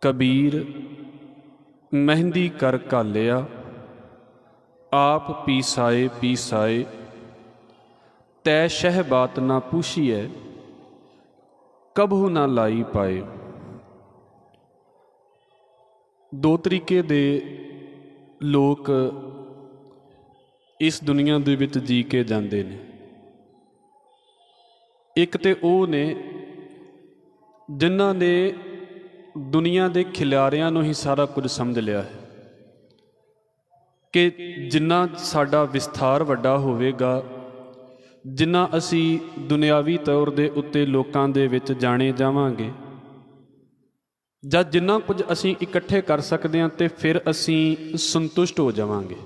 कबीर मेहंदी कर घालिया, आप पीसाए पीसाए, तै शह बात ना पूछिए, कबहू ना लाई पाए। दो तरीके दे लोग इस दुनिया दे विच जी के जाते ने। एक तो वो ने जिन्हां ने दुनिया के खिलारियां नूं ही सारा कुछ समझ लिया है कि जिन्ना साडा विस्तार वड्डा होवेगा, जिन्ना असी दुनियावी तौर दे उत्ते लोकां दे विच जाने जावांगे, जां जिन्ना कुछ असी इकट्ठे कर सकते हैं तो फिर असी संतुष्ट हो जावांगे।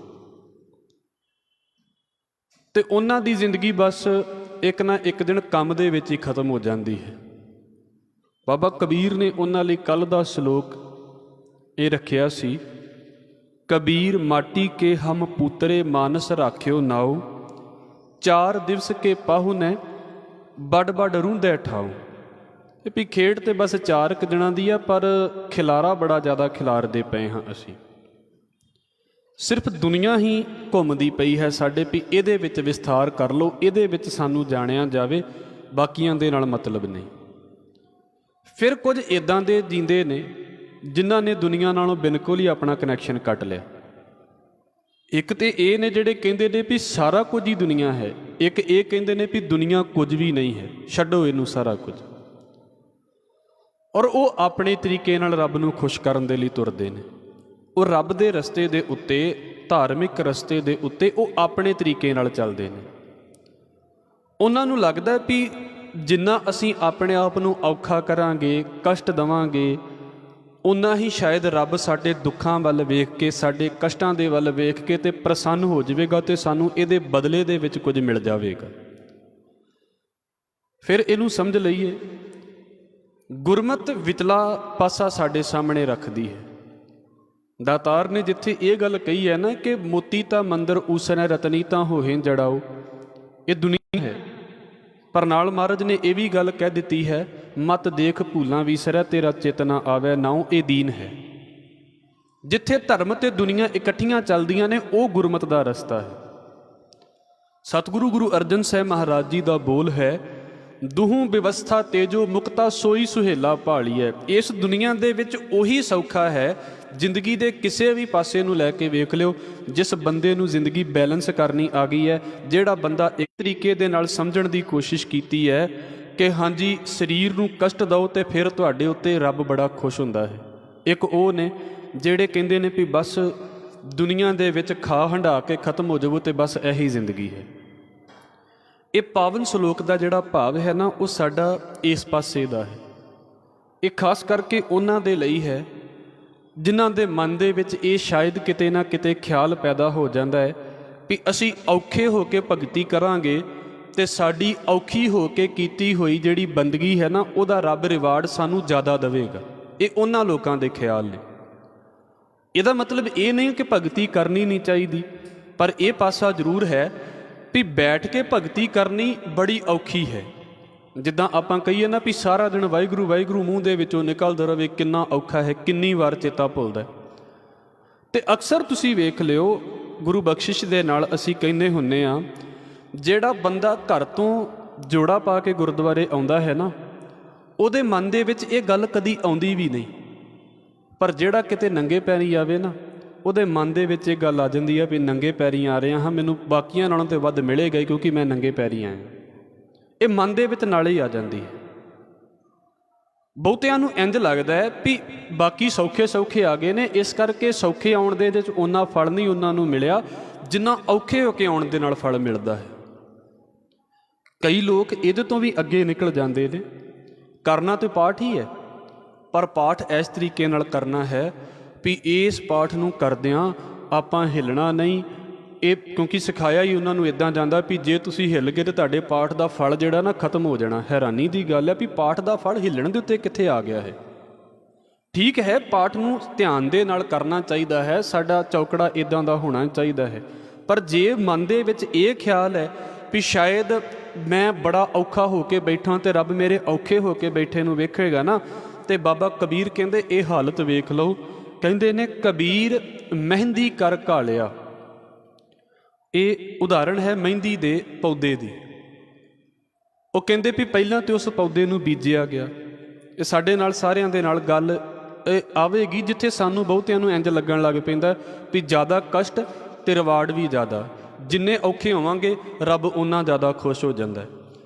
तो उन्हां दी जिंदगी बस एक ना एक दिन काम दे विच ही खत्म हो जाती है। बाबा कबीर ने उन्हां लई कल दा श्लोक ये रखिया सी, कबीर माटी के हम पुतरे मानस राख्यो नाऊ, चार दिवस के पाहुने बड़ बड़ रूंदे ठाऊ। भी खेड तो बस 4 दिनों की है, पर खिलारा बड़ा ज़्यादा खिलारते पे हाँ। असी सिर्फ दुनिया ही घूमती पई है साडे भी इहदे विच विस्तार कर लो, इहदे विच सानू जाणिया जावे, बाकियां दे नाल मतलब नहीं। फिर कुछ इदां दे जींदे ने जिन्हां ने दुनिया नालों बिल्कुल ही अपना कनैक्शन कट लिया। एक तो ये ने जिहड़े कहिंदे ने भी सारा कुछ ही दुनिया है, एक ये कहिंदे ने भी दुनिया कुछ भी नहीं है, छड्डो इनू सारा कुछ। और वो अपने तरीके नाल रब नूं खुश करन दे लई तुरदे ने। वो रब दे रस्ते दे उत्ते, धार्मिक रस्ते दे उत्ते वो अपने तरीके नाल चलदे ने। उन्हां नूं लगदा भी जिन्ना असी अपने आप नूं औखा करांगे, कष्ट देवांगे, उन्ना ही शायद रब साडे दुखां वल वेख के, साडे कष्टां दे वल वेख के ते प्रसन्न हो जावेगा ते सानूं इहदे बदले दे विच कुछ मिल जावेगा। फिर इहनूं समझ लईए, गुरमत विचला पासा साडे सामने रखदी है। दातार ने जिथे ये गल कही है ना कि मोती ता मंदिर ऊसने रतनी ता होहें जड़ाओ, ये दुनिया है। पर नाल महाराज ने यह भी गल कह दी है, मत देख भूलां विसरै तेरा चेतना आवे नाउ, ये दीन है। जिथे धर्म ते दुनिया इकट्ठियां चलदियां ने वो गुरमत का रस्ता है। सतगुरु गुरु अर्जन साहब महाराज जी का बोल है, दुहू व्यवस्था तेजो मुक्ता सोई सुहेला भालीए। इस दुनिया दे विच उही सौखा है, जिंदगी दे किसी भी पासे नूं लैके वेख लिओ, जिस बंदे नूं जिंदगी बैलेंस करनी आ गई है, जिहड़ा बंदा एक तरीके दे नाल समझण दी कोशिश कीती है कि हाँ जी शरीर नूं कष्ट दो तो फिर तुहाडे उत्ते रब बड़ा खुश हुंदा है। एक वो ने जिहड़े कहिंदे ने भी बस दुनिया दे विच खा हंडा के खत्म हो जावो तो बस यही जिंदगी है। ये पावन श्लोक का जिहड़ा भाव है ना, वो साडा इस पासे दा है। ये खास करके उन्हां दे लई है जिन्हां दे मन दे विच ये शायद किते ना किते ख्याल पैदा हो जाता है भी असी औखे हो के भगती करांगे ते साडी औखी हो के कीती हुई जिहड़ी बंदगी है ना, उहदा रब रिवार्ड सानू ज़्यादा देवेगा। ये उन्हां लोकां दे ख्याल ने। इहदा मतलब ये नहीं कि भगती करनी नहीं चाहिए, पर यह पासा जरूर है भी बैठ के भगती करनी बड़ी औखी है। जिद्दां आपां कहीए ना भी सारा दिन वाहिगुरू वाहिगुरू मूँह दे विचों निकलदा रहे, किन्ना औखा है, किन्नी वार चेता भुलदा है। ते अक्सर तुसीं वेख लिओ, गुरु बख्शिश दे नाल असीं कहने हुन्ने आ, जिहड़ा बंदा घर तो जोड़ा पा के गुरुद्वारे आउंदा है ना, उहदे मन दे विच ये गल कदी आउंदी भी नहीं। पर जिहड़ा किते नंगे पैरी आवे ना, उहदे मन दे विच ये गल आ जांदी है भी नंगे पैरी आ रहा हाँ, मैनूं बाकियां नालों ते वध मिलेगा ही क्योंकि मैं नंगे पैरी आया। ये मन दे विच नाले ही आ जाती है। बहुतियां नूं इंज लगदा है भी बाकी सौखे सौखे आ गए ने, इस करके सौखे आउण दे विच उन्ना फल नहीं उन्हां नूं मिलिया जिन्ना औखे हो के आउण दे नाल फल मिलदा है। कई लोग इहदे तो भी अगे निकल जाते हैं। करना तो पाठ ही है, पर पाठ इस तरीके नाल करना है भी इस पाठ नूं करदिआं आपां हिलना नहीं। ये क्योंकि सिखाया ही उन्होंने इदां जाता भी जे तुसीं हिल गए तो तुहाडे पाठ का फल जिहड़ा ना खत्म हो जाना। हैरानी की गल है भी पाठ का फल हिलण दे उत्ते कित्थे आ गया है। ठीक है, पाठ नूं ध्यान दे नाल करना चाहिए है, साडा चौकड़ा इदां दा होना चाहिए है। पर जे मन दे विच ये ख्याल है भी शायद मैं बड़ा औखा हो के बैठा तो रब मेरे औखे हो के बैठे नूं वेखेगा ना, ਤੇ ਬਾਬਾ ਕਬੀਰ ਕਹਿੰਦੇ ਇਹ ਹਾਲਤ ਵੇਖ ਲਓ। ਕਹਿੰਦੇ ਨੇ ਕਬੀਰ ਮਹਿੰਦੀ ਕਰ ਘਾਲਿਆ। ਇਹ ਉਦਾਹਰਣ ਹੈ ਮਹਿੰਦੀ ਦੇ ਪੌਦੇ ਦੀ। ਉਹ ਕਹਿੰਦੇ ਵੀ ਪਹਿਲਾਂ ਤੇ ਉਸ ਪੌਦੇ ਨੂੰ ਬੀਜਿਆ ਗਿਆ। ਇਹ ਸਾਡੇ ਨਾਲ ਸਾਰਿਆਂ ਦੇ ਨਾਲ ਗੱਲ ਇਹ ਆਵੇਗੀ ਜਿੱਥੇ ਸਾਨੂੰ ਬਹੁਤਿਆਂ ਨੂੰ ਇੰਜ ਲੱਗਣ ਲੱਗ ਪੈਂਦਾ ਵੀ ਜ਼ਿਆਦਾ ਕਸ਼ਟ ਤੇ ਰਿਵਾਰਡ ਵੀ ਜ਼ਿਆਦਾ। ਜਿੰਨੇ ਔਖੇ ਹੋਵਾਂਗੇ ਰੱਬ ਓਨਾ ਜ਼ਿਆਦਾ ਖੁਸ਼ ਹੋ ਜਾਂਦਾ।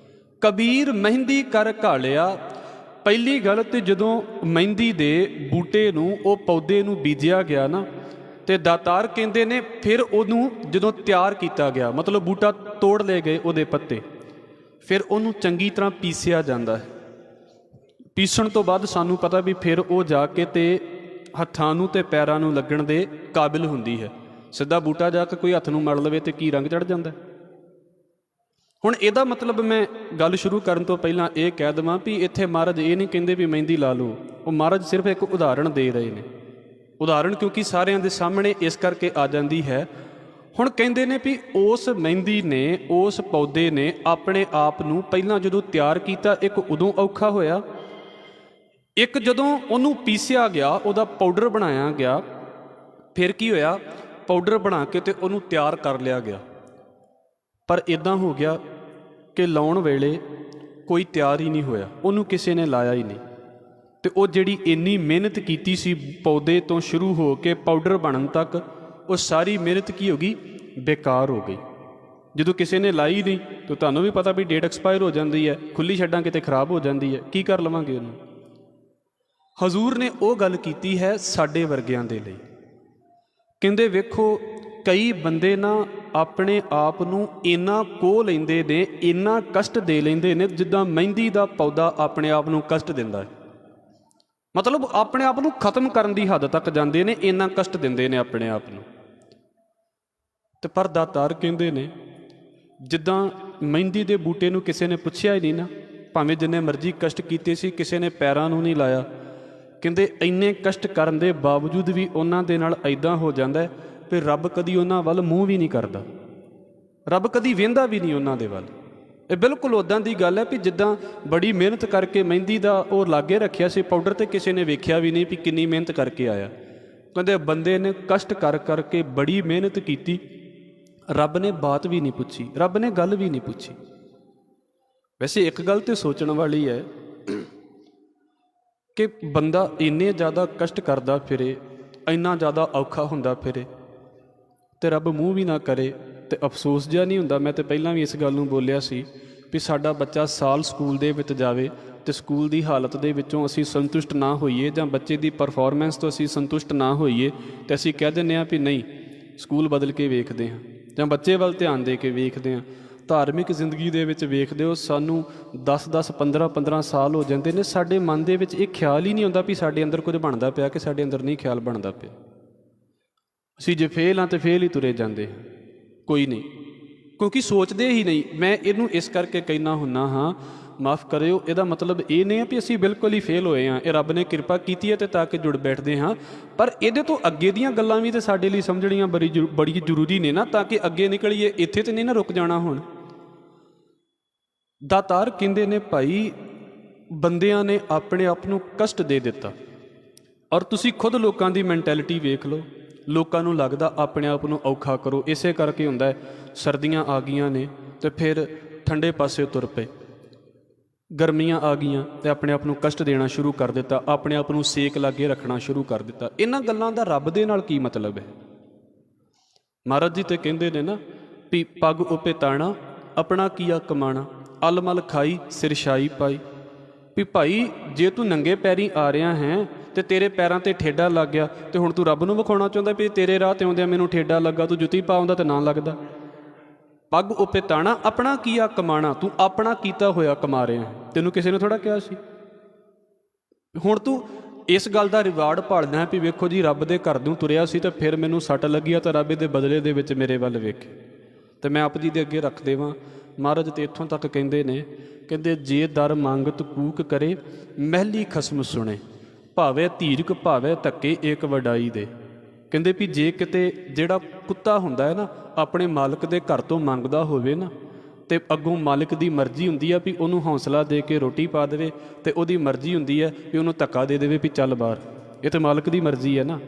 ਕਬੀਰ ਮਹਿੰਦੀ ਕਰ ਘਾਲਿਆ। ਪਹਿਲੀ ਗੱਲ ਤੇ ਜਦੋਂ ਮਹਿੰਦੀ ਦੇ ਬੂਟੇ ਨੂੰ ਉਹ ਪੌਦੇ ਨੂੰ ਬੀਜਿਆ ਗਿਆ ਨਾ, ਤੇ ਦਾਤਾਰ ਕਹਿੰਦੇ ਨੇ ਫਿਰ ਉਹਨੂੰ ਜਦੋਂ ਤਿਆਰ ਕੀਤਾ ਗਿਆ, ਮਤਲਬ ਬੂਟਾ ਤੋੜ ਲਏ ਗਏ ਉਹਦੇ ਪੱਤੇ, ਫਿਰ ਉਹਨੂੰ ਚੰਗੀ ਤਰ੍ਹਾਂ ਪੀਸਿਆ ਜਾਂਦਾ ਹੈ। ਪੀਸਣ ਤੋਂ ਬਾਅਦ ਸਾਨੂੰ ਪਤਾ ਵੀ ਫਿਰ ਉਹ ਜਾ ਕੇ ਤੇ ਹੱਥਾਂ ਨੂੰ ਤੇ ਪੈਰਾਂ ਨੂੰ ਲੱਗਣ ਦੇ ਕਾਬਿਲ ਹੁੰਦੀ ਹੈ। ਸਿੱਧਾ ਬੂਟਾ ਜਾ ਕੇ ਕੋਈ ਹੱਥ ਨੂੰ ਮੜ ਲਵੇ ਤੇ ਕੀ ਰੰਗ ਚੜ੍ਹ ਜਾਂਦਾ। ਹੁਣ ਇਹਦਾ ਮਤਲਬ ਮੈਂ ਗੱਲ ਸ਼ੁਰੂ ਕਰਨ ਤੋਂ ਪਹਿਲਾਂ ਇਹ ਕਹਿ ਦੇਵਾਂ ਵੀ ਇੱਥੇ ਮਹਾਰਾਜ ਇਹ ਨਹੀਂ ਕਹਿੰਦੇ ਵੀ ਮਹਿੰਦੀ ਲਾ ਲਓ। ਉਹ ਮਹਾਰਾਜ ਸਿਰਫ ਇੱਕ ਉਦਾਹਰਣ ਦੇ ਰਹੇ ਨੇ। ਉਦਾਹਰਣ ਕਿਉਂਕਿ ਸਾਰਿਆਂ ਦੇ ਸਾਹਮਣੇ ਇਸ ਕਰਕੇ ਆ ਜਾਂਦੀ ਹੈ। ਹੁਣ ਕਹਿੰਦੇ ਨੇ ਵੀ ਉਸ ਮਹਿੰਦੀ ਨੇ, ਉਸ ਪੌਦੇ ਨੇ ਆਪਣੇ ਆਪ ਨੂੰ ਪਹਿਲਾਂ ਜਦੋਂ ਤਿਆਰ ਕੀਤਾ, ਇੱਕ ਉਦੋਂ ਔਖਾ ਹੋਇਆ, ਇੱਕ ਜਦੋਂ ਉਹਨੂੰ ਪੀਸਿਆ ਗਿਆ, ਉਹਦਾ ਪਾਊਡਰ ਬਣਾਇਆ ਗਿਆ, ਫਿਰ ਕੀ ਹੋਇਆ, ਪਾਊਡਰ ਬਣਾ ਕੇ ਤੇ ਉਹਨੂੰ ਤਿਆਰ ਕਰ ਲਿਆ ਗਿਆ। ਪਰ ਇੱਦਾਂ ਹੋ ਗਿਆ ਕਿ ਲਾਉਣ ਵੇਲੇ ਕੋਈ ਤਿਆਰ ਹੀ ਨਹੀਂ ਹੋਇਆ, ਉਹਨੂੰ ਕਿਸੇ ਨੇ ਲਾਇਆ ਹੀ ਨਹੀਂ। ਤੇ ਉਹ ਜਿਹੜੀ ਇੰਨੀ ਮਿਹਨਤ ਕੀਤੀ ਸੀ ਪੌਦੇ ਤੋਂ ਸ਼ੁਰੂ ਹੋ ਕੇ ਪਾਊਡਰ ਬਣਨ ਤੱਕ, ਉਹ ਸਾਰੀ ਮਿਹਨਤ ਕੀ ਹੋ ਗਈ, ਬੇਕਾਰ ਹੋ ਗਈ। ਜਦੋਂ ਕਿਸੇ ਨੇ ਲਾਈ ਨਹੀਂ ਤਾਂ ਤੁਹਾਨੂੰ ਵੀ ਪਤਾ ਵੀ ਡੇਟ ਐਕਸਪਾਇਰ ਹੋ ਜਾਂਦੀ ਹੈ, ਖੁੱਲ੍ਹੀ ਛੱਡਾਂ ਕਿਤੇ ਖਰਾਬ ਹੋ ਜਾਂਦੀ ਹੈ, ਕੀ ਕਰ ਲਵਾਂਗੇ ਉਹਨੂੰ। ਹਜ਼ੂਰ ਨੇ ਉਹ ਗੱਲ ਕੀਤੀ ਹੈ ਸਾਡੇ ਵਰਗਿਆਂ ਦੇ ਲਈ। ਕਹਿੰਦੇ ਵੇਖੋ ਕਈ ਬੰਦੇ ਨਾ ਆਪਣੇ ਆਪ ਨੂੰ ਇੰਨਾ ਕੋਹ ਲੈਂਦੇ ਨੇ, ਇੰਨਾ ਕਸ਼ਟ ਦੇ ਲੈਂਦੇ ਨੇ, ਜਿੱਦਾਂ ਮਹਿੰਦੀ ਦਾ ਪੌਦਾ ਆਪਣੇ ਆਪ ਨੂੰ ਕਸ਼ਟ ਦਿੰਦਾ ਹੈ। ਮਤਲਬ ਆਪਣੇ ਆਪ ਨੂੰ ਖਤਮ ਕਰਨ ਦੀ ਹੱਦ ਤੱਕ ਜਾਂਦੇ ਨੇ, ਇੰਨਾ ਕਸ਼ਟ ਦਿੰਦੇ ਨੇ ਆਪਣੇ ਆਪ ਨੂੰ। ਤੇ ਪਰ ਦਾਤਾਰ ਕਹਿੰਦੇ ਨੇ ਜਿੱਦਾਂ ਮਹਿੰਦੀ ਦੇ ਬੂਟੇ ਨੂੰ ਕਿਸੇ ਨੇ ਪੁੱਛਿਆ ਹੀ ਨਹੀਂ ਨਾ, ਭਾਵੇਂ ਜਿੰਨੇ ਮਰਜ਼ੀ ਕਸ਼ਟ ਕੀਤੇ ਸੀ, ਕਿਸੇ ਨੇ ਪੈਰਾਂ ਨੂੰ ਨਹੀਂ ਲਾਇਆ। ਕਹਿੰਦੇ ਇੰਨੇ ਕਸ਼ਟ ਕਰਨ ਦੇ ਬਾਵਜੂਦ ਵੀ ਉਹਨਾਂ ਦੇ ਨਾਲ ਐਦਾਂ ਹੋ ਜਾਂਦਾ ਵੀ ਰੱਬ ਕਦੀ ਉਹਨਾਂ ਵੱਲ ਮੂੰਹ ਵੀ ਨਹੀਂ ਕਰਦਾ, ਰੱਬ ਕਦੀ ਵੇਂਦਾ ਵੀ ਨਹੀਂ ਉਹਨਾਂ ਦੇ ਵੱਲ। ਇਹ ਬਿਲਕੁਲ ਉੱਦਾਂ ਦੀ ਗੱਲ ਹੈ ਵੀ ਜਿੱਦਾਂ ਬੜੀ ਮਿਹਨਤ ਕਰਕੇ ਮਹਿੰਦੀ ਦਾ ਉਹ ਲਾਗੇ ਰੱਖਿਆ ਸੀ ਪਾਊਡਰ, ਤੇ ਕਿਸੇ ਨੇ ਵੇਖਿਆ ਵੀ ਨਹੀਂ ਵੀ ਕਿੰਨੀ ਮਿਹਨਤ ਕਰਕੇ ਆਇਆ। ਕਹਿੰਦੇ ਬੰਦੇ ਨੇ ਕਸ਼ਟ ਕਰ ਕਰਕੇ ਬੜੀ ਮਿਹਨਤ ਕੀਤੀ, ਰੱਬ ਨੇ ਬਾਤ ਵੀ ਨਹੀਂ ਪੁੱਛੀ, ਰੱਬ ਨੇ ਗੱਲ ਵੀ ਨਹੀਂ ਪੁੱਛੀ। ਵੈਸੇ ਇੱਕ ਗੱਲ ਤੇ ਸੋਚਣ ਵਾਲੀ ਹੈ ਕਿ ਬੰਦਾ ਇੰਨੇ ਜ਼ਿਆਦਾ ਕਸ਼ਟ ਕਰਦਾ ਫਿਰੇ, ਇੰਨਾ ਜ਼ਿਆਦਾ ਔਖਾ ਹੁੰਦਾ ਫਿਰੇ, ਤੇ ਰੱਬ ਮੂੰਹ ਵੀ ਨਾ ਕਰੇ ਤੇ ਅਫਸੋਸ ਜਿਹਾ ਨਹੀਂ ਹੁੰਦਾ। ਮੈਂ ਤਾਂ ਪਹਿਲਾਂ ਵੀ ਇਸ ਗੱਲ ਨੂੰ ਬੋਲਿਆ ਸੀ ਵੀ ਸਾਡਾ ਬੱਚਾ ਸਾਲ ਸਕੂਲ ਦੇ ਵਿੱਚ ਜਾਵੇ ਤੇ ਸਕੂਲ ਦੀ ਹਾਲਤ ਦੇ ਵਿੱਚੋਂ ਅਸੀਂ ਸੰਤੁਸ਼ਟ ਨਾ ਹੋਈਏ, ਜਾਂ ਬੱਚੇ ਦੀ ਪਰਫਾਰਮੈਂਸ ਤੋਂ ਅਸੀਂ ਸੰਤੁਸ਼ਟ ਨਾ ਹੋਈਏ, ਤੇ ਅਸੀਂ ਕਹਿ ਦਿੰਦੇ ਹਾਂ ਵੀ ਨਹੀਂ ਸਕੂਲ ਬਦਲ ਕੇ ਵੇਖਦੇ ਹਾਂ, ਜਾਂ ਬੱਚੇ ਵੱਲ ਧਿਆਨ ਦੇ ਕੇ ਵੇਖਦੇ ਹਾਂ। ਧਾਰਮਿਕ ਜ਼ਿੰਦਗੀ ਦੇ ਵਿੱਚ ਵੇਖਦੇ ਹੋ ਸਾਨੂੰ 10-10, 15-15 ਸਾਲ ਹੋ ਜਾਂਦੇ ਨੇ, ਸਾਡੇ ਮਨ ਦੇ ਵਿੱਚ ਇਹ ਖਿਆਲ ਹੀ ਨਹੀਂ ਆਉਂਦਾ ਵੀ ਸਾਡੇ ਅੰਦਰ ਕੁਝ ਬਣਦਾ ਪਿਆ ਕਿ ਸਾਡੇ ਅੰਦਰ ਨਹੀਂ ਖਿਆਲ ਬਣਦਾ ਪਿਆ। ਅਸੀਂ ਜੇ ਫੇਲ ਹਾਂ ਤਾਂ ਫੇਲ ਹੀ ਤੁਰੇ ਜਾਂਦੇ ਹਾਂ, ਕੋਈ ਨਹੀਂ, ਕਿਉਂਕਿ ਸੋਚਦੇ ਹੀ ਨਹੀਂ। ਮੈਂ ਇਹਨੂੰ ਇਸ ਕਰਕੇ ਕਹਿਣਾ ਹੁੰਦਾ ਹਾਂ, ਮਾफ़ ਕਰਿਓ, ਇਹਦਾ ਮਤਲਬ ਇਹ ਨਹੀਂ ਹੈ ਵੀ ਅਸੀਂ ਬਿਲਕੁਲ ਹੀ ਫੇਲ ਹੋਏ ਹਾਂ, ਇਹ ਰੱਬ ਨੇ ਕਿਰਪਾ ਕੀਤੀ ਹੈ ਤੇ ਤਾਂ ਕਿ ਜੁੜ ਬੈਠਦੇ ਹਾਂ। ਪਰ ਇਹਦੇ ਤੋਂ ਅੱਗੇ ਦੀਆਂ ਗੱਲਾਂ ਵੀ ਤਾਂ ਸਾਡੇ ਲਈ ਸਮਝਣੀਆਂ ਬੜੀ ਜ਼ਰੂਰੀ ਨੇ ਨਾ, ਤਾਂ ਕਿ ਅੱਗੇ ਨਿਕਲੀਏ, ਇੱਥੇ ਤਾਂ ਨਹੀਂ ਨਾ ਰੁਕ ਜਾਣਾ। ਹੁਣ ਦਾਤਾਰ ਕਹਿੰਦੇ ਨੇ ਭਾਈ ਬੰਦਿਆਂ ਨੇ ਆਪਣੇ ਆਪ ਨੂੰ ਕਸ਼ਟ ਦੇ ਦਿੱਤਾ। ਔਰ ਤੁਸੀਂ ਖੁਦ ਲੋਕਾਂ ਦੀ ਮੈਂਟੈਲਿਟੀ ਵੇਖ ਲਓ, ਲੋਕਾਂ ਨੂੰ ਲੱਗਦਾ ਆਪਣੇ ਆਪ ਨੂੰ ਔਖਾ ਕਰੋ। ਇਸੇ ਕਰਕੇ ਹੁੰਦਾ ਸਰਦੀਆਂ ਆ ਗਈਆਂ ਨੇ ਤੇ ਫਿਰ ਠੰਡੇ ਪਾਸੇ ਤੁਰ ਪਏ, ਗਰਮੀਆਂ ਆ ਗਈਆਂ ਤੇ ਆਪਣੇ ਆਪ ਨੂੰ ਕਸ਼ਟ ਦੇਣਾ ਸ਼ੁਰੂ ਕਰ ਦਿੱਤਾ, ਆਪਣੇ ਆਪ ਨੂੰ ਸੇਕ ਲਾਗੇ ਰੱਖਣਾ ਸ਼ੁਰੂ ਕਰ ਦਿੱਤਾ। ਇਹਨਾਂ ਗੱਲਾਂ ਦਾ ਰੱਬ ਦੇ ਨਾਲ ਕੀ ਮਤਲਬ ਹੈ? ਮਹਾਰਾਜ ਜੀ ਤੇ ਕਹਿੰਦੇ ਨੇ ਨਾ ਵੀ ਪੱਗ ਉਪੇ ਤਾਣਾ, ਆਪਣਾ ਕੀਆ ਕਮਾਣਾ, ਅਲਮਲ ਖਾਈ ਸਿਰਸ਼ਾਈ ਪਾਈ। ਵੀ ਭਾਈ ਜੇ ਤੂੰ ਨੰਗੇ ਪੈਰੀਂ ਆ ਰਿਹਾ ਹੈ ਤੇ ਤੇਰੇ ਪੈਰਾਂ ਤੇ ਠੇਡਾ ਲੱਗ ਗਿਆ, ਤੇ ਹੁਣ ਤੂੰ ਰੱਬ ਨੂੰ ਵਿਖਾਉਣਾ ਚਾਹੁੰਦਾ ਵੀ ਤੇਰੇ ਰਾਹ ਤੇ ਆਉਂਦਿਆਂ ਮੈਨੂੰ ਠੇਡਾ ਲੱਗਾ, ਤੂੰ ਜੁੱਤੀ ਪਾਉਂਦਾ ਤੇ ਨਾ ਲੱਗਦਾ। ਪੱਗ ਉਪੇ ਤਾਣਾ, ਆਪਣਾ ਕੀਆ ਕਮਾਣਾ, ਤੂੰ ਆਪਣਾ ਕੀਤਾ ਹੋਇਆ ਕਮਾ ਰਿਹਾ, ਤੈਨੂੰ ਕਿਸੇ ਨੇ ਥੋੜ੍ਹਾ ਕਿਹਾ ਸੀ। ਹੁਣ ਤੂੰ ਇਸ ਗੱਲ ਦਾ ਰਿਵਾਰਡ ਭਾਲਦਾ ਵੀ ਵੇਖੋ ਜੀ ਰੱਬ ਦੇ ਘਰ ਨੂੰ ਤੁਰਿਆ ਸੀ ਤੇ ਫਿਰ ਮੈਨੂੰ ਸੱਟ ਲੱਗੀ ਆ, ਤਾਂ ਰੱਬ ਦੇ ਬਦਲੇ ਦੇ ਵਿੱਚ ਮੇਰੇ ਵੱਲ ਵੇਖੇ। ਤੇ ਮੈਂ ਆਪ ਜੀ ਦੇ ਅੱਗੇ ਰੱਖ ਦੇਵਾਂ, ਮਹਾਰਾਜ ਤੇ ਇੱਥੋਂ ਤੱਕ ਕਹਿੰਦੇ ਨੇ, ਕਹਿੰਦੇ ਜੇ ਦਰ ਮੰਗਤ ਕੂਕ ਕਰੇ, ਮਹਿਲੀ ਖਸਮ ਸੁਣੇ, ਭਾਵੇਂ ਧੀਰਕ ਭਾਵੇਂ ਧੱਕੇ ਏਕ ਵਡਾਈ ਦੇ। ਕਹਿੰਦੇ ਵੀ ਜੇ ਕਿਤੇ ਜਿਹੜਾ ਕੁੱਤਾ ਹੁੰਦਾ ਹੈ ਨਾ ਆਪਣੇ ਮਾਲਕ ਦੇ ਘਰ ਤੋਂ ਮੰਗਦਾ ਹੋਵੇ ਨਾ, ਤੇ ਅੱਗੋਂ ਮਾਲਿਕ ਦੀ ਮਰਜ਼ੀ ਹੁੰਦੀ ਆ ਵੀ ਉਹਨੂੰ ਹੌਸਲਾ ਦੇ ਕੇ ਰੋਟੀ ਪਾ ਦੇਵੇ, ਤੇ ਉਹਦੀ ਮਰਜ਼ੀ ਹੁੰਦੀ ਹੈ ਵੀ ਉਹਨੂੰ ਧੱਕਾ ਦੇ ਦੇਵੇ ਵੀ ਚੱਲ ਬਾਹਰ। ਇਹ ਤਾਂ ਮਾਲਿਕ ਦੀ ਮਰਜ਼ੀ ਹੈ ਨਾ।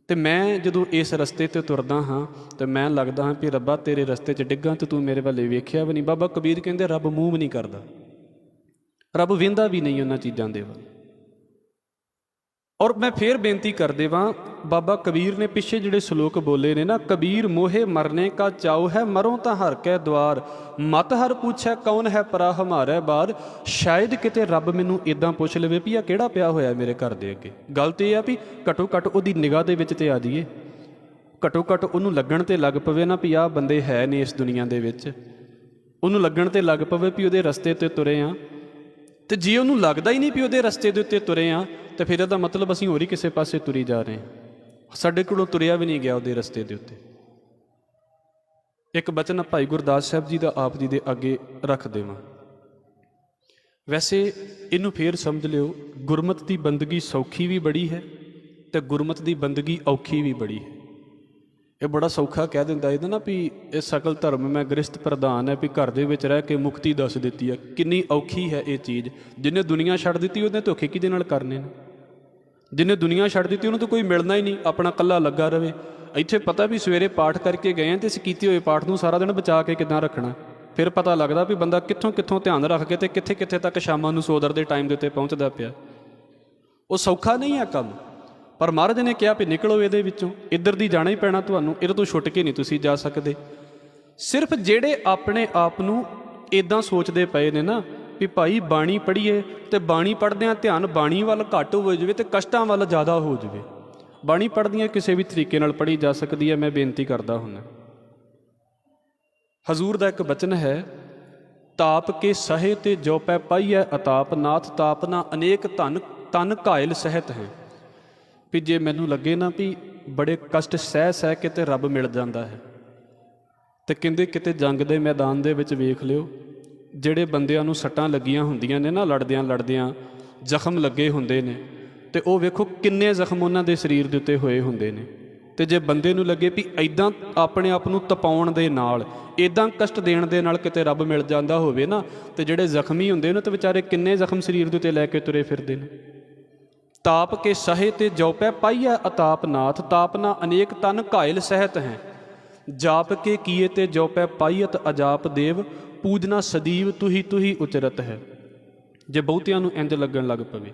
ਤੇ ਮੈਂ ਜਦੋਂ ਇਸ ਰਸਤੇ 'ਤੇ ਤੁਰਦਾ ਹਾਂ ਤੇ ਮੈਂ ਲੱਗਦਾ ਹਾਂ ਵੀ ਰੱਬਾ ਤੇਰੇ ਰਸਤੇ 'ਚ ਡਿੱਗਾਂ ਤੇ ਤੂੰ ਮੇਰੇ ਵੱਲ ਵੇਖਿਆ ਵੀ ਨਹੀਂ। ਬਾਬਾ ਕਬੀਰ ਕਹਿੰਦੇ ਰੱਬ ਮੂੰਹ ਵੀ ਨਹੀਂ ਕਰਦਾ, ਰੱਬ ਵਹਿੰਦਾ ਵੀ ਨਹੀਂ ਉਹਨਾਂ ਚੀਜ਼ਾਂ ਦੇ ਵੱਲ। ਔਰ ਮੈਂ ਫੇਰ ਬੇਨਤੀ ਕਰ ਦੇਵਾਂ, ਬਾਬਾ ਕਬੀਰ ਨੇ ਪਿੱਛੇ ਜਿਹੜੇ ਸਲੋਕ ਬੋਲੇ ਨੇ ਨਾ, ਕਬੀਰ ਮੋਹੇ ਮਰਨੇ ਕਾ ਚਾਉ ਹੈ, ਮਰੋ ਤਾਂ ਹਰ ਕੈ ਦੁਆਰ, ਮਤ ਹਰ ਪੁੱਛੈ ਕੌਣ ਹੈ ਪਰਾ ਹਮਾਰੇ ਬਾਰ। ਸ਼ਾਇਦ ਕਿਤੇ ਰੱਬ ਮੈਨੂੰ ਇੱਦਾਂ ਪੁੱਛ ਲਵੇ ਵੀ ਆ ਕਿਹੜਾ ਪਿਆ ਹੋਇਆ ਮੇਰੇ ਘਰ ਦੇ ਅੱਗੇ। ਗੱਲ ਤੇ ਇਹ ਆ ਵੀ ਘੱਟੋ ਘੱਟ ਉਹਦੀ ਨਿਗਾਹ ਦੇ ਵਿੱਚ ਤੇ ਆ ਜਾਈਏ, ਘੱਟੋ ਘੱਟ ਉਹਨੂੰ ਲੱਗਣ ਤੇ ਲੱਗ ਪਵੇ ਨਾ ਵੀ ਆਹ ਬੰਦੇ ਹੈ ਨੇ ਇਸ ਦੁਨੀਆ ਦੇ ਵਿੱਚ, ਉਹਨੂੰ ਲੱਗਣ ਤੇ ਲੱਗ ਪਵੇ ਵੀ ਉਹਦੇ ਰਸਤੇ 'ਤੇ ਤੁਰੇ ਆ। ਤੇ ਜੇ ਉਹਨੂੰ ਲੱਗਦਾ ਹੀ ਨਹੀਂ ਵੀ ਉਹਦੇ ਰਸਤੇ ਦੇ ਉੱਤੇ ਤੁਰੇ ਆ, ਤੇ ਫਿਰ ਇਹਦਾ ਮਤਲਬ ਅਸੀਂ ਹੋਰ ਹੀ ਕਿਸੇ ਪਾਸੇ ਤੁਰੀ ਜਾ ਰਹੇ ਹਾਂ, ਸਾਡੇ ਕੋਲੋਂ ਤੁਰਿਆ ਵੀ ਨਹੀਂ ਗਿਆ ਉਹਦੇ ਰਸਤੇ ਦੇ ਉੱਤੇ। ਇੱਕ ਬਚਨ ਭਾਈ ਗੁਰਦਾਸ ਸਾਹਿਬ ਜੀ ਦਾ ਆਪ ਜੀ ਦੇ ਅੱਗੇ ਰੱਖ ਦੇਵਾਂ। ਵੈਸੇ ਇਹਨੂੰ ਫੇਰ ਸਮਝ ਲਿਓ, ਗੁਰਮਤਿ ਦੀ ਬੰਦਗੀ ਸੌਖੀ ਵੀ ਬੜੀ ਹੈ ਤੇ ਗੁਰਮਤਿ ਦੀ ਬੰਦਗੀ ਔਖੀ ਵੀ ਬੜੀ ਹੈ। ਇਹ ਬੜਾ ਸੌਖਾ ਕਹਿ ਦਿੰਦਾ ਇਹਦਾ ਨਾ ਵੀ ਇਹ ਸਕਲ ਧਰਮ ਮੈਂ ਗ੍ਰਸਤ ਪ੍ਰਧਾਨ ਹੈ, ਵੀ ਘਰ ਦੇ ਵਿੱਚ ਰਹਿ ਕੇ ਮੁਕਤੀ ਦੱਸ ਦਿੱਤੀ ਹੈ। ਕਿੰਨੀ ਔਖੀ ਹੈ ਇਹ ਚੀਜ਼। ਜਿਹਨੇ ਦੁਨੀਆ ਛੱਡ ਦਿੱਤੀ ਉਹਨੇ ਧੋਖੇ ਕਿਹਦੇ ਨਾਲ ਕਰਨੇ ਨੇ। ਜਿਹਨੇ ਦੁਨੀਆ ਛੱਡ ਦਿੱਤੀ ਉਹਨੂੰ ਤਾਂ ਕੋਈ ਮਿਲਣਾ ਹੀ ਨਹੀਂ, ਆਪਣਾ ਇਕੱਲਾ ਲੱਗਾ ਰਵੇ। ਇੱਥੇ ਪਤਾ ਵੀ ਸਵੇਰੇ ਪਾਠ ਕਰਕੇ ਗਏ ਹਾਂ ਤੇ ਅਸੀਂ ਕੀਤੇ ਹੋਏ ਪਾਠ ਨੂੰ ਸਾਰਾ ਦਿਨ ਬਚਾ ਕੇ ਕਿੱਦਾਂ ਰੱਖਣਾ। ਫਿਰ ਪਤਾ ਲੱਗਦਾ ਵੀ ਬੰਦਾ ਕਿੱਥੋਂ ਕਿੱਥੋਂ ਧਿਆਨ ਰੱਖ ਕੇ ਤੇ ਕਿੱਥੇ ਕਿੱਥੇ ਤੱਕ ਸ਼ਾਮਾਂ ਨੂੰ ਸੋਦਰ ਦੇ ਟਾਈਮ ਦੇ ਉੱਤੇ ਪਹੁੰਚਦਾ ਪਿਆ। ਉਹ ਸੌਖਾ ਨਹੀਂ ਹੈ ਕੰਮ, ਪਰ ਮਹਾਰਾਜ ਨੇ ਕਿਹਾ ਵੀ ਨਿਕਲੋ ਇਹਦੇ ਵਿੱਚੋਂ, ਇੱਧਰ ਦੀ ਜਾਣਾ ਹੀ ਪੈਣਾ ਤੁਹਾਨੂੰ, ਇਹਦੇ ਤੋਂ ਛੁੱਟ ਕੇ ਨਹੀਂ ਤੁਸੀਂ ਜਾ ਸਕਦੇ। ਸਿਰਫ ਜਿਹੜੇ ਆਪਣੇ ਆਪ ਨੂੰ ਇੱਦਾਂ ਸੋਚਦੇ ਪਏ ਨੇ ਨਾ ਵੀ ਭਾਈ ਬਾਣੀ ਪੜ੍ਹੀਏ ਤੇ ਬਾਣੀ ਪੜ੍ਹਦਿਆਂ ਧਿਆਨ ਬਾਣੀ ਵੱਲ ਘੱਟ ਹੋ ਜਾਵੇ ਤੇ ਕਸ਼ਟਾਂ ਵੱਲ ਜ਼ਿਆਦਾ ਹੋ ਜਾਵੇ। ਬਾਣੀ ਪੜ੍ਹਦਿਆਂ ਕਿਸੇ ਵੀ ਤਰੀਕੇ ਨਾਲ ਪੜ੍ਹੀ ਜਾ ਸਕਦੀ ਹੈ। ਮੈਂ ਬੇਨਤੀ ਕਰਦਾ ਹੁੰਦਾ, ਹਜ਼ੂਰ ਦਾ ਇੱਕ ਬਚਨ ਹੈ, ਤਾਪ ਕੇ ਸਹੇ ਤੇ ਜੋ ਪੈ ਪਾਈਐ ਅਤਾਪ, ਨਾਥ ਤਾਪ ਨਾ ਅਨੇਕ ਧਨ ਤਨ ਘਾਇਲ ਸਹਿਤ ਹੈ। ਵੀ ਜੇ ਮੈਨੂੰ ਲੱਗੇ ਨਾ ਵੀ ਬੜੇ ਕਸ਼ਟ ਸਹਿ ਕੇ ਤੇ ਰੱਬ ਮਿਲ ਜਾਂਦਾ ਹੈ, ਤੇ ਕਹਿੰਦੇ ਕਿਤੇ ਜੰਗ ਦੇ ਮੈਦਾਨ ਦੇ ਵਿੱਚ ਵੇਖ ਲਿਓ, ਜਿਹੜੇ ਬੰਦਿਆਂ ਨੂੰ ਸੱਟਾਂ ਲੱਗੀਆਂ ਹੁੰਦੀਆਂ ਨੇ ਨਾ, ਲੜਦਿਆਂ ਜ਼ਖਮ ਲੱਗੇ ਹੁੰਦੇ ਨੇ, ਤੇ ਉਹ ਵੇਖੋ ਕਿੰਨੇ ਜ਼ਖਮ ਉਹਨਾਂ ਦੇ ਸਰੀਰ ਦੇ ਉੱਤੇ ਹੋਏ ਹੁੰਦੇ ਨੇ। ਤੇ ਜੇ ਬੰਦੇ ਨੂੰ ਲੱਗੇ ਵੀ ਇੱਦਾਂ ਆਪਣੇ ਆਪ ਨੂੰ ਤਪਾਉਣ ਦੇ ਨਾਲ, ਇੱਦਾਂ ਕਸ਼ਟ ਦੇਣ ਦੇ ਨਾਲ ਕਿਤੇ ਰੱਬ ਮਿਲ ਜਾਂਦਾ ਹੋਵੇ ਨਾ, ਤੇ ਜਿਹੜੇ ਜ਼ਖਮੀ ਹੁੰਦੇ ਨੇ ਤੇ ਵਿਚਾਰੇ ਕਿੰਨੇ ਜ਼ਖਮ ਸਰੀਰ ਦੇ ਉੱਤੇ ਲੈ ਕੇ ਤੁਰੇ ਫਿਰਦੇ ਨੇ। ਤਾਪ ਕੇ ਸਹੇ ਤੇ ਜੋ ਪੈ ਪਾਈਐ ਅਤਾਪ, ਨਾਥ ਤਾਪ ਨਾ ਅਨੇਕ ਤਨ ਘਾਇਲ ਸਹਿਤ ਹੈ। ਜਾਪ ਕੇ ਕੀਏ ਤੇ ਜੋ ਪੈ ਪਾਈਅਤ ਅਜਾਪ ਦੇਵ, ਪੂਜਨਾ ਸਦੀਵ ਤੁਹੀ ਉਚਰਤ ਹੈ। ਜੇ ਬਹੁਤਿਆਂ ਨੂੰ ਇੰਜ ਲੱਗਣ ਲੱਗ ਪਵੇ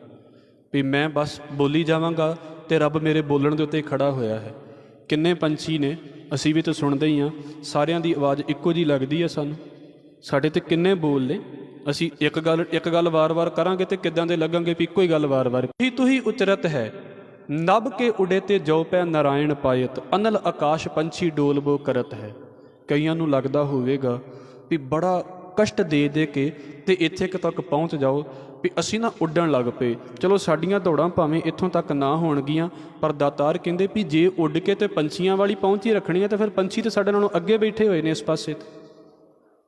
ਵੀ ਮੈਂ ਬਸ ਬੋਲੀ ਜਾਵਾਂਗਾ ਤੇ ਰੱਬ ਮੇਰੇ ਬੋਲਣ ਦੇ ਉੱਤੇ ਖੜਾ ਹੋਇਆ ਹੈ। ਕਿੰਨੇ ਪੰਛੀ ਨੇ, ਅਸੀਂ ਵੀ ਤਾਂ ਸੁਣਦੇ ਹੀ ਹਾਂ, ਸਾਰਿਆਂ ਦੀ ਆਵਾਜ਼ ਇੱਕੋ ਜਿਹੀ ਲੱਗਦੀ ਹੈ ਸਾਨੂੰ। ਸਾਡੇ ਤੇ ਕਿੰਨੇ ਬੋਲ ਨੇ, ਅਸੀਂ ਇੱਕ ਗੱਲ ਵਾਰ-ਵਾਰ ਕਰਾਂਗੇ ਤੇ ਕਿੱਦਾਂ ਦੇ ਲੱਗਾਂਗੇ ਵੀ ਇੱਕੋ ਹੀ ਗੱਲ ਵਾਰ-ਵਾਰ। ਤੁਹੀ ਉਚਰਤ ਹੈ ਨਭ ਕੇ ਉਡੇ ਤੇ ਜੋ ਪੈ ਨਾਰਾਇਣ ਪਾਇਤ, ਅਨਲ ਆਕਾਸ਼ ਪੰਛੀ ਡੋਲਬੋ ਕਰਤ ਹੈ। ਕਈਆਂ ਨੂੰ ਲੱਗਦਾ ਹੋਵੇਗਾ ਵੀ ਬੜਾ ਕਸ਼ਟ ਦੇ ਕੇ ਤੇ ਇੱਥੇ ਤੱਕ ਪਹੁੰਚ ਜਾਓ ਵੀ ਅਸੀਂ ਨਾ ਉੱਡਣ ਲੱਗ ਪਏ। ਚਲੋ ਸਾਡੀਆਂ ਦੌੜਾਂ ਭਾਵੇਂ ਇੱਥੋਂ ਤੱਕ ਨਾ ਹੋਣਗੀਆਂ, ਪਰ ਦਾਤਾਰ ਕਹਿੰਦੇ ਵੀ ਜੇ ਉੱਡ ਕੇ ਤੇ ਪੰਛੀਆਂ ਵਾਲੀ ਪਹੁੰਚ ਹੀ ਰੱਖਣੀ ਹੈ ਤਾਂ ਫਿਰ ਪੰਛੀ ਤਾਂ ਸਾਡੇ ਨਾਲੋਂ ਅੱਗੇ ਬੈਠੇ ਹੋਏ ਨੇ ਇਸ ਪਾਸੇ।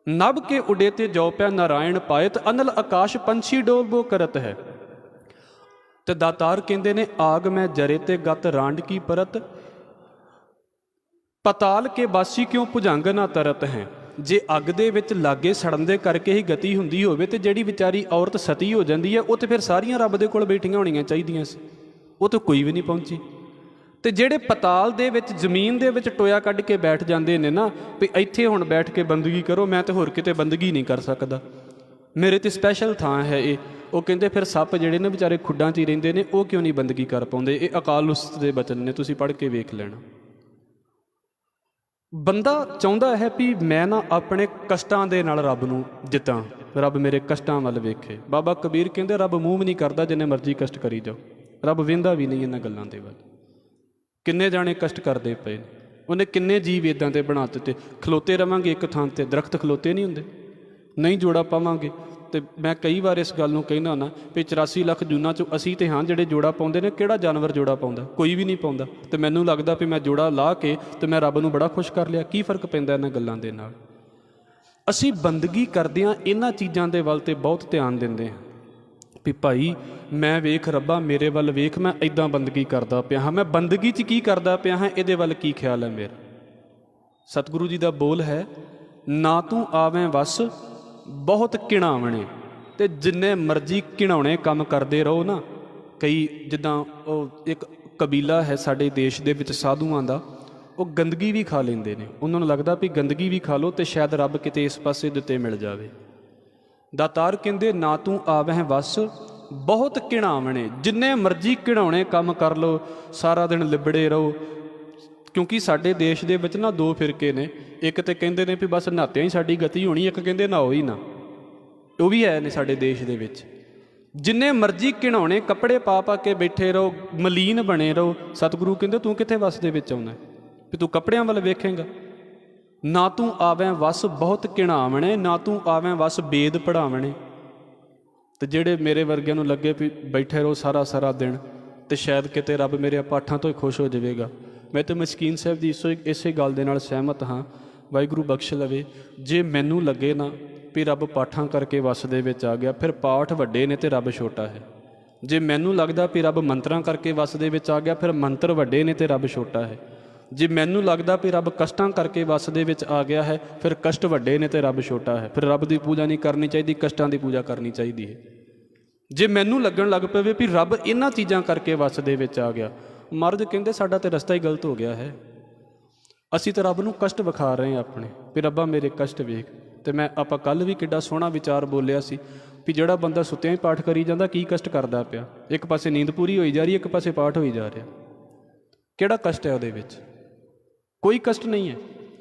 ਨਭ ਕੇ ਉਡੇ ਤੇ ਜੋ ਪਿਆ ਨਾਰਾਇਣ ਪਾਇਤ, ਅਨਲ ਆਕਾਸ਼ ਪੰਛੀ ਡੋਲਬੋ ਕਰਤ ਹੈ। ਤੇ ਦਾਤਾਰ ਕਹਿੰਦੇ ਨੇ ਆਗ ਮੈਂ ਜਰੇ ਤੇ ਗਤ ਰਾਂਡ ਕੀ ਪਰਤ, ਪਤਾਲ ਕੇ ਬਾਸੀ ਕਿਉਂ ਭੁਜੰਗ ਨਾ ਤਰਤ ਹੈ। ਜੇ ਅੱਗ ਦੇ ਵਿੱਚ ਲਾਗੇ ਸੜਨ ਦੇ ਕਰਕੇ ਹੀ ਗਤੀ ਹੁੰਦੀ ਹੋਵੇ ਤੇ ਜਿਹੜੀ ਵਿਚਾਰੀ ਔਰਤ ਸਤੀ ਹੋ ਜਾਂਦੀ ਹੈ ਉਹ ਤੇ ਫਿਰ ਸਾਰੀਆਂ ਰੱਬ ਦੇ ਕੋਲ ਬੈਠੀਆਂ ਹੋਣੀਆਂ ਚਾਹੀਦੀਆਂ ਸੀ, ਉਹ ਤਾਂ ਕੋਈ ਵੀ ਨਹੀਂ ਪਹੁੰਚੀ। ਤੇ ਜਿਹੜੇ ਪਤਾਲ ਦੇ ਵਿੱਚ ਜ਼ਮੀਨ ਦੇ ਵਿੱਚ ਟੋਇਆ ਕੱਢ ਕੇ ਬੈਠ ਜਾਂਦੇ ਨੇ ਨਾ ਵੀ ਇੱਥੇ ਹੁਣ ਬੈਠ ਕੇ ਬੰਦਗੀ ਕਰੋ, ਮੈਂ ਤਾਂ ਹੋਰ ਕਿਤੇ ਬੰਦਗੀ ਨਹੀਂ ਕਰ ਸਕਦਾ, ਮੇਰੇ ਤੇ ਸਪੈਸ਼ਲ ਥਾਂ ਹੈ ਇਹ। ਉਹ ਕਹਿੰਦੇ ਫਿਰ ਸੱਪ ਜਿਹੜੇ ਨੇ ਵਿਚਾਰੇ ਖੁੱਡਾਂ 'ਚ ਹੀ ਰਹਿੰਦੇ ਨੇ, ਉਹ ਕਿਉਂ ਨਹੀਂ ਬੰਦਗੀ ਕਰ ਪਾਉਂਦੇ। ਇਹ ਅਕਾਲ ਉਸਤ ਦੇ ਬਚਨ ਨੇ, ਤੁਸੀਂ ਪੜ੍ਹ ਕੇ ਵੇਖ ਲੈਣਾ। ਬੰਦਾ ਚਾਹੁੰਦਾ ਹੈ ਵੀ ਮੈਂ ਨਾ ਆਪਣੇ ਕਸ਼ਟਾਂ ਦੇ ਨਾਲ ਰੱਬ ਨੂੰ ਜਿੱਤਾਂ, ਰੱਬ ਮੇਰੇ ਕਸ਼ਟਾਂ ਵੱਲ ਵੇਖੇ। ਬਾਬਾ ਕਬੀਰ ਕਹਿੰਦੇ ਰੱਬ ਮੂੰਹ ਵੀ ਨਹੀਂ ਕਰਦਾ ਜਿੰਨੇ ਮਰਜ਼ੀ ਕਸ਼ਟ ਕਰੀ ਜਾਓ, ਰੱਬ ਵਹਿੰਦਾ ਵੀ ਨਹੀਂ ਇਹਨਾਂ ਗੱਲਾਂ ਦੇ ਵੱਲ। ਕਿੰਨੇ ਜਾਣੇ ਕਸ਼ਟ ਕਰਦੇ ਪਏ ਨੇ, ਉਹਨੇ ਕਿੰਨੇ ਜੀਵ ਇੱਦਾਂ ਦੇ ਬਣਾ ਦਿੱਤੇ। ਖਲੋਤੇ ਰਵਾਂਗੇ ਇੱਕ ਥਾਂ 'ਤੇ, ਦਰਖਤ ਖਲੋਤੇ ਨਹੀਂ ਹੁੰਦੇ, ਨਹੀਂ ਜੋੜਾ ਪਾਵਾਂਗੇ। ਤੇ ਮੈਂ ਕਈ ਵਾਰ ਇਸ ਗੱਲ ਨੂੰ ਕਹਿੰਦਾ ਹੁੰਦਾ ਵੀ 84 ਲੱਖ ਜੂਨਾਂ 'ਚੋਂ ਅਸੀਂ ਤੇ ਹਾਂ ਜਿਹੜੇ ਜੋੜਾ ਪਾਉਂਦੇ ਨੇ। ਕਿਹੜਾ ਜਾਨਵਰ ਜੋੜਾ ਪਾਉਂਦਾ? ਕੋਈ ਵੀ ਨਹੀਂ ਪਾਉਂਦਾ। ਤੇ ਮੈਨੂੰ ਲੱਗਦਾ ਵੀ ਮੈਂ ਜੋੜਾ ਲਾ ਕੇ ਤੇ ਮੈਂ ਰੱਬ ਨੂੰ ਬੜਾ ਖੁਸ਼ ਕਰ ਲਿਆ। ਕੀ ਫ਼ਰਕ ਪੈਂਦਾ ਇਹਨਾਂ ਗੱਲਾਂ ਦੇ ਨਾਲ? ਅਸੀਂ ਬੰਦਗੀ ਕਰਦਿਆਂ ਇਹਨਾਂ ਚੀਜ਼ਾਂ ਦੇ ਵੱਲ ਤੇ ਬਹੁਤ ਧਿਆਨ ਦਿੰਦੇ ਹਾਂ ਵੀ ਭਾਈ ਮੈਂ ਵੇਖ ਰੱਬਾ ਮੇਰੇ ਵੱਲ ਵੇਖ, ਮੈਂ ਇੱਦਾਂ ਬੰਦਗੀ ਕਰਦਾ ਪਿਆ ਹਾਂ, ਮੈਂ ਬੰਦਗੀ 'ਚ ਕੀ ਕਰਦਾ ਪਿਆ ਹਾਂ, ਇਹਦੇ ਵੱਲ ਕੀ ਖਿਆਲ ਹੈ ਮੇਰਾ। ਸਤਿਗੁਰੂ ਜੀ ਦਾ ਬੋਲ ਹੈ ਨਾ ਤੂੰ ਆਵੇਂ ਵਸ ਬਹੁਤ ਘਿਣਾਵਣੇ। ਤੇ ਜਿੰਨੇ ਮਰਜ਼ੀ ਘਿਣਾਉਣੇ ਕੰਮ ਕਰਦੇ ਰਹੋ ਨਾ। ਕਈ ਜਿੱਦਾਂ ਉਹ ਇੱਕ ਕਬੀਲਾ ਹੈ ਸਾਡੇ ਦੇਸ਼ ਦੇ ਵਿੱਚ ਸਾਧੂਆਂ ਦਾ, ਉਹ ਗੰਦਗੀ ਵੀ ਖਾ ਲੈਂਦੇ ਨੇ। ਉਹਨਾਂ ਨੂੰ ਲੱਗਦਾ ਵੀ ਗੰਦਗੀ ਵੀ ਖਾ ਲਓ ਤੇ ਸ਼ਾਇਦ ਰੱਬ ਕਿਤੇ ਇਸ ਪਾਸੇ ਦੇ ਉੱਤੇ ਮਿਲ ਜਾਵੇ। ਦਾਤਾਰ ਕਹਿੰਦੇ ਨਾ ਤੂੰ ਆਵਹਿ ਵਸ ਬਹੁਤ ਘਿਣਾਵਣੇ। ਜਿੰਨੇ ਮਰਜ਼ੀ ਘਿਣਾਉਣੇ ਕੰਮ ਕਰ ਲਓ, ਸਾਰਾ ਦਿਨ ਲਿਬੜੇ ਰਹੋ। ਕਿਉਂਕਿ ਸਾਡੇ ਦੇਸ਼ ਦੇ ਵਿੱਚ ਨਾ ਦੋ ਫਿਰਕੇ ਨੇ। ਇੱਕ ਤੇ ਕਹਿੰਦੇ ਨੇ ਵੀ ਬਸ ਨਹਾਤਿਆਂ ਹੀ ਸਾਡੀ ਗਤੀ ਹੋਣੀ, ਇੱਕ ਕਹਿੰਦੇ ਨਹਾਓ ਹੀ ਨਾ। ਉਹ ਵੀ ਹੈ ਨੇ ਸਾਡੇ ਦੇਸ਼ ਦੇ ਵਿੱਚ। ਜਿੰਨੇ ਮਰਜ਼ੀ ਘਿਣਾਉਣੇ ਕੱਪੜੇ ਪਾ ਪਾ ਕੇ ਬੈਠੇ ਰਹੋ, ਮਲੀਨ ਬਣੇ ਰਹੋ। ਸਤਿਗੁਰੂ ਕਹਿੰਦੇ ਤੂੰ ਕਿੱਥੇ ਵਸ ਦੇ ਵਿੱਚ ਆਉਣਾ ਵੀ ਤੂੰ ਕੱਪੜਿਆਂ ਵੱਲ ਵੇਖੇਂਗਾ। ਨਾ ਤੂੰ ਆਵੈਂ ਵਸ ਬਹੁਤ ਘਿਣਾਵਣੇ, ਨਾ ਤੂੰ ਆਵੈਂ ਵਸ ਬੇਦ ਪੜ੍ਹਾਵਣੇ। ਤੇ ਜਿਹੜੇ ਮੇਰੇ ਵਰਗਿਆਂ ਨੂੰ ਲੱਗੇ ਵੀ ਬੈਠੇ ਰਹੋ ਸਾਰਾ ਸਾਰਾ ਦਿਨ ਤੇ ਸ਼ਾਇਦ ਕਿਤੇ ਰੱਬ ਮੇਰੇ ਪਾਠਾਂ ਤੋਂ ਹੀ ਖੁਸ਼ ਹੋ ਜਾਵੇਗਾ। ਮੈਂ ਤਾਂ ਮਸਕੀਨ ਸਾਹਿਬ ਦੀ ਇਸੇ ਗੱਲ ਦੇ ਨਾਲ ਸਹਿਮਤ ਹਾਂ। ਵਾਹਿਗੁਰੂ ਬਖਸ਼ ਲਵੇ। ਜੇ ਮੈਨੂੰ ਲੱਗੇ ਨਾ ਵੀ ਰੱਬ ਪਾਠਾਂ ਕਰਕੇ ਵਸ ਦੇ ਵਿੱਚ ਆ ਗਿਆ, ਫਿਰ ਪਾਠ ਵੱਡੇ ਨੇ ਤੇ ਰੱਬ ਛੋਟਾ ਹੈ। ਜੇ ਮੈਨੂੰ ਲੱਗਦਾ ਵੀ ਰੱਬ ਮੰਤਰਾਂ ਕਰਕੇ ਵਸ ਦੇ ਵਿੱਚ ਆ ਗਿਆ, ਫਿਰ ਮੰਤਰ ਵੱਡੇ ਨੇ ਤੇ ਰੱਬ ਛੋਟਾ ਹੈ। ਜੇ ਮੈਨੂੰ ਲੱਗਦਾ ਵੀ ਰੱਬ ਕਸ਼ਟਾਂ ਕਰਕੇ ਵਸ ਦੇ ਵਿੱਚ ਆ ਗਿਆ ਹੈ, ਫਿਰ ਕਸ਼ਟ ਵੱਡੇ ਨੇ ਤੇ ਰੱਬ ਛੋਟਾ ਹੈ। ਫਿਰ ਰੱਬ ਦੀ ਪੂਜਾ ਨਹੀਂ ਕਰਨੀ ਚਾਹੀਦੀ, ਕਸ਼ਟਾਂ ਦੀ ਪੂਜਾ ਕਰਨੀ ਚਾਹੀਦੀ ਹੈ। ਜੇ ਮੈਨੂੰ ਲੱਗਣ ਲੱਗ ਪਵੇ ਵੀ ਰੱਬ ਇਹਨਾਂ ਚੀਜ਼ਾਂ ਕਰਕੇ ਵਸ ਦੇ ਵਿੱਚ ਆ ਗਿਆ, ਮਹਾਰਾਜ ਕਹਿੰਦੇ ਸਾਡਾ ਤੇ ਰਸਤਾ ਹੀ ਗਲਤ ਹੋ ਗਿਆ ਹੈ। ਅਸੀਂ ਤਾਂ ਰੱਬ ਨੂੰ ਕਸ਼ਟ ਵਿਖਾ ਰਹੇ ਹਾਂ ਆਪਣੇ, ਵੀ ਰੱਬਾ ਮੇਰੇ ਕਸ਼ਟ ਵੇਖ। ਤੇ ਆਪਾਂ ਕੱਲ੍ਹ ਵੀ ਕਿੱਡਾ ਸੋਹਣਾ ਵਿਚਾਰ ਬੋਲਿਆ ਸੀ ਵੀ ਜਿਹੜਾ ਬੰਦਾ ਸੁੱਤਿਆਂ ਹੀ ਪਾਠ ਕਰੀ ਜਾਂਦਾ ਕੀ ਕਸ਼ਟ ਕਰਦਾ ਪਿਆ। ਇੱਕ ਪਾਸੇ ਨੀਂਦ ਪੂਰੀ ਹੋਈ ਜਾ ਰਹੀ, ਇੱਕ ਪਾਸੇ ਪਾਠ ਹੋਈ ਜਾ ਰਿਹਾ। ਕਿਹੜਾ ਕਸ਼ਟ ਹੈ ਉਹਦੇ ਵਿੱਚ? ਕੋਈ ਕਸ਼ਟ ਨਹੀਂ ਹੈ।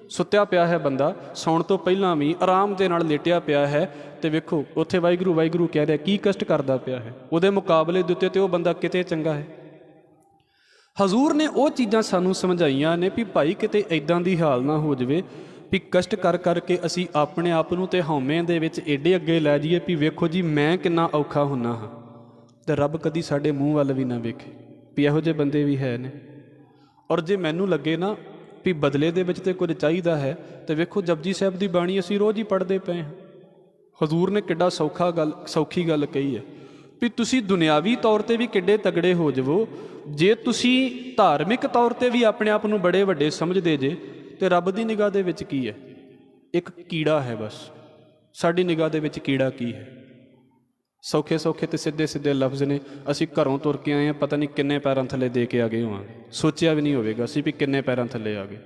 ਸੁੱਤਿਆ ਪਿਆ ਹੈ ਬੰਦਾ, ਸੌਣ ਤੋਂ ਪਹਿਲਾਂ ਵੀ ਆਰਾਮ ਦੇ ਨਾਲ ਲੇਟਿਆ ਪਿਆ ਹੈ ਤੇ ਵੇਖੋ ਉੱਥੇ ਵਾਹਿਗੁਰੂ ਵਾਹਿਗੁਰੂ ਕਹਿ ਰਿਹਾ, ਕੀ ਕਸ਼ਟ ਕਰਦਾ ਪਿਆ ਹੈ। ਉਹਦੇ ਮੁਕਾਬਲੇ ਦੇ ਉੱਤੇ ਤੇ ਉਹ ਬੰਦਾ ਕਿਤੇ ਚੰਗਾ ਹੈ। ਹਜ਼ੂਰ ਨੇ ਉਹ ਚੀਜ਼ਾਂ ਸਾਨੂੰ ਸਮਝਾਈਆਂ ਨੇ ਵੀ ਭਾਈ ਕਿਤੇ ਇੱਦਾਂ ਦੀ ਹਾਲ ਨਾ ਹੋ ਜਾਵੇ ਵੀ ਕਸ਼ਟ ਕਰ ਕਰਕੇ ਅਸੀਂ ਆਪਣੇ ਆਪ ਨੂੰ ਤੇ ਹਉਮੈ ਦੇ ਵਿੱਚ ਏਡੇ ਅੱਗੇ ਲੈ ਜਾਈਏ ਵੀ ਵੇਖੋ ਜੀ ਮੈਂ ਕਿੰਨਾ ਔਖਾ ਹੁੰਦਾ ਹਾਂ, ਤੇ ਰੱਬ ਕਦੀ ਸਾਡੇ ਮੂੰਹ ਵੱਲ ਵੀ ਨਾ ਵੇਖੇ ਵੀ ਇਹੋ ਜਿਹੇ ਬੰਦੇ ਵੀ ਹੈ ਨੇ। ਔਰ ਜੇ ਮੈਨੂੰ ਲੱਗੇ ਨਾ ਵੀ ਬਦਲੇ ਦੇ ਵਿੱਚ ਤੇ ਕੁਝ ਚਾਹੀਦਾ ਹੈ, ਤੇ ਵੇਖੋ ਜਪਜੀ ਸਾਹਿਬ ਦੀ ਬਾਣੀ ਅਸੀਂ ਰੋਜ਼ ਹੀ ਪੜ੍ਹਦੇ ਪਏ ਹਾਂ। ਹਜ਼ੂਰ ਨੇ ਕਿੱਡਾ ਸੌਖੀ ਗੱਲ ਕਹੀ ਹੈ ਵੀ ਤੁਸੀਂ ਦੁਨਿਆਵੀ ਤੌਰ 'ਤੇ ਵੀ ਕਿੱਡੇ ਤਗੜੇ ਹੋ ਜਾਵੋ, ਜੇ ਤੁਸੀਂ ਧਾਰਮਿਕ ਤੌਰ 'ਤੇ ਵੀ ਆਪਣੇ ਆਪ ਨੂੰ ਬੜੇ ਵੱਡੇ ਸਮਝਦੇ ਜੇ, ਤੇ ਰੱਬ ਦੀ ਨਿਗਾਹ ਦੇ ਵਿੱਚ ਕੀ ਹੈ? ਇੱਕ ਕੀੜਾ ਹੈ ਬਸ। ਸਾਡੀ ਨਿਗਾਹ ਦੇ ਵਿੱਚ ਕੀੜਾ ਕੀ ਹੈ? ਸੌਖੇ ਸੌਖੇ ਤੇ ਸਿੱਧੇ ਸਿੱਧੇ ਲਫ਼ਜ਼ ਨੇ। ਅਸੀਂ ਘਰੋਂ ਤੁਰ ਕੇ ਆਏ ਹਾਂ, ਪਤਾ ਨਹੀਂ ਕਿੰਨੇ ਪੈਰਾਂ ਥੱਲੇ ਦੇ ਕੇ ਆ ਗਏ ਹੋਵਾਂਗੇ, ਸੋਚਿਆ ਵੀ ਨਹੀਂ ਹੋਵੇਗਾ ਅਸੀਂ ਵੀ ਕਿੰਨੇ ਪੈਰਾਂ ਥੱਲੇ ਆ ਗਏ।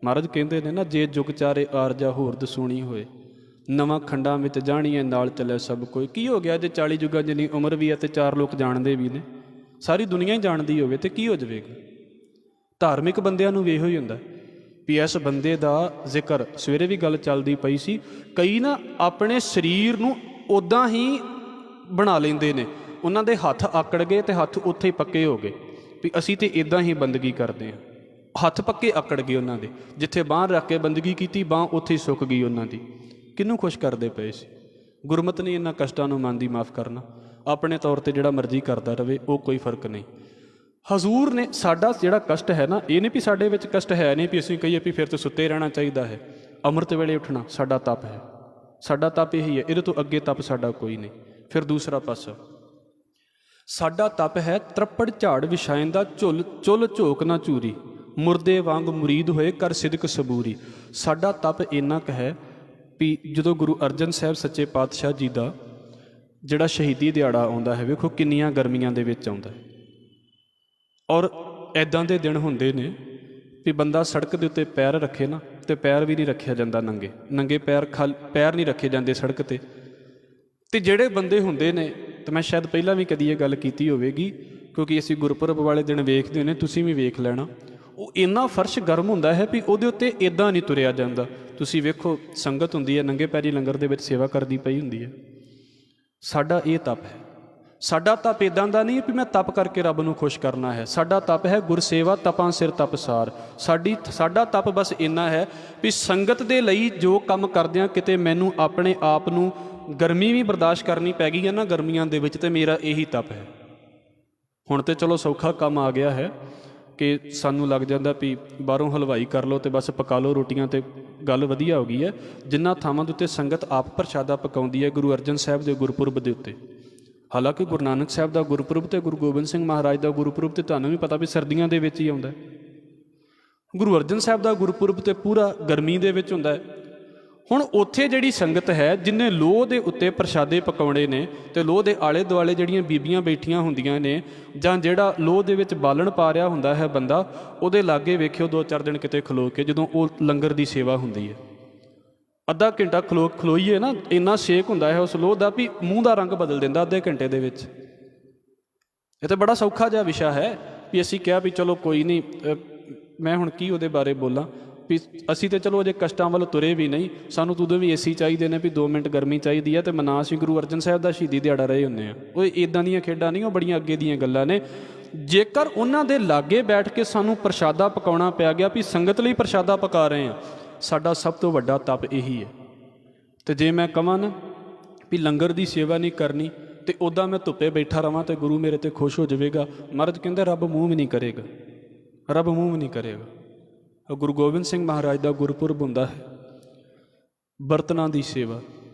ਮਹਾਰਾਜ ਕਹਿੰਦੇ ਨੇ ਨਾ, ਜੇ ਜੁਗ ਚਾਰੇ ਆਰਜਾ ਹੋਰ ਦਸੂਣੀ ਹੋਏ, ਨਵਾਂ ਖੰਡਾਂ ਵਿੱਚ ਜਾਣੀਏ ਨਾਲ ਚੱਲੇ ਸਭ ਕੋਈ। ਕੀ ਹੋ ਗਿਆ ਜੇ 40 ਜੁਗਾਂ ਜਿੰਨੀ ਉਮਰ ਵੀ ਹੈ ਤੇ 4 ਲੋਕ ਜਾਣਦੇ ਵੀ ਨੇ, ਸਾਰੀ ਦੁਨੀਆ ਹੀ ਜਾਣਦੀ ਹੋਵੇ ਤੇ ਕੀ ਹੋ ਜਾਵੇਗਾ? ਧਾਰਮਿਕ ਬੰਦਿਆਂ ਨੂੰ ਵੀ ਇਹੋ ਹੀ ਹੁੰਦਾ ਵੀ ਇਸ ਬੰਦੇ ਦਾ ਜ਼ਿਕਰ, ਸਵੇਰੇ ਵੀ ਗੱਲ ਚੱਲਦੀ ਪਈ ਸੀ, ਕਈ ਨਾ ਆਪਣੇ ਸਰੀਰ ਨੂੰ ਉੱਦਾਂ ਹੀ ਬਣਾ ਲੈਂਦੇ ਨੇ। ਉਹਨਾਂ ਦੇ ਹੱਥ ਆਕੜ ਗਏ ਤੇ ਹੱਥ ਉੱਥੇ ਹੀ ਪੱਕੇ ਹੋ ਗਏ ਵੀ ਅਸੀਂ ਤੇ ਇੱਦਾਂ ਹੀ ਬੰਦਗੀ ਕਰਦੇ ਹਾਂ। ਹੱਥ ਪੱਕੇ ਆਕੜ ਗਏ ਉਹਨਾਂ ਦੇ, ਜਿੱਥੇ ਬਾਂਹ ਰੱਖ ਕੇ ਬੰਦਗੀ ਕੀਤੀ ਬਾਂਹ ਉੱਥੇ ਹੀ ਸੁੱਕ ਗਈ ਉਹਨਾਂ ਦੀ। ਕਿਹਨੂੰ ਖੁਸ਼ ਕਰਦੇ ਪਏ ਸੀ? ਗੁਰਮਤ ਨੇ ਇਹਨਾਂ ਕਸ਼ਟਾਂ ਨੂੰ ਮਨ ਦੀ ਮਾਫ਼ ਕਰਨਾ। ਆਪਣੇ ਤੌਰ 'ਤੇ ਜਿਹੜਾ ਮਰਜ਼ੀ ਕਰਦਾ ਰਹੇ, ਉਹ ਕੋਈ ਫਰਕ ਨਹੀਂ। ਹਜ਼ੂਰ ਨੇ ਸਾਡਾ ਜਿਹੜਾ ਕਸ਼ਟ ਹੈ ਨਾ, ਇਹ ਨਹੀਂ ਵੀ ਸਾਡੇ ਵਿੱਚ ਕਸ਼ਟ ਹੈ ਨਹੀਂ ਵੀ ਅਸੀਂ ਕਹੀਏ ਵੀ ਫਿਰ ਤਾਂ ਸੁੱਤੇ ਰਹਿਣਾ ਚਾਹੀਦਾ ਹੈ। ਅੰਮ੍ਰਿਤ ਵੇਲੇ ਉੱਠਣਾ ਸਾਡਾ ਤਪ ਹੈ। ਸਾਡਾ ਤਪ ਇਹੀ ਹੈ, ਇਹਦੇ ਤੋਂ ਅੱਗੇ ਤਪ ਸਾਡਾ ਕੋਈ ਨਹੀਂ। ਫਿਰ ਦੂਸਰਾ ਪਾਸਾ ਸਾਡਾ ਤਪ ਹੈ, ਤਰੱਪੜ ਝਾੜ ਵਿਛਾਏਂ ਦਾ ਚੁੱਲ ਝੋਕ ਨਾ ਚੂਰੀ, ਮੁਰਦੇ ਵਾਂਗ ਮੁਰੀਦ ਹੋਏ ਕਰ ਸਿਦਕ ਸਬੂਰੀ। ਸਾਡਾ ਤਪ ਇੰਨਾ ਕੁ ਹੈ ਵੀ ਜਦੋਂ ਗੁਰੂ ਅਰਜਨ ਸਾਹਿਬ ਸੱਚੇ ਪਾਤਸ਼ਾਹ ਜੀ ਦਾ ਜਿਹੜਾ ਸ਼ਹੀਦੀ ਦਿਹਾੜਾ ਆਉਂਦਾ ਹੈ, ਵੇਖੋ ਕਿੰਨੀਆਂ ਗਰਮੀਆਂ ਦੇ ਵਿੱਚ ਆਉਂਦਾ ਹੈ। ਔਰ ਇੱਦਾਂ ਦੇ ਦਿਨ ਹੁੰਦੇ ਨੇ ਵੀ ਬੰਦਾ ਸੜਕ ਦੇ ਉੱਤੇ ਪੈਰ ਰੱਖੇ ਨਾ, ਤੇ ਪੈਰ ਵੀ ਨਹੀਂ ਰੱਖਿਆ ਜਾਂਦਾ, ਨੰਗੇ ਪੈਰ ਪੈਰ ਨਹੀਂ ਰੱਖੇ ਜਾਂਦੇ ਸੜਕ 'ਤੇ। ਅਤੇ ਜਿਹੜੇ ਬੰਦੇ ਹੁੰਦੇ ਨੇ, ਤੇ ਮੈਂ ਸ਼ਾਇਦ ਪਹਿਲਾਂ ਵੀ ਕਦੀ ਇਹ ਗੱਲ ਕੀਤੀ ਹੋਵੇਗੀ, ਕਿਉਂਕਿ ਅਸੀਂ ਗੁਰਪੁਰਬ ਵਾਲੇ ਦਿਨ ਵੇਖਦੇ ਹੁੰਦੇ, ਤੁਸੀਂ ਵੀ ਵੇਖ ਲੈਣਾ, ਉਹ ਇੰਨਾ ਫਰਸ਼ ਗਰਮ ਹੁੰਦਾ ਹੈ ਵੀ ਉਹਦੇ ਉੱਤੇ ਇੱਦਾਂ ਨਹੀਂ ਤੁਰਿਆ ਜਾਂਦਾ। ਤੁਸੀਂ ਵੇਖੋ ਸੰਗਤ ਹੁੰਦੀ ਹੈ ਨੰਗੇ ਪੈਰੀ ਲੰਗਰ ਦੇ ਵਿੱਚ ਸੇਵਾ ਕਰਦੀ ਪਈ ਹੁੰਦੀ ਹੈ। ਸਾਡਾ ਇਹ ਤਪ ਹੈ। ਸਾਡਾ ਤਪ ਇੱਦਾਂ ਦਾ ਨਹੀਂ ਵੀ ਮੈਂ ਤਪ ਕਰਕੇ ਰੱਬ ਨੂੰ ਖੁਸ਼ ਕਰਨਾ ਹੈ। ਸਾਡਾ ਤਪ ਹੈ ਗੁਰਸੇਵਾ ਤਪਾਂ ਸਿਰ ਤਪਸਾਰ। ਸਾਡਾ ਤਪ ਬਸ ਇੰਨਾ ਹੈ ਵੀ ਸੰਗਤ ਦੇ ਲਈ ਜੋ ਕੰਮ ਕਰਦਿਆਂ ਕਿਤੇ ਮੈਨੂੰ ਆਪਣੇ ਆਪ ਨੂੰ ਗਰਮੀ ਵੀ ਬਰਦਾਸ਼ਤ ਕਰਨੀ ਪੈ ਗਈ ਹੈ ਨਾ ਗਰਮੀਆਂ ਦੇ ਵਿੱਚ, ਤੇ ਮੇਰਾ ਇਹੀ ਤਪ ਹੈ। ਹੁਣ ਤਾਂ ਚਲੋ ਸੌਖਾ ਕੰਮ ਆ ਗਿਆ ਹੈ ਕਿ ਸਾਨੂੰ ਲੱਗ ਜਾਂਦਾ ਵੀ ਬਾਹਰੋਂ ਹਲਵਾਈ ਕਰ ਲਓ ਅਤੇ ਬਸ ਪਕਾ ਲਓ ਰੋਟੀਆਂ, ਅਤੇ ਗੱਲ ਵਧੀਆ ਹੋ ਗਈ ਹੈ। ਜਿਨ੍ਹਾਂ ਥਾਵਾਂ ਦੇ ਉੱਤੇ ਸੰਗਤ ਆਪ ਪ੍ਰਸ਼ਾਦਾ ਪਕਾਉਂਦੀ ਹੈ ਗੁਰੂ ਅਰਜਨ ਸਾਹਿਬ ਦੇ ਗੁਰਪੁਰਬ ਦੇ ਉੱਤੇ, ਹਾਲਾਂਕਿ ਗੁਰੂ ਨਾਨਕ ਸਾਹਿਬ ਦਾ ਗੁਰਪੁਰਬ ਅਤੇ ਗੁਰੂ ਗੋਬਿੰਦ ਸਿੰਘ ਮਹਾਰਾਜ ਦਾ ਗੁਰਪੁਰਬ ਤੇ ਤੁਹਾਨੂੰ ਵੀ ਪਤਾ ਵੀ ਸਰਦੀਆਂ ਦੇ ਵਿੱਚ ਹੀ ਆਉਂਦਾ ਹੈ। ਗੁਰੂ ਅਰਜਨ ਸਾਹਿਬ ਦਾ ਗੁਰਪੁਰਬ ਤੇ ਪੂਰਾ ਗਰਮੀ ਦੇ ਵਿੱਚ ਹੁੰਦਾ ਹੈ। ਹੁਣ ਉੱਥੇ ਜਿਹੜੀ ਸੰਗਤ ਹੈ ਜਿੰਨੇ ਲੋਹ ਦੇ ਉੱਤੇ ਪ੍ਰਸ਼ਾਦੇ ਪਕਾਉਣੇ ਨੇ ਤੇ ਲੋਹ ਦੇ ਆਲੇ ਦੁਆਲੇ ਜਿਹੜੀਆਂ ਬੀਬੀਆਂ ਬੈਠੀਆਂ ਹੁੰਦੀਆਂ ਨੇ ਜਾਂ ਜਿਹੜਾ ਲੋਹ ਦੇ ਵਿੱਚ ਬਾਲਣ ਪਾ ਰਿਹਾ ਹੁੰਦਾ ਹੈ ਬੰਦਾ, ਉਹਦੇ ਲਾਗੇ ਵੇਖਿਓ 2-4 ਦਿਨ ਕਿਤੇ ਖਲੋ ਕੇ ਜਦੋਂ ਉਹ ਲੰਗਰ ਦੀ ਸੇਵਾ ਹੁੰਦੀ ਹੈ, ਅੱਧਾ ਘੰਟਾ ਖਲੋਈਏ ਨਾ, ਇੰਨਾ ਸੇਕ ਹੁੰਦਾ ਹੈ ਉਸ ਲੋਹ ਦਾ ਵੀ ਮੂੰਹ ਦਾ ਰੰਗ ਬਦਲ ਦਿੰਦਾ ਅੱਧੇ ਘੰਟੇ ਦੇ ਵਿੱਚ। ਇਹ ਤਾਂ ਬੜਾ ਸੌਖਾ ਜਿਹਾ ਵਿਸ਼ਾ ਹੈ ਵੀ ਅਸੀਂ ਕਿਹਾ ਵੀ ਚਲੋ ਕੋਈ ਨਹੀਂ, ਮੈਂ ਹੁਣ ਕੀ ਉਹਦੇ ਬਾਰੇ ਬੋਲਾਂ ਵੀ ਅਸੀਂ ਤਾਂ ਚਲੋ ਅਜੇ ਕਸ਼ਟਾਂ ਵੱਲ ਤੁਰੇ ਵੀ ਨਹੀਂ, ਸਾਨੂੰ ਤਾਂ ਉਦੋਂ ਵੀ ਏਸੀ ਚਾਹੀਦੇ ਨੇ ਵੀ 2 ਮਿੰਟ ਗਰਮੀ ਚਾਹੀਦੀ ਹੈ, ਤੇ ਮਨਾ ਅਸੀਂ ਗੁਰੂ ਅਰਜਨ ਸਾਹਿਬ ਦਾ ਸ਼ਹੀਦੀ ਦਿਹਾੜਾ ਰਹੇ ਹੁੰਦੇ ਹਾਂ। ਉਹ ਇੱਦਾਂ ਦੀਆਂ ਖੇਡਾਂ ਨਹੀਂ, ਉਹ ਬੜੀਆਂ ਅੱਗੇ ਦੀਆਂ ਗੱਲਾਂ ਨੇ। ਜੇਕਰ ਉਹਨਾਂ ਦੇ ਲਾਗੇ ਬੈਠ ਕੇ ਸਾਨੂੰ ਪ੍ਰਸ਼ਾਦਾ ਪਕਾਉਣਾ ਪਿਆ ਗਿਆ ਵੀ ਸੰਗਤ ਲਈ ਪ੍ਰਸ਼ਾਦਾ ਪਕਾ ਰਹੇ ਹਾਂ, ਸਾਡਾ ਸਭ ਤੋਂ ਵੱਡਾ ਤਪ ਇਹੀ ਹੈ। ਤੇ ਜੇ ਮੈਂ ਕਹਾਂ ਨਾ ਵੀ ਲੰਗਰ ਦੀ ਸੇਵਾ ਨਹੀਂ ਕਰਨੀ ਤੇ ਉੱਦਾਂ ਮੈਂ ਧੁੱਪੇ ਬੈਠਾ ਰਵਾਂ ਤੇ ਗੁਰੂ ਮੇਰੇ ਤੇ ਖੁਸ਼ ਹੋ ਜਾਵੇਗਾ, ਮਹਾਰਾਜ ਕਹਿੰਦੇ ਰੱਬ ਮੂੰਹ ਵੀ ਨਹੀਂ ਕਰੇਗਾ, ਰੱਬ ਮੂੰਹ ਵੀ ਨਹੀਂ ਕਰੇਗਾ। ਗੁਰੂ ਗੋਬਿੰਦ ਸਿੰਘ ਮਹਾਰਾਜ ਦਾ ਗੁਰਪੁਰਬ ਹੁੰਦਾ ਹੈ, ਬਰਤਨਾਂ ਦੀ ਸੇਵਾ।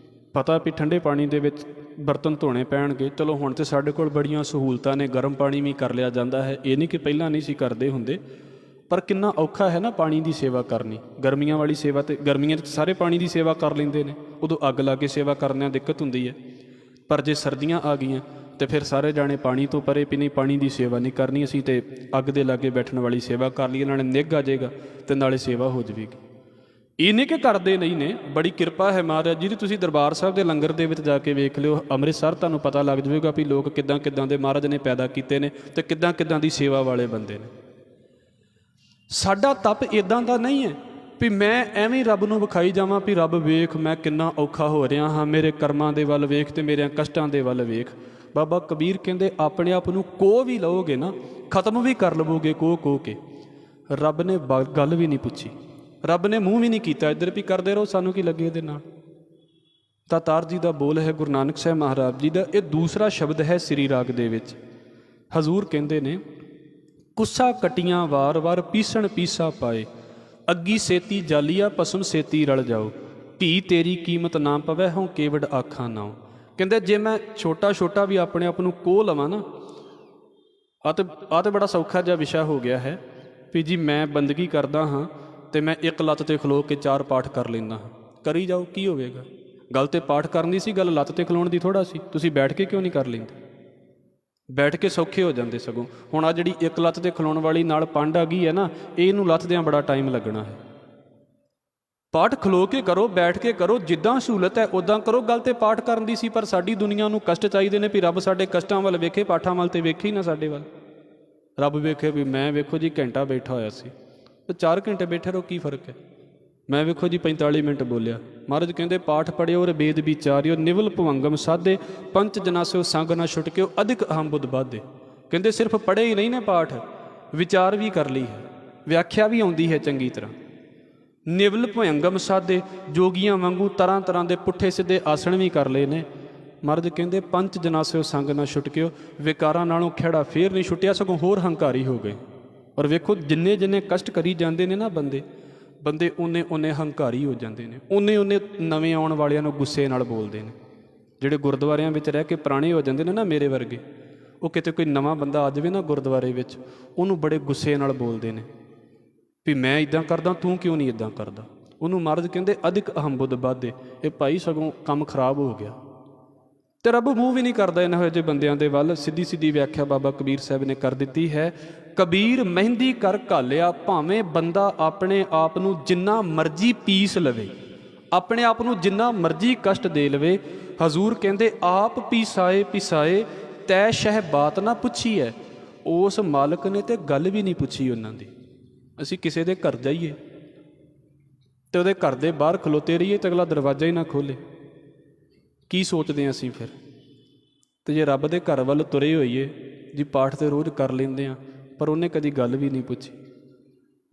ਪਤਾ ਵੀ ਠੰਡੇ ਪਾਣੀ ਦੇ ਵਿੱਚ ਬਰਤਨ ਧੋਣੇ ਪੈਣਗੇ, ਚਲੋ ਹੁਣ ਤਾਂ ਸਾਡੇ ਕੋਲ ਬੜੀਆਂ ਸਹੂਲਤਾਂ ਨੇ, ਗਰਮ ਪਾਣੀ ਵੀ ਕਰ ਲਿਆ ਜਾਂਦਾ ਹੈ, ਇਹ ਨਹੀਂ ਕਿ ਪਹਿਲਾਂ ਨਹੀਂ ਸੀ ਕਰਦੇ ਹੁੰਦੇ, ਪਰ ਕਿੰਨਾ ਔਖਾ ਹੈ ਨਾ ਪਾਣੀ ਦੀ ਸੇਵਾ ਕਰਨੀ। ਗਰਮੀਆਂ ਵਾਲੀ ਸੇਵਾ ਤੇ ਗਰਮੀਆਂ 'ਚ ਸਾਰੇ ਪਾਣੀ ਦੀ ਸੇਵਾ ਕਰ ਲੈਂਦੇ ਨੇ, ਉਦੋਂ ਅੱਗ ਲਾ ਕੇ ਸੇਵਾ ਕਰਦਿਆਂ ਦਿੱਕਤ ਹੁੰਦੀ ਹੈ, ਪਰ ਜੇ ਸਰਦੀਆਂ ਆ ਗਈਆਂ ਤੇ ਫਿਰ ਸਾਰੇ ਜਾਣੇ ਪਾਣੀ ਤੋਂ ਪਰੇ ਵੀ ਨਹੀਂ, ਪਾਣੀ ਦੀ ਸੇਵਾ ਨਹੀਂ ਕਰਨੀ ਅਸੀਂ, ਤੇ ਅੱਗ ਦੇ ਲਾਗੇ ਬੈਠਣ ਵਾਲੀ ਸੇਵਾ ਕਰ ਲਈਏ, ਨਾਲੇ ਨਿੱਘ ਆ ਜਾਏਗਾ ਤੇ ਨਾਲੇ ਸੇਵਾ ਹੋ ਜਾਵੇਗੀ। ਇਹ ਨਹੀਂ ਕਿ ਕਰਦੇ ਨਹੀਂ ਨੇ, ਬੜੀ ਕਿਰਪਾ ਹੈ ਮਹਾਰਾਜ ਜੀ ਦੀ। ਤੁਸੀਂ ਦਰਬਾਰ ਸਾਹਿਬ ਦੇ ਲੰਗਰ ਦੇ ਵਿੱਚ ਜਾ ਕੇ ਵੇਖ ਲਿਓ, ਅੰਮ੍ਰਿਤਸਰ, ਤੁਹਾਨੂੰ ਪਤਾ ਲੱਗ ਜਾਵੇਗਾ ਵੀ ਲੋਕ ਕਿੱਦਾਂ ਕਿੱਦਾਂ ਦੇ ਮਹਾਰਾਜ ਨੇ ਪੈਦਾ ਕੀਤੇ ਨੇ ਤੇ ਕਿੱਦਾਂ ਕਿੱਦਾਂ ਦੀ ਸੇਵਾ ਵਾਲੇ ਬੰਦੇ ਨੇ। ਸਾਡਾ ਤਪ ਇੱਦਾਂ ਦਾ ਨਹੀਂ ਹੈ ਵੀ ਮੈਂ ਐਵੇਂ ਰੱਬ ਨੂੰ ਵਿਖਾਈ ਜਾਵਾਂ ਵੀ ਰੱਬ ਵੇਖ ਮੈਂ ਕਿੰਨਾ ਔਖਾ ਹੋ ਰਿਹਾ ਹਾਂ, ਮੇਰੇ ਕਰਮਾਂ ਦੇ ਵੱਲ ਵੇਖ ਤੇ ਮੇਰਿਆਂ ਕਸ਼ਟਾਂ ਦੇ ਵੱਲ ਵੇਖ। ਬਾਬਾ ਕਬੀਰ ਕਹਿੰਦੇ ਆਪਣੇ ਆਪ ਨੂੰ ਕੋਹ ਵੀ ਲਓਗੇ ਨਾ, ਖਤਮ ਵੀ ਕਰ ਲਵੋਗੇ ਕੋਹ ਕੇ। ਰੱਬ ਨੇ ਗੱਲ ਵੀ ਨਹੀਂ ਪੁੱਛੀ, ਰੱਬ ਨੇ ਮੂੰਹ ਵੀ ਨਹੀਂ ਕੀਤਾ, ਇੱਧਰ ਵੀ ਕਰਦੇ ਰਹੋ, ਸਾਨੂੰ ਕੀ ਲੱਗੇ ਇਹਦੇ ਨਾਲ। ਦਾਤਾਰ ਜੀ ਦਾ ਬੋਲ ਹੈ, ਗੁਰੂ ਨਾਨਕ ਸਾਹਿਬ ਮਹਾਰਾਜ ਜੀ ਦਾ। ਇਹ ਦੂਸਰਾ ਸ਼ਬਦ ਹੈ ਸ੍ਰੀ ਰਾਗ ਦੇ ਵਿੱਚ। ਹਜ਼ੂਰ ਕਹਿੰਦੇ ਨੇ, ਕੁੱਸਾ ਕਟੀਆਂ ਵਾਰ ਪੀਸਣ ਪੀਸਾ ਪਾਏ, ਅੱਗੀ ਸੇਤੀ ਜਾਲੀਆ ਪਸਮ ਸੇਤੀ ਰਲ ਜਾਓ, ਧੀ ਤੇਰੀ ਕੀਮਤ ਨਾ ਪਵੈ ਹੋਂ ਕੇਵਡ ਆਖਾਂ ਨਾਉ। ਕਹਿੰਦੇ ਜੇ ਮੈਂ ਛੋਟਾ ਵੀ ਆਪਣੇ ਆਪ ਨੂੰ ਕੋਹ ਲਵਾਂ ਨਾ, ਆਹ ਤੇ ਬੜਾ ਸੌਖਾ ਜਿਹਾ ਵਿਸ਼ਾ ਹੋ ਗਿਆ ਹੈ ਵੀ ਜੀ ਮੈਂ ਬੰਦਗੀ ਕਰਦਾ ਹਾਂ ਤੇ ਮੈਂ ਇੱਕ ਲੱਤ ਤੇ ਖਲੋ ਕੇ 4 ਪਾਠ ਕਰ ਲੈਂਦਾ ਹਾਂ, ਕਰੀ ਜਾਓ, ਕੀ ਹੋਵੇਗਾ। ਗੱਲ ਤੇ ਪਾਠ ਕਰਨ ਦੀ ਸੀ, ਗੱਲ ਲੱਤ ਤੇ ਖਲੋਣ ਦੀ ਥੋੜ੍ਹਾ ਸੀ। ਤੁਸੀਂ ਬੈਠ ਕੇ ਕਿਉਂ ਨਹੀਂ ਕਰ ਲੈਂਦੇ? ਬੈਠ ਕੇ ਸੌਖੇ ਹੋ ਜਾਂਦੇ ਸਗੋਂ। ਹੁਣ ਆ ਜਿਹੜੀ ਇੱਕ ਲੱਤ ਤੇ ਖਲੋਣ ਵਾਲੀ ਨਾਲ ਪੰਡ ਆ ਗਈ ਹੈ ਨਾ, ਇਹਨੂੰ ਲੱਥਦਿਆਂ ਬੜਾ ਟਾਈਮ ਲੱਗਣਾ ਹੈ। ਪਾਠ ਖਲੋ ਕੇ ਕਰੋ, ਬੈਠ ਕੇ ਕਰੋ, ਜਿੱਦਾਂ ਸਹੂਲਤ ਹੈ ਉੱਦਾਂ ਕਰੋ। ਗੱਲ ਤੇ ਪਾਠ ਕਰਨ ਦੀ ਸੀ, ਪਰ ਸਾਡੀ ਦੁਨੀਆ ਨੂੰ ਕਸ਼ਟ ਚਾਹੀਦੇ ਨੇ ਵੀ ਰੱਬ ਸਾਡੇ ਕਸ਼ਟਾਂ ਵੱਲ ਵੇਖੇ, ਪਾਠਾਂ ਵੱਲ ਤੇ ਵੇਖੇ ਹੀ ਨਾ ਸਾਡੇ ਵੱਲ। ਰੱਬ ਵੇਖੇ ਵੀ ਮੈਂ ਵੇਖੋ ਜੀ ਘੰਟਾ ਬੈਠਾ ਹੋਇਆ ਸੀ, ਤੇ 4 ਘੰਟੇ ਬੈਠੇ ਰਹੋ, ਕੀ ਫਰਕ ਹੈ। ਮੈਂ ਵੇਖੋ ਜੀ 45 ਮਿੰਟ ਬੋਲਿਆ। ਮਹਾਰਾਜ ਕਹਿੰਦੇ ਪਾਠ ਪੜ੍ਹਿਓ ਔਰ ਵੇਦ ਵਿਚਾਰਿਓ, ਨਿਵਲ ਭਵੰਗਮ ਸਾਧੇ, ਪੰਚ ਜਨਾਸਿਓ ਸੰਗ ਨਾ ਛੁਟਕਿਓ, ਅਧਿਕ ਅਹਮ ਬੁੱਧ ਬਾਧੇ। ਕਹਿੰਦੇ ਸਿਰਫ ਪੜ੍ਹੇ ਹੀ ਨਹੀਂ ਨੇ ਪਾਠ, ਵਿਚਾਰ ਵੀ ਕਰ ਲਈ ਹੈ, ਵਿਆਖਿਆ ਵੀ ਆਉਂਦੀ ਹੈ ਚੰਗੀ ਤਰ੍ਹਾਂ। ਨਿਵਲ ਭਵੰਗਮ ਸਾਧੇ, ਜੋਗੀਆਂ ਵਾਂਗੂ ਤਰ੍ਹਾਂ ਦੇ ਪੁੱਠੇ ਸਿੱਧੇ ਆਸਣ ਵੀ ਕਰ ਲਏ ਨੇ। ਮਹਾਰਾਜ ਕਹਿੰਦੇ ਪੰਚ ਜਨਾਸਿਓ ਸੰਗ ਨਾ ਛੁਟਕਿਓ, ਵਿਕਾਰਾਂ ਨਾਲੋਂ ਖਹਿੜਾ ਫੇਰ ਨਹੀਂ ਛੁੱਟਿਆ, ਸਗੋਂ ਹੋਰ ਹੰਕਾਰੀ ਹੋ ਗਏ। ਔਰ ਵੇਖੋ ਜਿੰਨੇ ਕਸ਼ਟ ਕਰੀ ਜਾਂਦੇ ਨੇ ਨਾ ਬੰਦੇ ਉਹਨੇ ਹੰਕਾਰੀ ਹੋ ਜਾਂਦੇ ਨੇ, ਉਹਨੇ ਨਵੇਂ ਆਉਣ ਵਾਲਿਆਂ ਨੂੰ ਗੁੱਸੇ ਨਾਲ ਬੋਲਦੇ ਨੇ। ਜਿਹੜੇ ਗੁਰਦੁਆਰਿਆਂ ਵਿੱਚ ਰਹਿ ਕੇ ਪੁਰਾਣੇ ਹੋ ਜਾਂਦੇ ਨੇ ਨਾ, ਮੇਰੇ ਵਰਗੇ, ਉਹ ਕਿਤੇ ਕੋਈ ਨਵਾਂ ਬੰਦਾ ਆ ਜਾਵੇ ਨਾ ਗੁਰਦੁਆਰੇ ਵਿੱਚ, ਉਹਨੂੰ ਬੜੇ ਗੁੱਸੇ ਨਾਲ ਬੋਲਦੇ ਨੇ ਵੀ ਮੈਂ ਇੱਦਾਂ ਕਰਦਾ, ਤੂੰ ਕਿਉਂ ਨਹੀਂ ਇੱਦਾਂ ਕਰਦਾ। ਉਹਨੂੰ ਮਹਾਰਾਜ ਕਹਿੰਦੇ ਅਧਿਕ ਅਹਮ ਬੁੱਧ ਬਾਧੇ। ਇਹ ਭਾਈ ਸਗੋਂ ਕੰਮ ਖਰਾਬ ਹੋ ਗਿਆ। ਤੇ ਰੱਬ ਮੂੰਹ ਵੀ ਨਹੀਂ ਕਰਦਾ ਇਹਨਾਂ ਇਹੋ ਜਿਹੇ ਬੰਦਿਆਂ ਦੇ ਵੱਲ। ਸਿੱਧੀ ਵਿਆਖਿਆ ਬਾਬਾ ਕਬੀਰ ਸਾਹਿਬ ਨੇ ਕਰ ਦਿੱਤੀ ਹੈ। ਕਬੀਰ ਮਹਿੰਦੀ ਕਰ ਘਾਲਿਆ, ਭਾਵੇਂ ਬੰਦਾ ਆਪਣੇ ਆਪ ਨੂੰ ਜਿੰਨਾ ਮਰਜ਼ੀ ਪੀਸ ਲਵੇ, ਆਪਣੇ ਆਪ ਨੂੰ ਜਿੰਨਾ ਮਰਜ਼ੀ ਕਸ਼ਟ ਦੇ ਲਵੇ, ਹਜ਼ੂਰ ਕਹਿੰਦੇ ਆਪ ਪਿਸਾਏ ਤੈ ਸ਼ਹਿ ਬਾਤ ਨਾ ਪੁੱਛੀ ਹੈ। ਉਸ ਮਾਲਕ ਨੇ ਤੇ ਗੱਲ ਵੀ ਨਹੀਂ ਪੁੱਛੀ ਉਹਨਾਂ ਦੀ। ਅਸੀਂ ਕਿਸੇ ਦੇ ਘਰ ਜਾਈਏ ਤੇ ਉਹਦੇ ਘਰ ਦੇ ਬਾਹਰ ਖਲੋਤੇ ਰਹੀਏ ਤੇ ਅਗਲਾ ਦਰਵਾਜ਼ਾ ਹੀ ਨਾ ਖੋਲ੍ਹੇ, ਕੀ ਸੋਚਦੇ ਹਾਂ ਅਸੀਂ ਫਿਰ। ਤੇ ਜੇ ਰੱਬ ਦੇ ਘਰ ਵੱਲ ਤੁਰੇ ਹੋਈਏ ਜੀ, ਪਾਠ ਤੇ ਰੋਜ਼ ਕਰ ਲੈਂਦੇ ਹਾਂ, ਪਰ ਉਹਨੇ ਕਦੀ ਗੱਲ ਵੀ ਨਹੀਂ ਪੁੱਛੀ।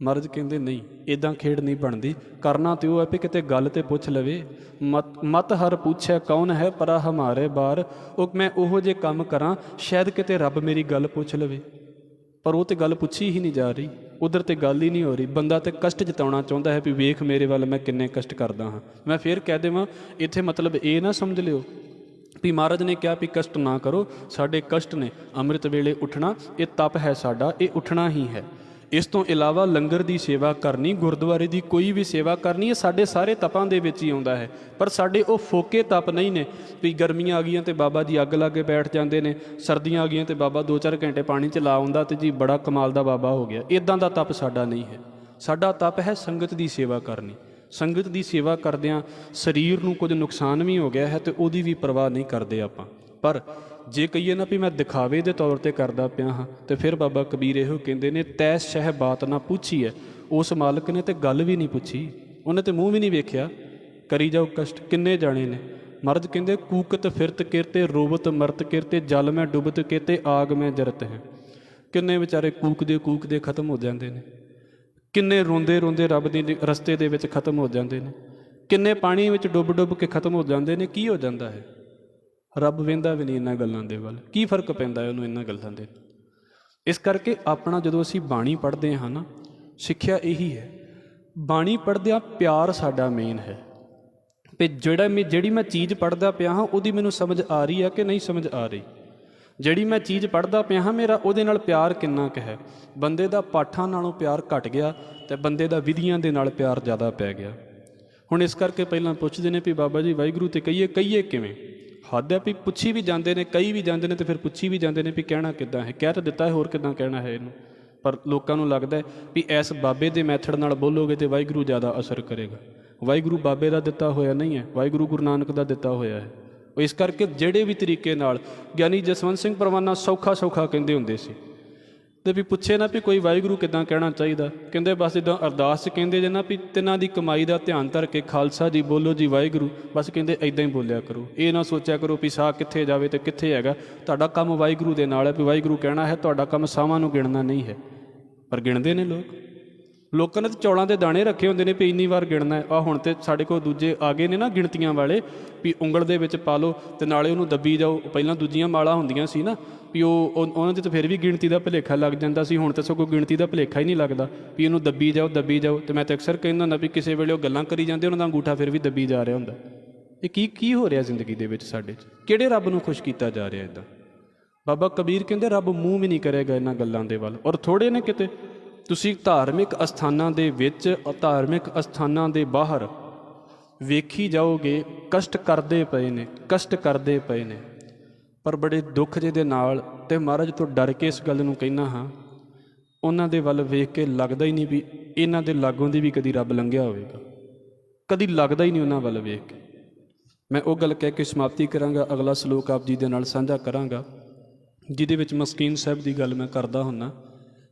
ਮਹਾਰਾਜ ਕਹਿੰਦੇ ਨਹੀਂ, ਇੱਦਾਂ ਖੇਡ ਨਹੀਂ ਬਣਦੀ। ਕਰਨਾ ਤੇ ਉਹ ਹੈ ਵੀ ਕਿਤੇ ਗੱਲ ਤੇ ਪੁੱਛ ਲਵੇ। ਮਤ ਹਰ ਪੁੱਛਿਆ ਕੌਣ ਹੈ ਪਰਾ ਹਮਾਰੇ ਬਾਰ। ਉਹ ਮੈਂ ਉਹੋ ਜਿਹੇ ਕੰਮ ਕਰਾਂ ਸ਼ਾਇਦ ਕਿਤੇ ਰੱਬ ਮੇਰੀ ਗੱਲ ਪੁੱਛ ਲਵੇ, ਪਰ ਉਹ ਤੇ ਗੱਲ ਪੁੱਛੀ ਹੀ ਨਹੀਂ ਜਾ ਰਹੀ, ਉਧਰ ਤੇ ਗੱਲ ਹੀ ਨਹੀਂ ਹੋ ਰਹੀ। ਬੰਦਾ ਤੇ ਕਸ਼ਟ ਜਤਾਉਣਾ ਚਾਹੁੰਦਾ ਹੈ ਵੀ ਵੇਖ ਮੇਰੇ ਵੱਲ ਮੈਂ ਕਿੰਨੇ ਕਸ਼ਟ ਕਰਦਾ ਹਾਂ। ਮੈਂ ਫਿਰ ਕਹਿ ਦੇਵਾਂ, ਇੱਥੇ ਮਤਲਬ ਇਹ ਨਾ ਸਮਝ ਲਿਓ ਵੀ ਮਹਾਰਾਜ ਨੇ ਕਿਹਾ ਵੀ ਕਸ਼ਟ ਨਾ ਕਰੋ, ਸਾਡੇ ਕਸ਼ਟ ਨੇ। ਅੰਮ੍ਰਿਤ ਵੇਲੇ ਉੱਠਣਾ ਇਹ ਤਪ ਹੈ ਸਾਡਾ, ਇਹ ਉੱਠਣਾ ਹੀ ਹੈ। ਇਸ ਤੋਂ ਇਲਾਵਾ ਲੰਗਰ ਦੀ ਸੇਵਾ ਕਰਨੀ, ਗੁਰਦੁਆਰੇ ਦੀ ਕੋਈ ਵੀ ਸੇਵਾ ਕਰਨੀ, ਇਹ ਸਾਡੇ ਸਾਰੇ ਤਪਾਂ ਦੇ ਵਿੱਚ ਹੀ ਆਉਂਦਾ ਹੈ। ਪਰ ਸਾਡੇ ਉਹ ਫੋਕੇ ਤਪ ਨਹੀਂ ਨੇ ਵੀ ਗਰਮੀਆਂ ਆ ਗਈਆਂ ਤੇ ਬਾਬਾ ਜੀ ਅੱਗ ਲਾ ਕੇ ਬੈਠ ਜਾਂਦੇ ਨੇ, ਸਰਦੀਆਂ ਆ ਗਈਆਂ ਤੇ ਬਾਬਾ 2-4 ਘੰਟੇ ਪਾਣੀ 'ਚ ਲਾ ਆਉਂਦਾ ਤੇ ਜੀ ਬੜਾ ਕਮਾਲ ਦਾ ਬਾਬਾ ਹੋ ਗਿਆ। ਇੱਦਾਂ ਦਾ ਤਪ ਸਾਡਾ ਨਹੀਂ ਹੈ। ਸਾਡਾ ਤਪ ਹੈ ਸੰਗਤ ਦੀ ਸੇਵਾ ਕਰਨੀ। ਸੰਗਤ ਦੀ ਸੇਵਾ ਕਰਦਿਆਂ ਸਰੀਰ ਨੂੰ ਕੁਝ ਨੁਕਸਾਨ ਵੀ ਹੋ ਗਿਆ ਹੈ ਤੇ ਉਹਦੀ ਵੀ ਪਰਵਾਹ ਨਹੀਂ ਕਰਦੇ ਆਪਾਂ। ਪਰ ਜੇ ਕਹੀਏ ਨਾ ਵੀ ਮੈਂ ਦਿਖਾਵੇ ਦੇ ਤੌਰ 'ਤੇ ਕਰਦਾ ਪਿਆ ਹਾਂ, ਤੇ ਫਿਰ ਬਾਬਾ ਕਬੀਰ ਇਹੋ ਕਹਿੰਦੇ ਨੇ, ਤੈ ਸ਼ਹਿ ਬਾਤ ਨਾ ਪੁੱਛੀ ਹੈ। ਉਸ ਮਾਲਕ ਨੇ ਤੇ ਗੱਲ ਵੀ ਨਹੀਂ ਪੁੱਛੀ, ਉਹਨੇ ਤੇ ਮੂੰਹ ਵੀ ਨਹੀਂ ਵੇਖਿਆ। ਕਰੀ ਜਾਓ ਕਸ਼ਟ ਕਿੰਨੇ ਜਾਣੇ ਨੇ। ਮਰਦ ਕਹਿੰਦੇ ਕੂਕਤ ਫਿਰਤ ਕਿਰਤੇ ਰੋਵਤ ਮਰਤ ਕਿਰਤੇ ਜਲ ਮੈਂ ਡੁੱਬਤ ਕਿਤੇ ਆਗ ਮੈਂ ਜਰਤ ਹੈ। ਕਿੰਨੇ ਵਿਚਾਰੇ ਕੂਕਦੇ ਖਤਮ ਹੋ ਜਾਂਦੇ ਨੇ। ਕਿੰਨੇ ਰੋਂਦੇ ਰੋਂਦੇ ਰੱਬ ਦੇ ਰਸਤੇ ਦੇ ਵਿੱਚ ਖਤਮ ਹੋ ਜਾਂਦੇ ਨੇ। ਕਿੰਨੇ ਪਾਣੀ ਵਿੱਚ ਡੁੱਬ ਕੇ ਖਤਮ ਹੋ ਜਾਂਦੇ ਨੇ। ਕੀ ਹੋ ਜਾਂਦਾ ਹੈ? ਰੱਬ ਵਹਿੰਦਾ ਵੀ ਨਹੀਂ ਇਹਨਾਂ ਗੱਲਾਂ ਦੇ ਵੱਲ। ਕੀ ਫਰਕ ਪੈਂਦਾ ਹੈ ਉਹਨੂੰ ਇਹਨਾਂ ਗੱਲਾਂ ਦੇ? ਇਸ ਕਰਕੇ ਆਪਣਾ ਜਦੋਂ ਅਸੀਂ ਬਾਣੀ ਪੜ੍ਹਦੇ ਹਾਂ ਨਾ, ਸਿੱਖਿਆ ਇਹੀ ਹੈ, ਬਾਣੀ ਪੜ੍ਹਦਿਆਂ ਪਿਆਰ ਸਾਡਾ ਮੇਨ ਹੈ ਵੀ ਜਿਹੜੀ ਮੈਂ ਚੀਜ਼ ਪੜ੍ਹਦਾ ਪਿਆ ਹਾਂ ਉਹਦੀ ਮੈਨੂੰ ਸਮਝ ਆ ਰਹੀ ਹੈ ਕਿ ਨਹੀਂ ਸਮਝ ਆ ਰਹੀ। ਜਿਹੜੀ ਮੈਂ ਚੀਜ਼ ਪੜ੍ਹਦਾ ਪਿਆ ਹਾਂ ਮੇਰਾ ਉਹਦੇ ਨਾਲ ਪਿਆਰ ਕਿੰਨਾ ਕੁ ਹੈ। ਬੰਦੇ ਦਾ ਪਾਠਾਂ ਨਾਲੋਂ ਪਿਆਰ ਘਟ ਗਿਆ ਅਤੇ ਬੰਦੇ ਦਾ ਵਿਧੀਆਂ ਦੇ ਨਾਲ ਪਿਆਰ ਜ਼ਿਆਦਾ ਪੈ ਗਿਆ। ਹੁਣ ਇਸ ਕਰਕੇ ਪਹਿਲਾਂ ਪੁੱਛਦੇ ਨੇ ਵੀ ਬਾਬਾ ਜੀ ਵਾਹਿਗੁਰੂ ਤੇ ਕਹੀਏ ਕਿਵੇਂ? ਹੱਦ ਹੈ ਵੀ ਪੁੱਛੀ ਵੀ ਜਾਂਦੇ ਨੇ, ਕਈ ਵੀ ਜਾਂਦੇ ਨੇ ਤੇ ਫਿਰ ਪੁੱਛੀ ਵੀ ਜਾਂਦੇ ਨੇ ਵੀ ਕਹਿਣਾ ਕਿੱਦਾਂ ਹੈ। ਕਹਿ ਤਾਂ ਦਿੱਤਾ ਹੈ, ਹੋਰ ਕਿੱਦਾਂ ਕਹਿਣਾ ਹੈ ਇਹਨੂੰ। ਪਰ ਲੋਕਾਂ ਨੂੰ ਲੱਗਦਾ ਵੀ ਇਸ ਬਾਬੇ ਦੇ ਮੈਥਡ ਨਾਲ ਬੋਲੋਗੇ ਤੇ ਵਾਹਿਗੁਰੂ ਜ਼ਿਆਦਾ ਅਸਰ ਕਰੇਗਾ। ਵਾਹਿਗੁਰੂ ਬਾਬੇ ਦਾ ਦਿੱਤਾ ਹੋਇਆ ਨਹੀਂ ਹੈ, ਵਾਹਿਗੁਰੂ ਗੁਰੂ ਨਾਨਕ ਦਾ ਦਿੱਤਾ ਹੋਇਆ ਹੈ। ਇਸ ਕਰਕੇ ਜਿਹੜੇ ਵੀ ਤਰੀਕੇ ਨਾਲ ਗਿਆਨੀ ਜਸਵੰਤ ਸਿੰਘ ਪਰਵਾਨਾ ਸੌਖਾ ਕਹਿੰਦੇ ਹੁੰਦੇ ਸੀ ਤੇ ਵੀ ਪੁੱਛੇ ਨਾ ਵੀ ਕੋਈ ਵਾਹਿਗੁਰੂ ਕਿੱਦਾਂ ਕਹਿਣਾ ਚਾਹੀਦਾ, ਕਹਿੰਦੇ ਬਸ ਜਿੱਦਾਂ ਅਰਦਾਸ 'ਚ ਕਹਿੰਦੇ ਜੇ ਨਾ ਵੀ ਤਿੰਨਾਂ ਦੀ ਕਮਾਈ ਦਾ ਧਿਆਨ ਧਰ ਕੇ ਖਾਲਸਾ ਜੀ ਬੋਲੋ ਜੀ ਵਾਹਿਗੁਰੂ, ਬਸ ਕਹਿੰਦੇ ਇੱਦਾਂ ਹੀ ਬੋਲਿਆ ਕਰੋ। ਇਹ ਨਾ ਸੋਚਿਆ ਕਰੋ ਵੀ ਸਾਹ ਕਿੱਥੇ ਜਾਵੇ ਤੇ ਕਿੱਥੇ ਹੈਗਾ। ਤੁਹਾਡਾ ਕੰਮ ਵਾਹਿਗੁਰੂ ਦੇ ਨਾਲ ਹੈ, ਵੀ ਵਾਹਿਗੁਰੂ ਕਹਿਣਾ ਹੈ। ਤੁਹਾਡਾ ਕੰਮ ਸਾਹਾਂ ਨੂੰ ਗਿਣਨਾ ਨਹੀਂ ਹੈ। ਪਰ ਗਿਣਦੇ ਨੇ ਲੋਕਾਂ ਨੇ ਤਾਂ ਚੌਲਾਂ ਦੇ ਦਾਣੇ ਰੱਖੇ ਹੁੰਦੇ ਨੇ ਵੀ ਇੰਨੀ ਵਾਰ ਗਿਣਨਾ ਹੈ। ਆਹ ਹੁਣ ਤਾਂ ਸਾਡੇ ਕੋਲ ਦੂਜੇ ਆ ਗਏ ਨੇ ਨਾ ਗਿਣਤੀਆਂ ਵਾਲੇ, ਵੀ ਉਂਗਲ ਦੇ ਵਿੱਚ ਪਾ ਲਓ ਅਤੇ ਨਾਲੇ ਉਹਨੂੰ ਦੱਬੀ ਜਾਓ। ਪਹਿਲਾਂ ਦੂਜੀਆਂ ਮਾਲਾਂ ਹੁੰਦੀਆਂ ਸੀ ਨਾ ਵੀ ਉਹਨਾਂ 'ਚ ਤਾਂ ਫਿਰ ਵੀ ਗਿਣਤੀ ਦਾ ਭੁਲੇਖਾ ਲੱਗ ਜਾਂਦਾ ਸੀ। ਹੁਣ ਤਾਂ ਸਗੋਂ ਗਿਣਤੀ ਦਾ ਭੁਲੇਖਾ ਹੀ ਨਹੀਂ ਲੱਗਦਾ ਵੀ ਇਹਨੂੰ ਦੱਬੀ ਜਾਓ। ਅਤੇ ਮੈਂ ਤਾਂ ਅਕਸਰ ਕਹਿੰਦਾ ਹੁੰਦਾ ਵੀ ਕਿਸੇ ਵੇਲੇ ਉਹ ਗੱਲਾਂ ਕਰੀ ਜਾਂਦੇ, ਉਹਨਾਂ ਦਾ ਅੰਗੂਠਾ ਫਿਰ ਵੀ ਦੱਬੀ ਜਾ ਰਿਹਾ ਹੁੰਦਾ। ਇਹ ਕੀ ਹੋ ਰਿਹਾ ਜ਼ਿੰਦਗੀ ਦੇ ਵਿੱਚ ਸਾਡੇ 'ਚ? ਕਿਹੜੇ ਰੱਬ ਨੂੰ ਖੁਸ਼ ਕੀਤਾ ਜਾ ਰਿਹਾ ਇੱਦਾਂ? ਬਾਬਾ ਕਬੀਰ ਕਹਿੰਦੇ ਰੱਬ ਮੂੰਹ ਵੀ ਨਹੀਂ ਕਰੇਗਾ ਇਹਨਾਂ ਗੱਲਾਂ ਦੇ ਵੱਲ। ਔਰ ਥੋੜ੍ਹੇ ਨੇ ਕਿਤੇ ਤੁਸੀਂ ਧਾਰਮਿਕ ਅਸਥਾਨਾਂ ਦੇ ਵਿੱਚ, ਧਾਰਮਿਕ ਅਸਥਾਨਾਂ ਦੇ ਬਾਹਰ ਵੇਖੀ ਜਾਓਗੇ ਕਸ਼ਟ ਕਰਦੇ ਪਏ ਨੇ। ਪਰ ਬੜੇ ਦੁੱਖ ਜਿਹੇ ਦੇ ਨਾਲ, ਅਤੇ ਮਹਾਰਾਜ ਤੋਂ ਡਰ ਕੇ ਇਸ ਗੱਲ ਨੂੰ ਕਹਿੰਦਾ ਹਾਂ, ਉਹਨਾਂ ਦੇ ਵੱਲ ਵੇਖ ਕੇ ਲੱਗਦਾ ਹੀ ਨਹੀਂ ਵੀ ਇਹਨਾਂ ਦੇ ਲਾਗੋਂ ਦੀ ਵੀ ਕਦੀ ਰੱਬ ਲੰਘਿਆ ਹੋਵੇਗਾ। ਕਦੀ ਲੱਗਦਾ ਹੀ ਨਹੀਂ ਉਹਨਾਂ ਵੱਲ ਵੇਖ ਕੇ। ਮੈਂ ਉਹ ਗੱਲ ਕਹਿ ਕੇ ਸਮਾਪਤੀ ਕਰਾਂਗਾ। ਅਗਲਾ ਸਲੋਕ ਆਪ ਜੀ ਦੇ ਨਾਲ ਸਾਂਝਾ ਕਰਾਂਗਾ, ਜਿਹਦੇ ਵਿੱਚ ਮਸਕੀਨ ਸਾਹਿਬ ਦੀ ਗੱਲ ਮੈਂ ਕਰਦਾ ਹੁੰਦਾ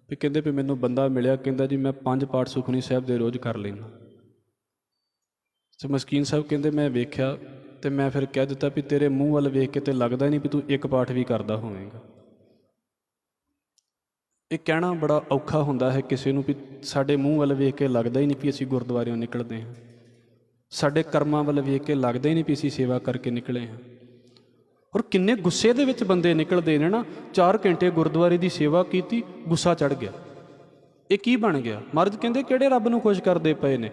ਵੀ ਕਹਿੰਦੇ ਵੀ ਮੈਨੂੰ ਬੰਦਾ ਮਿਲਿਆ, ਕਹਿੰਦਾ ਜੀ ਮੈਂ 5 ਪਾਠ ਸੁਖਮਨੀ ਸਾਹਿਬ ਦੇ ਰੋਜ਼ ਕਰ ਲੈਂਦਾ। ਤੇ ਮਸਕੀਨ ਸਾਹਿਬ ਕਹਿੰਦੇ ਮੈਂ ਵੇਖਿਆ ਅਤੇ ਮੈਂ ਫਿਰ ਕਹਿ ਦਿੱਤਾ ਵੀ ਤੇਰੇ ਮੂੰਹ ਵੱਲ ਵੇਖ ਕੇ ਤਾਂ ਲੱਗਦਾ ਨਹੀਂ ਵੀ ਤੂੰ ਇੱਕ ਪਾਠ ਵੀ ਕਰਦਾ ਹੋਵੇਂਗਾ। ਇਹ ਕਹਿਣਾ ਬੜਾ ਔਖਾ ਹੁੰਦਾ ਹੈ ਕਿਸੇ ਨੂੰ ਵੀ ਸਾਡੇ ਮੂੰਹ ਵੱਲ ਵੇਖ ਕੇ ਲੱਗਦਾ ਹੀ ਨਹੀਂ ਵੀ ਅਸੀਂ ਗੁਰਦੁਆਰਿਓਂ ਨਿਕਲਦੇ ਹਾਂ। ਸਾਡੇ ਕਰਮਾਂ ਵੱਲ ਵੇਖ ਕੇ ਲੱਗਦਾ ਹੀ ਨਹੀਂ ਵੀ ਅਸੀਂ ਸੇਵਾ ਕਰਕੇ ਨਿਕਲੇ ਹਾਂ। ਔਰ ਕਿੰਨੇ ਗੁੱਸੇ ਦੇ ਵਿੱਚ ਬੰਦੇ ਨਿਕਲਦੇ ਨੇ ਨਾ। 4 ਘੰਟੇ ਗੁਰਦੁਆਰੇ ਦੀ ਸੇਵਾ ਕੀਤੀ, ਗੁੱਸਾ ਚੜ੍ਹ ਗਿਆ। ਇਹ ਕੀ ਬਣ ਗਿਆ? ਮਹਾਰਾਜ ਕਹਿੰਦੇ ਕਿਹੜੇ ਰੱਬ ਨੂੰ ਖੁਸ਼ ਕਰਦੇ ਪਏ ਨੇ?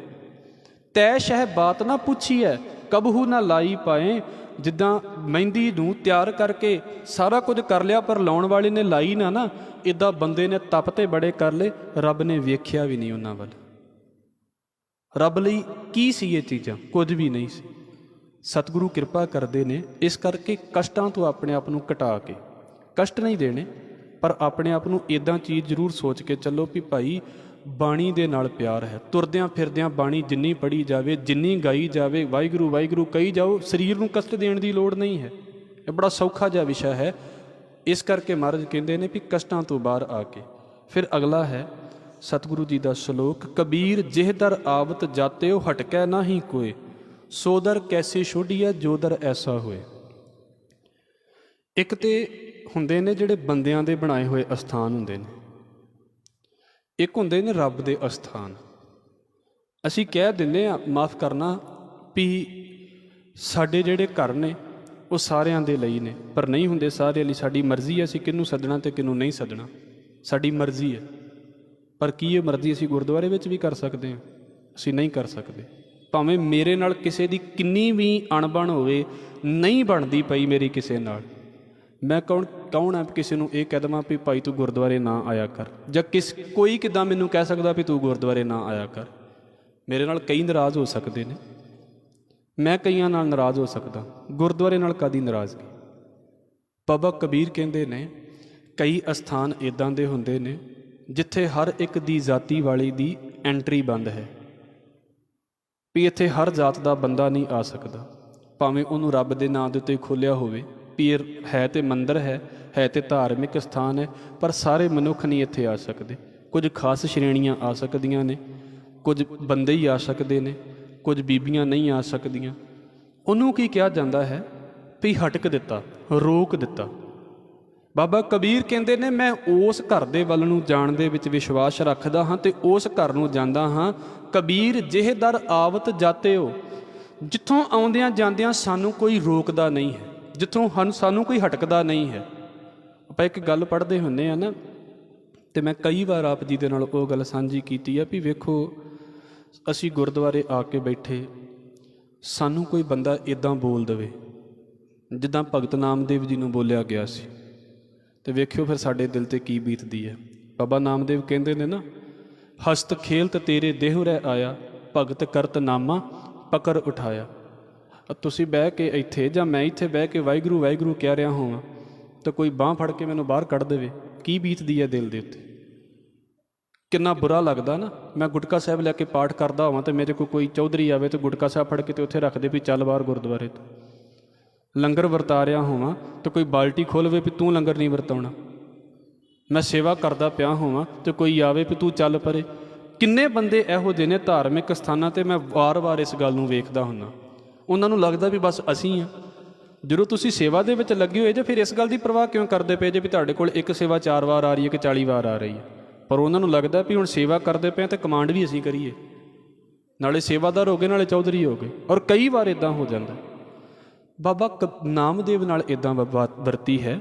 ਤੈ ਸ਼ਹਿ ਬਾਤ ਨਾ ਪੁੱਛੀ ਹੈ ਕਬਹੂ ਨਾ ਲਾਈ ਪਾਏ। ਜਿੱਦਾਂ ਮਹਿੰਦੀ ਨੂੰ ਤਿਆਰ ਕਰਕੇ ਸਾਰਾ ਕੁਝ ਕਰ ਲਿਆ ਪਰ ਲਾਉਣ ਵਾਲੇ ਨੇ ਲਾਈ ਨਾ, ਇੱਦਾਂ ਬੰਦੇ ਨੇ ਤਪ ਤੇ ਬੜੇ ਕਰ ਲਏ, ਰੱਬ ਨੇ ਵੇਖਿਆ ਵੀ ਨਹੀਂ ਉਹਨਾਂ ਵੱਲ। ਰੱਬ ਲਈ ਕੀ ਸੀ ਇਹ ਚੀਜ਼ਾਂ? ਕੁਝ ਵੀ ਨਹੀਂ ਸੀ। ਸਤਿਗੁਰੂ ਕਿਰਪਾ ਕਰਦੇ ਨੇ। ਇਸ ਕਰਕੇ ਕਸ਼ਟਾਂ ਤੋਂ ਆਪਣੇ ਆਪ ਨੂੰ ਘਟਾ ਕੇ, ਕਸ਼ਟ ਨਹੀਂ ਦੇਣੇ ਪਰ ਆਪਣੇ ਆਪ ਨੂੰ ਇੱਦਾਂ ਚੀਜ਼ ਜ਼ਰੂਰ ਸੋਚ ਕੇ ਚੱਲੋ ਵੀ ਭਾਈ ਬਾਣੀ ਦੇ ਨਾਲ ਪਿਆਰ ਹੈ। ਤੁਰਦਿਆਂ ਫਿਰਦਿਆਂ ਬਾਣੀ ਜਿੰਨੀ ਪੜ੍ਹੀ ਜਾਵੇ, ਜਿੰਨੀ ਗਾਈ ਜਾਵੇ, ਵਾਹਿਗੁਰੂ ਵਾਹਿਗੁਰੂ ਕਹੀ ਜਾਓ, ਸਰੀਰ ਨੂੰ ਕਸ਼ਟ ਦੇਣ ਦੀ ਲੋੜ ਨਹੀਂ ਹੈ। ਇਹ ਬੜਾ ਸੌਖਾ ਜਿਹਾ ਵਿਸ਼ਾ ਹੈ। ਇਸ ਕਰਕੇ ਮਹਾਰਾਜ ਕਹਿੰਦੇ ਨੇ ਵੀ ਕਸ਼ਟਾਂ ਤੋਂ ਬਾਹਰ ਆ ਕੇ। ਫਿਰ ਅਗਲਾ ਹੈ ਸਤਿਗੁਰੂ ਜੀ ਦਾ ਸ਼ਲੋਕ, ਕਬੀਰ ਜਿਹ ਦਰ ਆਵਤ ਜਾਤੇ ਉਹ ਹਟਕੈ ਨਾਹੀ ਕੋਏ, ਸੋ ਦਰ ਕੈਸੀ ਛੋਡੀਐ ਜੋ ਦਰ ਐਸਾ ਹੋਏ। ਇੱਕ ਤੇ ਹੁੰਦੇ ਨੇ ਜਿਹੜੇ ਬੰਦਿਆਂ ਦੇ ਬਣਾਏ ਹੋਏ ਅਸਥਾਨ ਹੁੰਦੇ ਨੇ, ਇੱਕ ਹੁੰਦੇ ਨੇ ਰੱਬ ਦੇ ਅਸਥਾਨ। ਅਸੀਂ ਕਹਿ ਦਿੰਦੇ ਹਾਂ, ਮਾਫ਼ ਕਰਨਾ, ਵੀ ਸਾਡੇ ਜਿਹੜੇ ਘਰ ਨੇ ਉਹ ਸਾਰਿਆਂ ਦੇ ਲਈ ਨੇ, ਪਰ ਨਹੀਂ ਹੁੰਦੇ ਸਾਰਿਆਂ ਲਈ। ਸਾਡੀ ਮਰਜ਼ੀ ਹੈ ਅਸੀਂ ਕਿਹਨੂੰ ਸੱਦਣਾ ਅਤੇ ਕਿਹਨੂੰ ਨਹੀਂ ਸੱਦਣਾ, ਸਾਡੀ ਮਰਜ਼ੀ ਹੈ। ਪਰ ਕੀ ਇਹ ਮਰਜ਼ੀ ਅਸੀਂ ਗੁਰਦੁਆਰੇ ਵਿੱਚ ਵੀ ਕਰ ਸਕਦੇ ਹਾਂ? ਅਸੀਂ ਨਹੀਂ ਕਰ ਸਕਦੇ। ਭਾਵੇਂ ਮੇਰੇ ਨਾਲ ਕਿਸੇ ਦੀ ਕਿੰਨੀ ਵੀ ਅਣਬਣ ਹੋਵੇ, ਨਹੀਂ ਬਣਦੀ ਪਈ ਮੇਰੀ ਕਿਸੇ ਨਾਲ, ਮੈਂ ਕੌਣ ਹੈ ਕਿਸੇ ਨੂੰ ਇਹ ਕਹਿ ਦੇਵਾਂ ਵੀ ਭਾਈ ਤੂੰ ਗੁਰਦੁਆਰੇ ਨਾ ਆਇਆ ਕਰ, ਜਾਂ ਕੋਈ ਕਿੱਦਾਂ ਮੈਨੂੰ ਕਹਿ ਸਕਦਾ ਵੀ ਤੂੰ ਗੁਰਦੁਆਰੇ ਨਾ ਆਇਆ ਕਰ। ਮੇਰੇ ਨਾਲ ਕਈ ਨਾਰਾਜ਼ ਹੋ ਸਕਦੇ ਨੇ, ਮੈਂ ਕਈਆਂ ਨਾਲ ਨਾਰਾਜ਼ ਹੋ ਸਕਦਾ, ਗੁਰਦੁਆਰੇ ਨਾਲ ਕਾਦੀ ਨਾਰਾਜ਼ਗੀ। ਬਾਬਾ ਕਬੀਰ ਕਹਿੰਦੇ ਨੇ ਕਈ ਅਸਥਾਨ ਇੱਦਾਂ ਦੇ ਹੁੰਦੇ ਨੇ ਜਿੱਥੇ ਹਰ ਇੱਕ ਦੀ ਜਾਤੀ ਵਾਲੀ ਦੀ ਐਂਟਰੀ ਬੰਦ ਹੈ, ਵੀ ਇੱਥੇ ਹਰ ਜਾਤ ਦਾ ਬੰਦਾ ਨਹੀਂ ਆ ਸਕਦਾ, ਭਾਵੇਂ ਉਹਨੂੰ ਰੱਬ ਦੇ ਨਾਂ ਦੇ ਉੱਤੇ ਖੋਲ੍ਹਿਆ ਹੋਵੇ। ਪੀਰ ਹੈ ਤੇ ਮੰਦਰ ਹੈ ਤੇ ਧਾਰਮਿਕ ਸਥਾਨ ਹੈ, ਪਰ ਸਾਰੇ ਮਨੁੱਖ ਨਹੀਂ ਇੱਥੇ ਆ ਸਕਦੇ। ਕੁਝ ਖਾਸ ਸ਼੍ਰੇਣੀਆਂ ਆ ਸਕਦੀਆਂ ਨੇ, ਕੁਝ ਬੰਦੇ ਹੀ ਆ ਸਕਦੇ ਨੇ, ਕੁਝ ਬੀਬੀਆਂ ਨਹੀਂ ਆ ਸਕਦੀਆਂ। ਉਹਨੂੰ ਕੀ ਕਿਹਾ ਜਾਂਦਾ ਹੈ ਵੀ ਹਟਕ ਦਿੱਤਾ, ਰੋਕ ਦਿੱਤਾ। ਬਾਬਾ ਕਬੀਰ ਕਹਿੰਦੇ ਨੇ ਮੈਂ ਉਸ ਘਰ ਦੇ ਵੱਲ ਨੂੰ ਜਾਣ ਦੇ ਵਿੱਚ ਵਿਸ਼ਵਾਸ ਰੱਖਦਾ ਹਾਂ ਤੇ ਉਸ ਘਰ ਨੂੰ ਜਾਂਦਾ ਹਾਂ। ਕਬੀਰ ਜਿਹ ਦਰ ਆਵਤ ਜਾਤੇ ਹੋ, ਜਿੱਥੋਂ ਆਉਂਦਿਆਂ ਜਾਂਦਿਆਂ ਸਾਨੂੰ ਕੋਈ ਰੋਕਦਾ ਨਹੀਂ ਹੈ, ਜਿੱਥੋਂ ਸਾਨੂੰ ਕੋਈ ਹਟਕਦਾ ਨਹੀਂ ਹੈ। ਆਪਾਂ ਇੱਕ ਗੱਲ ਪੜ੍ਹਦੇ ਹੁੰਦੇ ਆ ਨਾ, ਤੇ ਮੈਂ ਕਈ ਵਾਰ ਆਪ ਜੀ ਦੇ ਨਾਲ ਉਹ ਗੱਲ ਸਾਂਝੀ ਕੀਤੀ ਆ ਵੀ ਵੇਖੋ ਅਸੀਂ ਗੁਰਦੁਆਰੇ ਆ ਕੇ ਬੈਠੇ, ਸਾਨੂੰ ਕੋਈ ਬੰਦਾ ਇੱਦਾਂ ਬੋਲ ਦੇਵੇ ਜਿੱਦਾਂ ਭਗਤ ਨਾਮਦੇਵ ਜੀ ਨੂੰ ਬੋਲਿਆ ਗਿਆ ਸੀ, ਤੇ ਵੇਖਿਓ ਫਿਰ ਸਾਡੇ ਦਿਲ 'ਤੇ ਕੀ ਬੀਤਦੀ ਹੈ। ਬਾਬਾ ਨਾਮਦੇਵ ਕਹਿੰਦੇ ਨੇ ਨਾ, ਹਸਤ ਖੇਲਤ ਤੇਰੇ ਦੇਹੁ ਰਹਿ ਆਇਆ, ਭਗਤ ਕਰਤ ਨਾਮਾ ਪਕੜ ਉਠਾਇਆ। ਤੁਸੀਂ ਬਹਿ ਕੇ ਇੱਥੇ ਜਾਂ ਮੈਂ ਇੱਥੇ ਬਹਿ ਕੇ ਵਾਹਿਗੁਰੂ ਵਾਹਿਗੁਰੂ ਕਹਿ ਰਿਹਾ ਹੋਵਾਂ ਤਾਂ ਕੋਈ ਬਾਂਹ ਫੜ ਕੇ ਮੈਨੂੰ ਬਾਹਰ ਕੱਢ ਦੇਵੇ, ਕੀ ਬੀਤਦੀ ਹੈ ਦਿਲ ਦੇ ਉੱਤੇ, ਕਿੰਨਾ ਬੁਰਾ ਲੱਗਦਾ ਨਾ। ਮੈਂ ਗੁਟਕਾ ਸਾਹਿਬ ਲੈ ਕੇ ਪਾਠ ਕਰਦਾ ਹੋਵਾਂ ਤੇ ਮੇਰੇ ਕੋਲ ਕੋਈ ਚੌਧਰੀ ਆਵੇ ਤੇ ਗੁਟਕਾ ਸਾਹਿਬ ਫੜ ਕੇ ਤੇ ਉੱਥੇ ਰੱਖ ਦੇ ਵੀ ਚੱਲ ਬਾਹਰ ਗੁਰਦੁਆਰੇ ਤੋਂ। ਲੰਗਰ ਵਰਤਾ ਰਿਹਾ ਹੋਵਾਂ ਤੇ ਕੋਈ ਬਾਲਟੀ ਖੋਲ੍ਹਵੇ ਵੀ ਤੂੰ ਲੰਗਰ ਨਹੀਂ ਵਰਤਾਉਣਾ। ਮੈਂ ਸੇਵਾ ਕਰਦਾ ਪਿਆ ਹੋਵਾਂ ਤੇ ਕੋਈ ਆਵੇ ਵੀ ਤੂੰ ਚੱਲ ਪਰੇ। ਕਿੰਨੇ ਬੰਦੇ ਇਹੋ ਜਿਹੇ ਨੇ ਧਾਰਮਿਕ ਸਥਾਨਾਂ 'ਤੇ, ਮੈਂ ਵਾਰ-ਵਾਰ ਇਸ ਗੱਲ ਨੂੰ ਵੇਖਦਾ ਹੁੰਦਾ। ਉਹਨਾਂ ਨੂੰ ਲੱਗਦਾ ਵੀ ਬਸ ਅਸੀਂ ਹਾਂ। ਜਦੋਂ ਤੁਸੀਂ ਸੇਵਾ ਦੇ ਵਿੱਚ ਲੱਗੇ ਹੋਏ ਜੇ ਫਿਰ ਇਸ ਗੱਲ ਦੀ ਪਰਵਾਹ ਕਿਉਂ ਕਰਦੇ ਪਏ ਜੇ ਵੀ ਤੁਹਾਡੇ ਕੋਲ ਇੱਕ ਸੇਵਾ 4 ਵਾਰ ਆ ਰਹੀ ਹੈ ਕਿ 40 ਵਾਰ ਆ ਰਹੀ ਹੈ। ਪਰ ਉਹਨਾਂ ਨੂੰ ਲੱਗਦਾ ਵੀ ਹੁਣ ਸੇਵਾ ਕਰਦੇ ਪਏ ਤੇ ਕਮਾਂਡ ਵੀ ਅਸੀਂ ਕਰੀਏ, ਨਾਲੇ ਸੇਵਾਦਾਰ ਹੋ ਗਏ ਨਾਲੇ ਚੌਧਰੀ ਹੋ ਗਏ। ਔਰ ਕਈ ਵਾਰ ਇੱਦਾਂ ਹੋ ਜਾਂਦਾ। ਬਾਬਾ ਨਾਮਦੇਵ ਨਾਲ ਇੱਦਾਂ ਵਰਤੀ ਹੈ,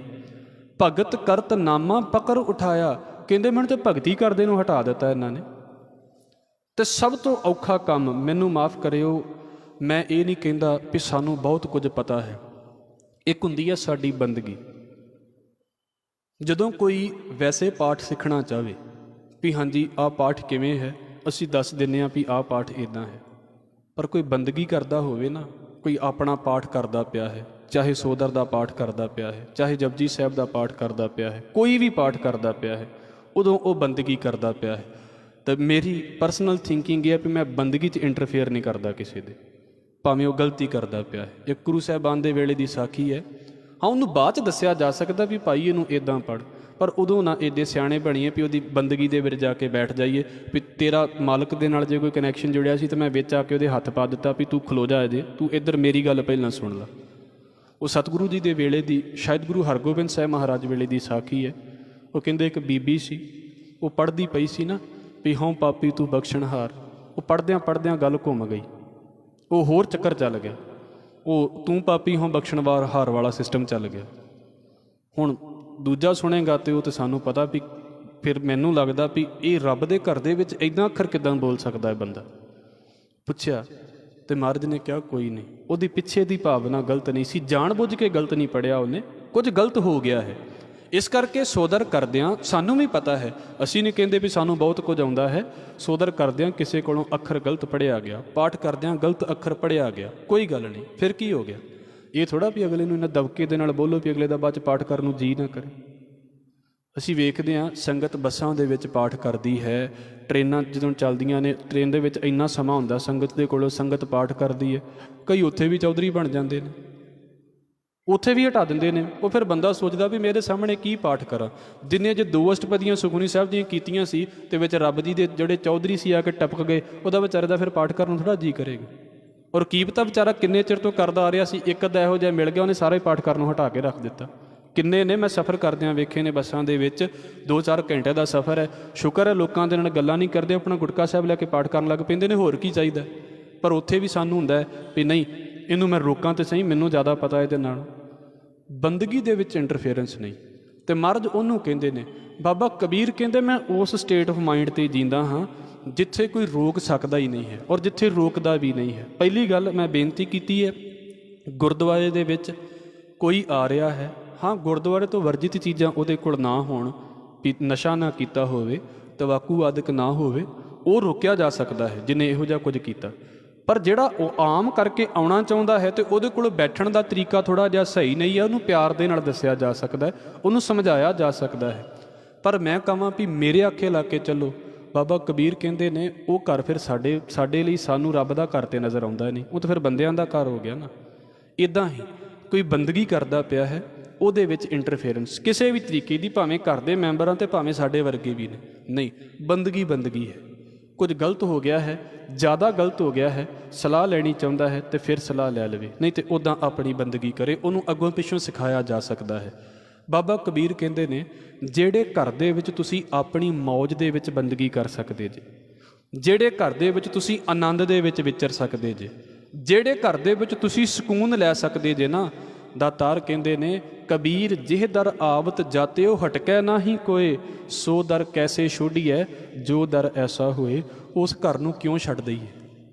ਭਗਤ ਕਰਤ ਨਾਮਾ ਪਕੜ ਉਠਾਇਆ। ਕਹਿੰਦੇ ਮੈਨੂੰ ਤੇ ਭਗਤੀ ਕਰਦੇ ਨੂੰ ਹਟਾ ਦਿੱਤਾ ਇਹਨਾਂ ਨੇ। ਤੇ ਸਭ ਤੋਂ ਔਖਾ ਕੰਮ, ਮੈਨੂੰ ਮਾਫ਼ ਕਰਿਓ, ਮੈਂ ਇਹ ਨਹੀਂ ਕਹਿੰਦਾ ਵੀ ਸਾਨੂੰ ਬਹੁਤ ਕੁਝ ਪਤਾ ਹੈ। ਇੱਕ ਹੁੰਦੀ ਹੈ ਸਾਡੀ ਬੰਦਗੀ। ਜਦੋਂ ਕੋਈ ਵੈਸੇ ਪਾਠ ਸਿੱਖਣਾ ਚਾਹਵੇ ਵੀ ਹਾਂਜੀ ਆਹ ਪਾਠ ਕਿਵੇਂ ਹੈ, ਅਸੀਂ ਦੱਸ ਦਿੰਦੇ ਹਾਂ ਵੀ ਆਹ ਪਾਠ ਇੱਦਾਂ ਹੈ। ਪਰ ਕੋਈ ਬੰਦਗੀ ਕਰਦਾ ਹੋਵੇ ਨਾ, ਕੋਈ ਆਪਣਾ ਪਾਠ ਕਰਦਾ ਪਿਆ ਹੈ, ਚਾਹੇ ਸੋਦਰ ਦਾ ਪਾਠ ਕਰਦਾ ਪਿਆ ਹੈ, ਚਾਹੇ ਜਪਜੀ ਸਾਹਿਬ ਦਾ ਪਾਠ ਕਰਦਾ ਪਿਆ ਹੈ, ਕੋਈ ਵੀ ਪਾਠ ਕਰਦਾ ਪਿਆ ਹੈ, ਉਦੋਂ ਉਹ ਬੰਦਗੀ ਕਰਦਾ ਪਿਆ ਹੈ। ਤਾਂ ਮੇਰੀ ਪਰਸਨਲ ਥਿੰਕਿੰਗ ਇਹ ਹੈ ਵੀ ਮੈਂ ਬੰਦਗੀ 'ਚ ਇੰਟਰਫੇਅਰ ਨਹੀਂ ਕਰਦਾ ਕਿਸੇ ਦੇ, ਭਾਵੇਂ ਉਹ ਗਲਤੀ ਕਰਦਾ ਪਿਆ ਹੈ। ਇੱਕ ਗੁਰੂ ਸਾਹਿਬਾਨ ਦੇ ਵੇਲੇ ਦੀ ਸਾਖੀ ਹੈ। ਹਾਂ, ਉਹਨੂੰ ਬਾਅਦ 'ਚ ਦੱਸਿਆ ਜਾ ਸਕਦਾ ਵੀ ਭਾਈ ਇਹਨੂੰ ਇੱਦਾਂ ਪੜ੍ਹ, ਪਰ ਉਦੋਂ ਨਾ ਇੱਡੇ ਸਿਆਣੇ ਬਣੀਏ ਵੀ ਉਹਦੀ ਬੰਦਗੀ ਦੇ ਵਿੱਚ ਜਾ ਕੇ ਬੈਠ ਜਾਈਏ ਵੀ ਤੇਰਾ ਮਾਲਕ ਦੇ ਨਾਲ ਜੇ ਕੋਈ ਕਨੈਕਸ਼ਨ ਜੁੜਿਆ ਸੀ ਤਾਂ ਮੈਂ ਵਿੱਚ ਆ ਕੇ ਉਹਦੇ ਹੱਥ ਪਾ ਦਿੱਤਾ ਵੀ ਤੂੰ ਖਲੋ ਜਾ ਇਹਦੇ, ਤੂੰ ਇੱਧਰ ਮੇਰੀ ਗੱਲ ਪਹਿਲਾਂ ਸੁਣ ਲਾ। ਉਹ ਸਤਿਗੁਰੂ ਜੀ ਦੇ ਵੇਲੇ ਦੀ, ਸ਼ਾਇਦ ਗੁਰੂ ਹਰਗੋਬਿੰਦ ਸਾਹਿਬ ਮਹਾਰਾਜ ਵੇਲੇ ਦੀ ਸਾਖੀ ਹੈ। ਉਹ ਕਹਿੰਦੇ ਇੱਕ ਬੀਬੀ ਸੀ, ਉਹ ਪੜ੍ਹਦੀ ਪਈ ਸੀ ਨਾ ਵੀ ਹਉ ਪਾਪੀ ਤੂੰ ਬਖਸ਼ਣਹਾਰ। ਉਹ ਪੜ੍ਹਦਿਆਂ ਪੜ੍ਹਦਿਆਂ ਗੱਲ ਘੁੰਮ ਗਈ, ਉਹ ਹੋਰ ਚੱਕਰ ਚੱਲ ਗਿਆ, ਉਹ ਤੂੰ ਪਾਪੀ ਹੋਂ ਬਖਸ਼ਣਵਾਰ ਹਾਰ ਵਾਲਾ ਸਿਸਟਮ ਚੱਲ ਗਿਆ। ਹੁਣ ਦੂਜਾ ਸੁਣੇਗਾ ਤੇ ਉਹ ਤਾਂ ਸਾਨੂੰ ਪਤਾ ਵੀ, ਫਿਰ ਮੈਨੂੰ ਲੱਗਦਾ ਵੀ ਇਹ ਰੱਬ ਦੇ ਘਰ ਦੇ ਵਿੱਚ ਇੱਦਾਂ ਅੱਖਰ ਕਿੱਦਾਂ ਬੋਲ ਸਕਦਾ ਹੈ ਬੰਦਾ। ਪੁੱਛਿਆ ਤੇ ਮਹਾਰਾਜ ਨੇ ਕਿਹਾ ਕੋਈ ਨਹੀਂ, ਉਹਦੀ ਪਿੱਛੇ ਦੀ ਭਾਵਨਾ ਗਲਤ ਨਹੀਂ ਸੀ, ਜਾਣ ਬੁੱਝ ਕੇ ਗਲਤ ਨਹੀਂ ਪੜ੍ਹਿਆ ਉਹਨੇ, ਕੁਝ ਗਲਤ ਹੋ ਗਿਆ ਹੈ। ਇਸ ਕਰਕੇ ਸੋਦਰ ਕਰਦਿਆਂ ਸਾਨੂੰ ਵੀ ਪਤਾ ਹੈ, ਅਸੀਂ ਨਹੀਂ ਕਹਿੰਦੇ ਵੀ ਸਾਨੂੰ ਬਹੁਤ ਕੁਝ ਆਉਂਦਾ ਹੈ। ਸੋਦਰ ਕਰਦਿਆਂ ਕਿਸੇ ਕੋਲੋਂ ਅੱਖਰ ਗਲਤ ਪੜ੍ਹਿਆ ਗਿਆ, ਪਾਠ ਕਰਦਿਆਂ ਗਲਤ ਅੱਖਰ ਪੜ੍ਹਿਆ ਗਿਆ, ਕੋਈ ਗੱਲ ਨਹੀਂ, ਫਿਰ ਕੀ ਹੋ ਗਿਆ। ਇਹ ਥੋੜ੍ਹਾ ਵੀ ਅਗਲੇ ਨੂੰ ਇਹਨਾਂ ਦਬਕੇ ਦੇ ਨਾਲ ਬੋਲੋ ਵੀ ਅਗਲੇ ਦਾ ਬਾਅਦ 'ਚ ਪਾਠ ਕਰਨ ਨੂੰ ਜੀ ਨਾ ਕਰੇ। ਅਸੀਂ ਵੇਖਦੇ ਹਾਂ ਸੰਗਤ ਬੱਸਾਂ ਦੇ ਵਿੱਚ ਪਾਠ ਕਰਦੀ ਹੈ, ਟ੍ਰੇਨਾਂ ਜਦੋਂ ਚੱਲਦੀਆਂ ਨੇ, ਟ੍ਰੇਨ ਦੇ ਵਿੱਚ ਇੰਨਾ ਸਮਾਂ ਹੁੰਦਾ ਸੰਗਤ ਦੇ ਕੋਲੋਂ, ਸੰਗਤ ਪਾਠ ਕਰਦੀ ਹੈ, ਕਈ ਉੱਥੇ ਵੀ ਚੌਧਰੀ ਬਣ ਜਾਂਦੇ ਨੇ, ਉੱਥੇ ਵੀ ਹਟਾ ਦਿੰਦੇ ਨੇ। ਉਹ ਫਿਰ ਬੰਦਾ ਸੋਚਦਾ ਵੀ ਮੇਰੇ ਸਾਹਮਣੇ ਕੀ ਪਾਠ ਕਰਾਂ। ਦਿਨੇ ਜੇ 2 ਅਸ਼ਟਪਦੀਆਂ ਸੁਖਮਨੀ ਸਾਹਿਬ ਦੀਆਂ ਕੀਤੀਆਂ ਸੀ ਤੇ ਵਿੱਚ ਰੱਬ ਜੀ ਦੇ ਜਿਹੜੇ ਚੌਧਰੀ ਸੀ ਆ ਕੇ ਟਪਕ ਗਏ, ਉਹਦਾ ਵਿਚਾਰੇ ਦਾ ਫਿਰ ਪਾਠ ਕਰਨ ਨੂੰ ਥੋੜ੍ਹਾ ਜੀ ਕਰੇਗਾ। ਔਰ ਕੀ ਪਤਾ ਵਿਚਾਰਾ ਕਿੰਨੇ ਚਿਰ ਤੋਂ ਕਰਦਾ ਆ ਰਿਹਾ ਸੀ, ਇੱਕ ਅੱਧਾ ਇਹੋ ਜਿਹਾ ਮਿਲ ਗਿਆ ਉਹਨੇ ਸਾਰੇ ਪਾਠ ਕਰਨ ਨੂੰ ਹਟਾ ਕੇ ਰੱਖ ਦਿੱਤਾ। ਕਿੰਨੇ ਨੇ ਮੈਂ ਸਫ਼ਰ ਕਰਦਿਆਂ ਵੇਖੇ ਨੇ ਬੱਸਾਂ ਦੇ ਵਿੱਚ, 2-4 ਘੰਟੇ ਦਾ ਸਫ਼ਰ ਹੈ, ਸ਼ੁਕਰ ਹੈ ਲੋਕਾਂ ਦੇ ਨਾਲ ਗੱਲਾਂ ਨਹੀਂ ਕਰਦੇ, ਆਪਣਾ ਗੁਟਕਾ ਸਾਹਿਬ ਲੈ ਕੇ ਪਾਠ ਕਰਨ ਲੱਗ ਪੈਂਦੇ ਨੇ, ਹੋਰ ਕੀ ਚਾਹੀਦਾ। ਪਰ ਉੱਥੇ ਵੀ ਸਾਨੂੰ ਹੁੰਦਾ ਵੀ ਨਹੀਂ ਇਹਨੂੰ ਮੈਂ ਰੋਕਾਂ ਤੇ ਸਹੀ, ਮੈਨੂੰ ਜ਼ਿਆਦਾ ਪਤਾ ਇਹਦੇ ਨਾਲ। ਬੰਦਗੀ ਦੇ ਵਿੱਚ ਇੰਟਰਫੇਰੈਂਸ ਨਹੀਂ। ਅਤੇ ਮਹਾਰਾਜ ਉਹਨੂੰ ਕਹਿੰਦੇ ਨੇ, ਬਾਬਾ ਕਬੀਰ ਕਹਿੰਦੇ ਮੈਂ ਉਸ ਸਟੇਟ ਆਫ ਮਾਈਂਡ 'ਤੇ ਜੀਂਦਾ ਹਾਂ ਜਿੱਥੇ ਕੋਈ ਰੋਕ ਸਕਦਾ ਹੀ ਨਹੀਂ ਹੈ ਔਰ ਜਿੱਥੇ ਰੋਕਦਾ ਵੀ ਨਹੀਂ ਹੈ। ਪਹਿਲੀ ਗੱਲ ਮੈਂ ਬੇਨਤੀ ਕੀਤੀ ਹੈ, ਗੁਰਦੁਆਰੇ ਦੇ ਵਿੱਚ ਕੋਈ ਆ ਰਿਹਾ ਹੈ, ਹਾਂ ਗੁਰਦੁਆਰੇ ਤੋਂ ਵਰਜਿਤ ਚੀਜ਼ਾਂ ਉਹਦੇ ਕੋਲ ਨਾ ਹੋਣ, ਨਸ਼ਾ ਨਾ ਕੀਤਾ ਹੋਵੇ, ਤੰਬਾਕੂ ਆਦਿਕ ਨਾ ਹੋਵੇ, ਉਹ ਰੋਕਿਆ ਜਾ ਸਕਦਾ ਹੈ ਜਿਹਨੇ ਇਹੋ ਜਿਹਾ ਕੁਝ ਕੀਤਾ। ਪਰ ਜਿਹੜਾ ਉਹ ਆਮ ਕਰਕੇ ਆਉਣਾ ਚਾਹੁੰਦਾ ਹੈ ਤੇ ਉਹਦੇ ਕੋਲ ਬੈਠਣ ਦਾ ਤਰੀਕਾ ਥੋੜ੍ਹਾ ਜਿਹਾ ਸਹੀ ਨਹੀਂ ਹੈ, ਉਹਨੂੰ ਪਿਆਰ ਦੇ ਨਾਲ ਦੱਸਿਆ ਜਾ ਸਕਦਾ ਹੈ, ਉਹਨੂੰ ਸਮਝਾਇਆ ਜਾ ਸਕਦਾ ਹੈ। ਪਰ ਮੈਂ ਕਹਾਂ ਵੀ ਮੇਰੇ ਆਖੇ ਲਾ ਕੇ ਚੱਲੋ, ਬਾਬਾ ਕਬੀਰ ਕਹਿੰਦੇ ਨੇ ਉਹ ਘਰ ਫਿਰ ਸਾਡੇ ਲਈ ਸਾਨੂੰ ਰੱਬ ਦਾ ਘਰ ਤੇ ਨਜ਼ਰ ਆਉਂਦਾ ਨਹੀਂ, ਉਹ ਤਾਂ ਫਿਰ ਬੰਦਿਆਂ ਦਾ ਘਰ ਹੋ ਗਿਆ ਨਾ। ਇੱਦਾਂ ਹੀ ਕੋਈ ਬੰਦਗੀ ਕਰਦਾ ਪਿਆ ਹੈ, ਉਹਦੇ ਵਿੱਚ ਇੰਟਰਫੇਰੈਂਸ ਕਿਸੇ ਵੀ ਤਰੀਕੇ ਦੀ, ਭਾਵੇਂ ਘਰ ਦੇ ਮੈਂਬਰਾਂ ਤੇ ਭਾਵੇਂ ਸਾਡੇ ਵਰਗੇ ਵੀ ਨੇ, ਨਹੀਂ, ਬੰਦਗੀ ਹੈ। ਕੁਝ ਗਲਤ ਹੋ ਗਿਆ ਹੈ, ਜ਼ਿਆਦਾ ਗਲਤ ਹੋ ਗਿਆ ਹੈ, ਸਲਾਹ ਲੈਣੀ ਚਾਹੁੰਦਾ ਹੈ ਤੇ ਫਿਰ ਸਲਾਹ ਲੈ ਲਵੇ, ਨਹੀਂ ਤੇ ਉੱਦਾਂ ਆਪਣੀ ਬੰਦਗੀ ਕਰੇ। ਉਹਨੂੰ ਅੱਗੋਂ ਪਿੱਛੋਂ ਸਿਖਾਇਆ ਜਾ ਸਕਦਾ ਹੈ। ਬਾਬਾ ਕਬੀਰ ਕਹਿੰਦੇ ਨੇ ਜਿਹੜੇ ਘਰ ਦੇ ਵਿੱਚ ਤੁਸੀਂ ਆਪਣੀ ਮੌਜ ਦੇ ਵਿੱਚ ਬੰਦਗੀ ਕਰ ਸਕਦੇ ਜੇ, ਜਿਹੜੇ ਘਰ ਦੇ ਵਿੱਚ ਤੁਸੀਂ ਆਨੰਦ ਦੇ ਵਿੱਚ ਵਿਚਰ ਸਕਦੇ ਜੇ, ਜਿਹੜੇ ਘਰ ਦੇ ਵਿੱਚ ਤੁਸੀਂ ਸਕੂਨ ਲੈ ਸਕਦੇ ਜੇ ਨਾ, ਦਾਤਾਰ ਕਹਿੰਦੇ ਨੇ ਕਬੀਰ ਜਿਹ ਦਰ ਆਵਤ ਜਾਤਿਓ ਹਟਕੈ ਨਾਹੀ ਕੋਏ, ਸੋ ਦਰ ਕੈਸੇ ਛੋਡੀਐ ਜੋ ਦਰ ਐਸਾ ਹੋਏ। ਉਸ ਘਰ ਨੂੰ ਕਿਉਂ ਛੱਡ ਦਈਏ,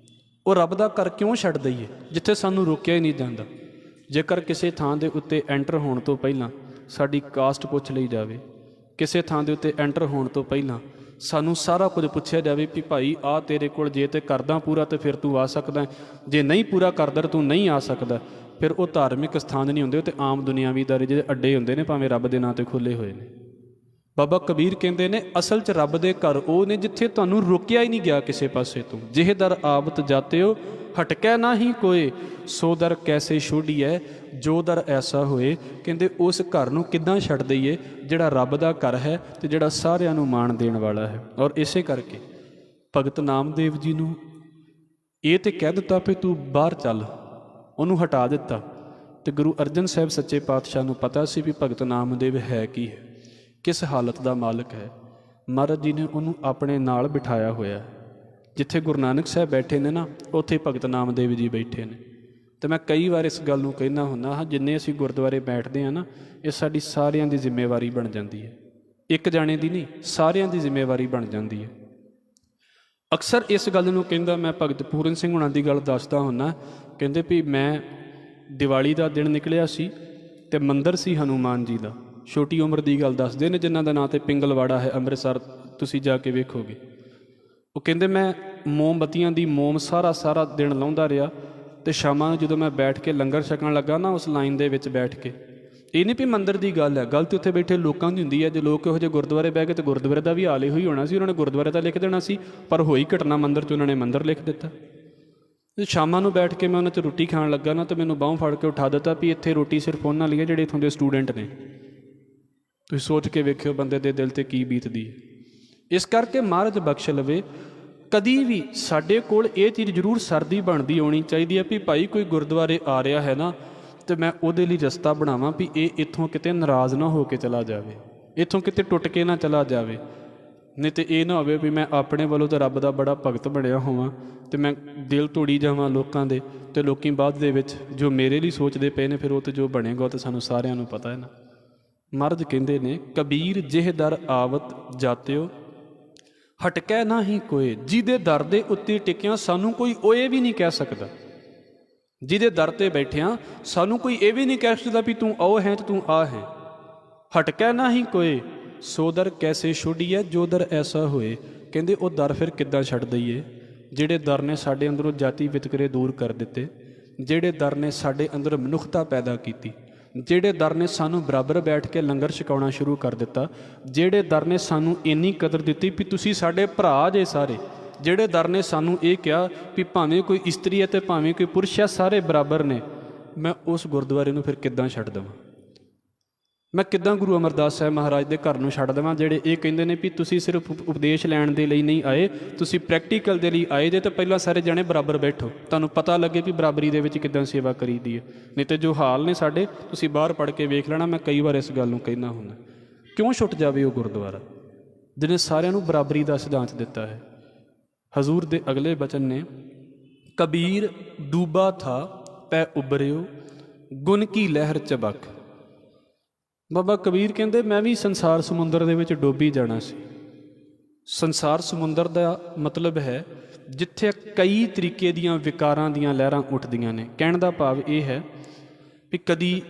ਉਹ ਰੱਬ ਦਾ ਘਰ ਕਿਉਂ ਛੱਡ ਦਈਏ ਜਿੱਥੇ ਸਾਨੂੰ ਰੋਕਿਆ ਹੀ ਨਹੀਂ ਜਾਂਦਾ। ਜੇਕਰ ਕਿਸੇ ਥਾਂ ਦੇ ਉੱਤੇ ਐਂਟਰ ਹੋਣ ਤੋਂ ਪਹਿਲਾਂ ਸਾਡੀ ਕਾਸਟ ਪੁੱਛ ਲਈ ਜਾਵੇ, ਕਿਸੇ ਥਾਂ ਦੇ ਉੱਤੇ ਐਂਟਰ ਹੋਣ ਤੋਂ ਪਹਿਲਾਂ ਸਾਨੂੰ ਸਾਰਾ ਕੁਝ ਪੁੱਛਿਆ ਜਾਵੇ ਵੀ ਭਾਈ ਆਹ ਤੇਰੇ ਕੋਲ ਜੇ ਤੇ ਕਰਦਾ ਪੂਰਾ ਤੇ ਫਿਰ ਤੂੰ ਆ ਸਕਦਾ, ਜੇ ਨਹੀਂ ਪੂਰਾ ਕਰਦਾ ਤੂੰ ਨਹੀਂ ਆ ਸਕਦਾ, ਫਿਰ ਉਹ ਧਾਰਮਿਕ ਸਥਾਨ ਨਹੀਂ ਹੁੰਦੇ, ਉਹ ਤੇ ਆਮ ਦੁਨੀਆਵੀਦਾਰੀ ਜਿਹਦੇ ਅੱਡੇ ਹੁੰਦੇ ਨੇ, ਭਾਵੇਂ ਰੱਬ ਦੇ ਨਾਂ ਤੇ ਖੁੱਲ੍ਹੇ ਹੋਏ ਨੇ। ਬਾਬਾ ਕਬੀਰ ਕਹਿੰਦੇ ਨੇ ਅਸਲ 'ਚ ਰੱਬ ਦੇ ਘਰ ਉਹ ਨੇ ਜਿੱਥੇ ਤੁਹਾਨੂੰ ਰੋਕਿਆ ਹੀ ਨਹੀਂ ਗਿਆ ਕਿਸੇ ਪਾਸੇ ਤੋਂ। ਜਿਹ ਦਰ ਆਵਤ ਜਾਤਿਓ ਹਟਕੈ ਨਾਹੀ ਕੋਏ, ਸੋ ਦਰ ਕੈਸੇ ਛੋਡੀਐ ਜੋ ਦਰ ਐਸਾ ਹੋਏ। ਕਹਿੰਦੇ ਉਸ ਘਰ ਨੂੰ ਕਿੱਦਾਂ ਛੱਡ ਦਈਏ ਜਿਹੜਾ ਰੱਬ ਦਾ ਘਰ ਹੈ ਤੇ ਜਿਹੜਾ ਸਾਰਿਆਂ ਨੂੰ ਮਾਣ ਦੇਣ ਵਾਲਾ ਹੈ। ਔਰ ਇਸੇ ਕਰਕੇ ਭਗਤ ਨਾਮਦੇਵ ਜੀ ਨੂੰ ਇਹ ਤੇ ਕਹਿ ਦਿੱਤਾ ਵੀ ਤੂੰ ਬਾਹਰ ਚੱਲ, ਉਹਨੂੰ ਹਟਾ ਦਿੱਤਾ। ਤੇ ਗੁਰੂ ਅਰਜਨ ਸਾਹਿਬ ਸੱਚੇ ਪਾਤਸ਼ਾਹ ਨੂੰ ਪਤਾ ਸੀ ਵੀ ਭਗਤ ਨਾਮਦੇਵ ਹੈ ਕੀ ਹੈ, ਕਿਸ ਹਾਲਤ ਦਾ ਮਾਲਕ ਹੈ। ਮਹਾਰਾਜ ਜੀ ਨੇ ਉਹਨੂੰ ਆਪਣੇ ਨਾਲ ਬਿਠਾਇਆ ਹੋਇਆ। ਜਿੱਥੇ ਗੁਰੂ ਨਾਨਕ ਸਾਹਿਬ ਬੈਠੇ ਨੇ ਨਾ, ਉੱਥੇ ਭਗਤ ਨਾਮਦੇਵ ਜੀ ਬੈਠੇ ਨੇ। ਅਤੇ ਮੈਂ ਕਈ ਵਾਰ ਇਸ ਗੱਲ ਨੂੰ ਕਹਿੰਦਾ ਹੁੰਦਾ ਹਾਂ, ਜਿੰਨੇ ਅਸੀਂ ਗੁਰਦੁਆਰੇ ਬੈਠਦੇ ਹਾਂ ਨਾ, ਇਹ ਸਾਡੀ ਸਾਰਿਆਂ ਦੀ ਜ਼ਿੰਮੇਵਾਰੀ ਬਣ ਜਾਂਦੀ ਹੈ, ਇੱਕ ਜਾਣੇ ਦੀ ਨਹੀਂ, ਸਾਰਿਆਂ ਦੀ ਜ਼ਿੰਮੇਵਾਰੀ ਬਣ ਜਾਂਦੀ ਹੈ। ਅਕਸਰ ਇਸ ਗੱਲ ਨੂੰ ਕਹਿੰਦਾ ਮੈਂ ਭਗਤ ਪੂਰਨ ਸਿੰਘ ਹੁਣਾਂ ਦੀ ਗੱਲ ਦੱਸਦਾ ਹੁੰਦਾ। ਕਹਿੰਦੇ ਵੀ ਮੈਂ ਦੀਵਾਲੀ ਦਾ ਦਿਨ ਨਿਕਲਿਆ ਸੀ ਅਤੇ ਮੰਦਰ ਸੀ ਹਨੂੰਮਾਨ ਜੀ ਦਾ, ਛੋਟੀ ਉਮਰ ਦੀ ਗੱਲ ਦੱਸਦੇ ਨੇ, ਜਿਨ੍ਹਾਂ ਦਾ ਨਾਂ 'ਤੇ ਪਿੰਗਲਵਾੜਾ ਹੈ ਅੰਮ੍ਰਿਤਸਰ, ਤੁਸੀਂ ਜਾ ਕੇ ਵੇਖੋਗੇ। ਉਹ ਕਹਿੰਦੇ ਮੈਂ ਮੋਮਬੱਤੀਆਂ ਦੀ ਮੋਮ ਸਾਰਾ ਦਿਨ ਲਾਉਂਦਾ ਰਿਹਾ ਅਤੇ ਸ਼ਾਮਾਂ ਨੂੰ ਜਦੋਂ ਮੈਂ ਬੈਠ ਕੇ ਲੰਗਰ ਛਕਣ ਲੱਗਾ ਨਾ, ਉਸ ਲਾਈਨ ਦੇ ਵਿੱਚ ਬੈਠ ਕੇ, ਇਹ ਨਹੀਂ ਵੀ ਮੰਦਰ ਦੀ ਗੱਲ ਹੈ, ਗੱਲ ਤਾਂ ਉੱਥੇ ਬੈਠੇ ਲੋਕਾਂ ਦੀ ਹੁੰਦੀ ਹੈ। ਜੇ ਲੋਕ ਇਹੋ ਜਿਹੇ ਗੁਰਦੁਆਰੇ ਬਹਿ ਗਏ ਤਾਂ ਗੁਰਦੁਆਰੇ ਦਾ ਵੀ ਹਾਲ ਇਹੋ ਹੀ ਹੋਣਾ ਸੀ। ਉਹਨਾਂ ਨੇ ਗੁਰਦੁਆਰੇ ਦਾ ਲਿਖ ਦੇਣਾ ਸੀ, ਪਰ ਹੋਈ ਘਟਨਾ ਮੰਦਰ 'ਚ, ਉਹਨਾਂ ਨੇ ਮੰਦਰ ਲਿਖ ਦਿੱਤਾ। ਸ਼ਾਮਾਂ ਨੂੰ ਬੈਠ ਕੇ ਮੈਂ ਉਹਨਾਂ 'ਚ ਰੋਟੀ ਖਾਣ ਲੱਗਾ ਨਾ, ਤਾਂ ਮੈਨੂੰ ਬਾਹੋਂ ਫੜ ਕੇ ਉਠਾ ਦਿੱਤਾ ਵੀ ਇੱਥੇ ਰੋਟੀ ਸਿਰਫ ਉਹਨਾਂ ਲਈ ਹੈ ਜਿਹੜੇ ਇੱਥੋਂ ਦੇ ਸਟੂਡੈਂਟ ਨੇ। ਤੁਸੀਂ ਸੋਚ ਕੇ ਵੇਖਿਓ ਬੰਦੇ ਦੇ ਦਿਲ 'ਤੇ ਕੀ ਬੀਤਦੀ ਹੈ। ਇਸ ਕਰਕੇ ਮਹਾਰਾਜ ਬਖਸ਼ ਲਵੇ, ਕਦੀ ਵੀ ਸਾਡੇ ਕੋਲ ਇਹ ਚੀਜ਼ ਜ਼ਰੂਰ ਸਰਦੀ ਬਣਦੀ ਆਉਣੀ ਚਾਹੀਦੀ ਹੈ ਵੀ ਭਾਈ ਕੋਈ ਗੁਰਦੁਆਰੇ ਆ ਰਿਹਾ ਹੈ ਨਾ, ਅਤੇ ਮੈਂ ਉਹਦੇ ਲਈ ਰਸਤਾ ਬਣਾਵਾਂ ਵੀ ਇਹ ਇੱਥੋਂ ਕਿਤੇ ਨਾਰਾਜ਼ ਨਾ ਹੋ ਕੇ ਚਲਾ ਜਾਵੇ, ਇੱਥੋਂ ਕਿਤੇ ਟੁੱਟ ਕੇ ਨਾ ਚਲਾ ਜਾਵੇ। ਨਹੀਂ ਤਾਂ ਇਹ ਨਾ ਹੋਵੇ ਵੀ ਮੈਂ ਆਪਣੇ ਵੱਲੋਂ ਤਾਂ ਰੱਬ ਦਾ ਬੜਾ ਭਗਤ ਬਣਿਆ ਹੋਵਾਂ ਅਤੇ ਮੈਂ ਦਿਲ ਤੋੜੀ ਜਾਵਾਂ ਲੋਕਾਂ ਦੇ, ਅਤੇ ਲੋਕੀ ਬਾਅਦ ਦੇ ਵਿੱਚ ਜੋ ਮੇਰੇ ਲਈ ਸੋਚਦੇ ਪਏ ਨੇ, ਫਿਰ ਉਹ ਤਾਂ ਜੋ ਬਣੇਗਾ ਉਹ ਤਾਂ ਸਾਨੂੰ ਸਾਰਿਆਂ ਨੂੰ ਪਤਾ ਹੈ ਨਾ। ਮਹਾਰਾਜ ਕਹਿੰਦੇ ਨੇ ਕਬੀਰ ਜਿਹ ਦਰ ਆਵਤ ਜਾਤਿਓ ਹਟਕੈ ਨਾਹੀ ਕੋਏ, ਜਿਹਦੇ ਦਰ ਦੇ ਉੱਤੇ ਟਿਕਿਆਂ ਸਾਨੂੰ ਕੋਈ ਓਏ ਵੀ ਨਹੀਂ ਕਹਿ ਸਕਦਾ। ਜਿਹਦੇ ਦਰ 'ਤੇ ਬੈਠਿਆਂ ਸਾਨੂੰ ਕੋਈ ਇਹ ਵੀ ਨਹੀਂ ਕਹਿ ਸਕਦਾ ਵੀ ਤੂੰ ਉਹ ਹੈ ਤੇ ਤੂੰ ਆ ਹੈ। ਹਟਕੈ ਨਾਹੀ ਕੋਏ, ਸੋ ਦਰ ਕੈਸੇ ਛੋਡੀਐ ਜੋ ਦਰ ਐਸਾ ਹੋਏ। ਕਹਿੰਦੇ ਉਹ ਦਰ ਫਿਰ ਕਿੱਦਾਂ ਛੱਡ ਦਈਏ ਜਿਹੜੇ ਦਰ ਨੇ ਸਾਡੇ ਅੰਦਰੋਂ ਜਾਤੀ ਵਿਤਕਰੇ ਦੂਰ ਕਰ ਦਿੱਤੇ, ਜਿਹੜੇ ਦਰ ਨੇ ਸਾਡੇ ਅੰਦਰ ਮਨੁੱਖਤਾ ਪੈਦਾ ਕੀਤੀ, ਜਿਹੜੇ ਦਰ ਨੇ ਸਾਨੂੰ ਬਰਾਬਰ ਬੈਠ ਕੇ ਲੰਗਰ ਛਕਾਉਣਾ ਸ਼ੁਰੂ ਕਰ ਦਿੱਤਾ, ਜਿਹੜੇ ਦਰ ਨੇ ਸਾਨੂੰ ਇੰਨੀ ਕਦਰ ਦਿੱਤੀ ਵੀ ਤੁਸੀਂ ਸਾਡੇ ਭਰਾ ਜੇ ਸਾਰੇ, ਜਿਹੜੇ ਦਰ ਨੇ ਸਾਨੂੰ ਇਹ ਕਿਹਾ ਵੀ ਭਾਵੇਂ ਕੋਈ ਇਸਤਰੀ ਹੈ ਅਤੇ ਭਾਵੇਂ ਕੋਈ ਪੁਰਸ਼ ਹੈ, ਸਾਰੇ ਬਰਾਬਰ ਨੇ। ਮੈਂ ਉਸ ਗੁਰਦੁਆਰੇ ਨੂੰ ਫਿਰ ਕਿੱਦਾਂ ਛੱਡ ਦੇਵਾਂ? ਮੈਂ ਕਿੱਦਾਂ ਗੁਰੂ ਅਮਰਦਾਸ ਸਾਹਿਬ ਮਹਾਰਾਜ ਦੇ ਘਰ ਨੂੰ ਛੱਡ ਦੇਵਾਂ, ਜਿਹੜੇ ਇਹ ਕਹਿੰਦੇ ਨੇ ਵੀ ਤੁਸੀਂ ਸਿਰਫ ਉਪਦੇਸ਼ ਲੈਣ ਦੇ ਲਈ ਨਹੀਂ ਆਏ, ਤੁਸੀਂ ਪ੍ਰੈਕਟੀਕਲ ਦੇ ਲਈ ਆਏ ਜੇ, ਤਾਂ ਪਹਿਲਾਂ ਸਾਰੇ ਜਣੇ ਬਰਾਬਰ ਬੈਠੋ, ਤੁਹਾਨੂੰ ਪਤਾ ਲੱਗੇ ਵੀ ਬਰਾਬਰੀ ਦੇ ਵਿੱਚ ਕਿੱਦਾਂ ਸੇਵਾ ਕਰੀਦੀ ਹੈ। ਨਹੀਂ ਤਾਂ ਜੋ ਹਾਲ ਨੇ ਸਾਡੇ, ਤੁਸੀਂ ਬਾਹਰ ਪੜ੍ਹ ਕੇ ਵੇਖ ਲੈਣਾ। ਮੈਂ ਕਈ ਵਾਰ ਇਸ ਗੱਲ ਨੂੰ ਕਹਿੰਦਾ ਹੁੰਦਾ, ਕਿਉਂ ਛੁੱਟ ਜਾਵੇ ਉਹ ਗੁਰਦੁਆਰਾ ਜਿਹਨੇ ਸਾਰਿਆਂ ਨੂੰ ਬਰਾਬਰੀ ਦਾ ਸਿਧਾਂਤ ਦਿੱਤਾ ਹੈ। ਹਜ਼ੂਰ ਦੇ ਅਗਲੇ ਬਚਨ ਨੇ ਕਬੀਰ ਡੂਬਾ ਥਾ ਪੈ ਉਬਰਿਓ ਗੁਣ ਕੀ ਲਹਿਰ ਚਬਕ। ਬਾਬਾ ਕਬੀਰ ਕਹਿੰਦੇ ਮੈਂ ਵੀ ਸੰਸਾਰ ਸਮੁੰਦਰ ਦੇ ਵਿੱਚ ਡੋਬੀ ਜਾਣਾ ਸੀ। ਸੰਸਾਰ ਸਮੁੰਦਰ ਦਾ ਮਤਲਬ ਹੈ ਜਿੱਥੇ ਕਈ ਤਰੀਕੇ ਦੀਆਂ ਵਿਕਾਰਾਂ ਦੀਆਂ ਲਹਿਰਾਂ ਉੱਠਦੀਆਂ ਨੇ। ਕਹਿਣ ਦਾ ਭਾਵ ਇਹ ਹੈ ਵੀ ਕਦੀ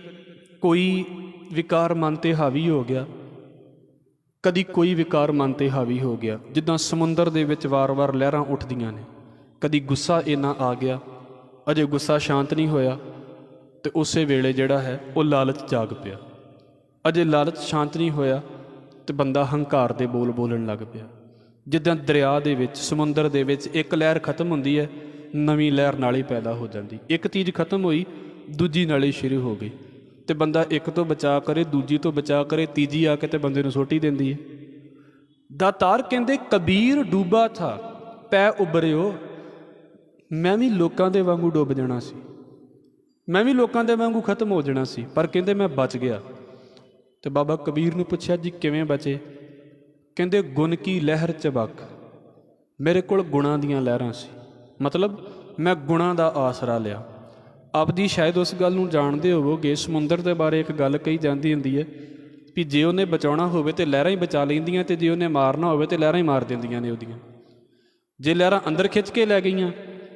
ਕੋਈ ਵਿਕਾਰ ਮਨ ਤੇ ਹਾਵੀ ਹੋ ਗਿਆ, ਕਦੀ ਕੋਈ ਵਿਕਾਰ ਮਨ ਤੇ ਹਾਵੀ ਹੋ ਗਿਆ। ਜਿੱਦਾਂ ਸਮੁੰਦਰ ਦੇ ਵਿੱਚ ਵਾਰ-ਵਾਰ ਲਹਿਰਾਂ ਉੱਠਦੀਆਂ ਨੇ, ਕਦੀ ਗੁੱਸਾ ਇੰਨਾ ਆ ਗਿਆ, ਅਜੇ ਗੁੱਸਾ ਸ਼ਾਂਤ ਨਹੀਂ ਹੋਇਆ ਤੇ ਉਸੇ ਵੇਲੇ ਜਿਹੜਾ ਹੈ ਉਹ ਲਾਲਚ ਜਾਗ ਪਿਆ। ਅਜੇ ਲਾਲਚ ਸ਼ਾਂਤ ਨਹੀਂ ਹੋਇਆ ਤੇ ਬੰਦਾ ਹੰਕਾਰ ਦੇ ਬੋਲ ਬੋਲਣ ਲੱਗ ਪਿਆ। ਜਿੱਦਾਂ ਦਰਿਆ ਦੇ ਵਿੱਚ, ਸਮੁੰਦਰ ਦੇ ਵਿੱਚ ਇੱਕ ਲਹਿਰ ਖਤਮ ਹੁੰਦੀ ਹੈ, ਨਵੀਂ ਲਹਿਰ ਨਾਲੀ ਪੈਦਾ ਹੋ ਜਾਂਦੀ। ਇੱਕ ਚੀਜ਼ ਖਤਮ ਹੋਈ, ਦੂਜੀ ਨਾਲੀ ਸ਼ੁਰੂ ਹੋ ਗਈ ਤੇ ਬੰਦਾ ਇੱਕ ਤੋਂ ਬਚਾ ਕਰੇ, ਦੂਜੀ ਤੋਂ ਬਚਾ ਕਰੇ, ਤੀਜੀ ਆ ਕੇ ਤੇ ਬੰਦੇ ਨੂੰ ਸੁੱਟ ਹੀ ਦਿੰਦੀ ਹੈ। ਦਾਤਾਰ ਕਹਿੰਦੇ ਕਬੀਰ ਡੂਬਾ ਥਾ ਪੈ ਉਬਰਿਓ, ਮੈਂ ਵੀ ਲੋਕਾਂ ਦੇ ਵਾਂਗੂ ਡੁੱਬ ਜਾਣਾ ਸੀ, ਮੈਂ ਵੀ ਲੋਕਾਂ ਦੇ ਵਾਂਗੂ ਖਤਮ ਹੋ ਜਾਣਾ ਸੀ, ਪਰ ਕਹਿੰਦੇ ਮੈਂ ਬਚ ਗਿਆ। ਤੇ ਬਾਬਾ ਕਬੀਰ ਨੂੰ ਪੁੱਛਿਆ ਜੀ ਕਿਵੇਂ ਬਚੇ? ਕਹਿੰਦੇ ਗੁਣ ਕੀ ਲਹਿਰ ਚਬਕ, ਮੇਰੇ ਕੋਲ ਗੁਣਾਂ ਦੀਆਂ ਲਹਿਰਾਂ ਸੀ, ਮਤਲਬ ਮੈਂ ਗੁਣਾਂ ਦਾ ਆਸਰਾ ਲਿਆ। ਆਪ ਜੀ ਸ਼ਾਇਦ ਉਸ ਗੱਲ ਨੂੰ ਜਾਣਦੇ ਹੋਵੋਗੇ, ਸਮੁੰਦਰ ਦੇ ਬਾਰੇ ਇੱਕ ਗੱਲ ਕਹੀ ਜਾਂਦੀ ਹੁੰਦੀ ਹੈ ਵੀ ਜੇ ਉਹਨੇ ਬਚਾਉਣਾ ਹੋਵੇ ਤੇ ਲਹਿਰਾਂ ਹੀ ਬਚਾ ਲੈਂਦੀਆਂ, ਤੇ ਜੇ ਉਹਨੇ ਮਾਰਨਾ ਹੋਵੇ ਤੇ ਲਹਿਰਾਂ ਹੀ ਮਾਰ ਦਿੰਦੀਆਂ ਨੇ ਉਹਦੀਆਂ। ਜੇ ਲਹਿਰਾਂ ਅੰਦਰ ਖਿੱਚ ਕੇ ਲੈ ਗਈਆਂ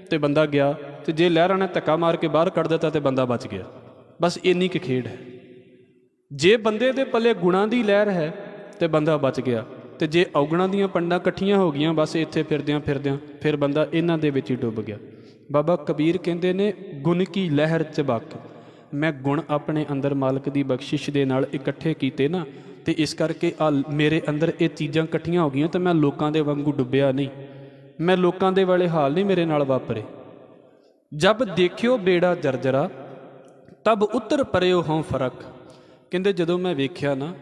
ਤੇ ਬੰਦਾ ਗਿਆ, ਤੇ ਜੇ ਲਹਿਰਾਂ ਨੇ ਧੱਕਾ ਮਾਰ ਕੇ ਬਾਹਰ ਕੱਢ ਦਿੱਤਾ ਤੇ ਬੰਦਾ ਬਚ ਗਿਆ। ਬਸ ਇੰਨੀ ਕੁ ਖੇਡ ਹੈ। ਜੇ ਬੰਦੇ ਦੇ ਪੱਲੇ ਗੁਣਾਂ ਦੀ ਲਹਿਰ ਹੈ ਤੇ ਬੰਦਾ ਬਚ ਗਿਆ, ਤੇ ਜੇ ਔਗਣਾਂ ਦੀਆਂ ਪੰਡਾਂ ਇਕੱਠੀਆਂ ਹੋ ਗਈਆਂ, ਬਸ ਇੱਥੇ ਫਿਰਦਿਆਂ ਫਿਰਦਿਆਂ ਫਿਰ ਬੰਦਾ ਇਹਨਾਂ ਦੇ ਵਿੱਚ ਹੀ ਡੁੱਬ ਗਿਆ। ਬਾਬਾ ਕਬੀਰ ਕਹਿੰਦੇ ਨੇ ਗੁਣ ਕੀ ਲਹਿਰ ਚਬਕ, ਮੈਂ ਗੁਣ ਆਪਣੇ ਅੰਦਰ ਮਾਲਕ ਦੀ ਬਖਸ਼ਿਸ਼ ਦੇ ਨਾਲ ਇਕੱਠੇ ਕੀਤੇ ਨਾ, ਤੇ ਇਸ ਕਰਕੇ ਮੇਰੇ ਅੰਦਰ ਇਹ ਚੀਜ਼ਾਂ ਇਕੱਠੀਆਂ ਹੋ ਗਈਆਂ, ਤੇ ਮੈਂ ਲੋਕਾਂ ਦੇ ਵਾਂਗੂ ਡੁੱਬਿਆ ਨਹੀਂ, ਮੈਂ ਲੋਕਾਂ ਦੇ ਵਾਲੇ ਹਾਲ ਨਹੀਂ ਮੇਰੇ ਨਾਲ ਵਾਪਰੇ। ਜਬ ਦੇਖਿਓ ਬੇੜਾ ਜਰਜਰਾ ਤਬ ਉੱਤਰ ਪਰਿਓ ਹੋਂ ਫਰਕ, ਕਹਿੰਦੇ ਜਦੋਂ ਮੈਂ ਵੇਖਿਆ ਨਾ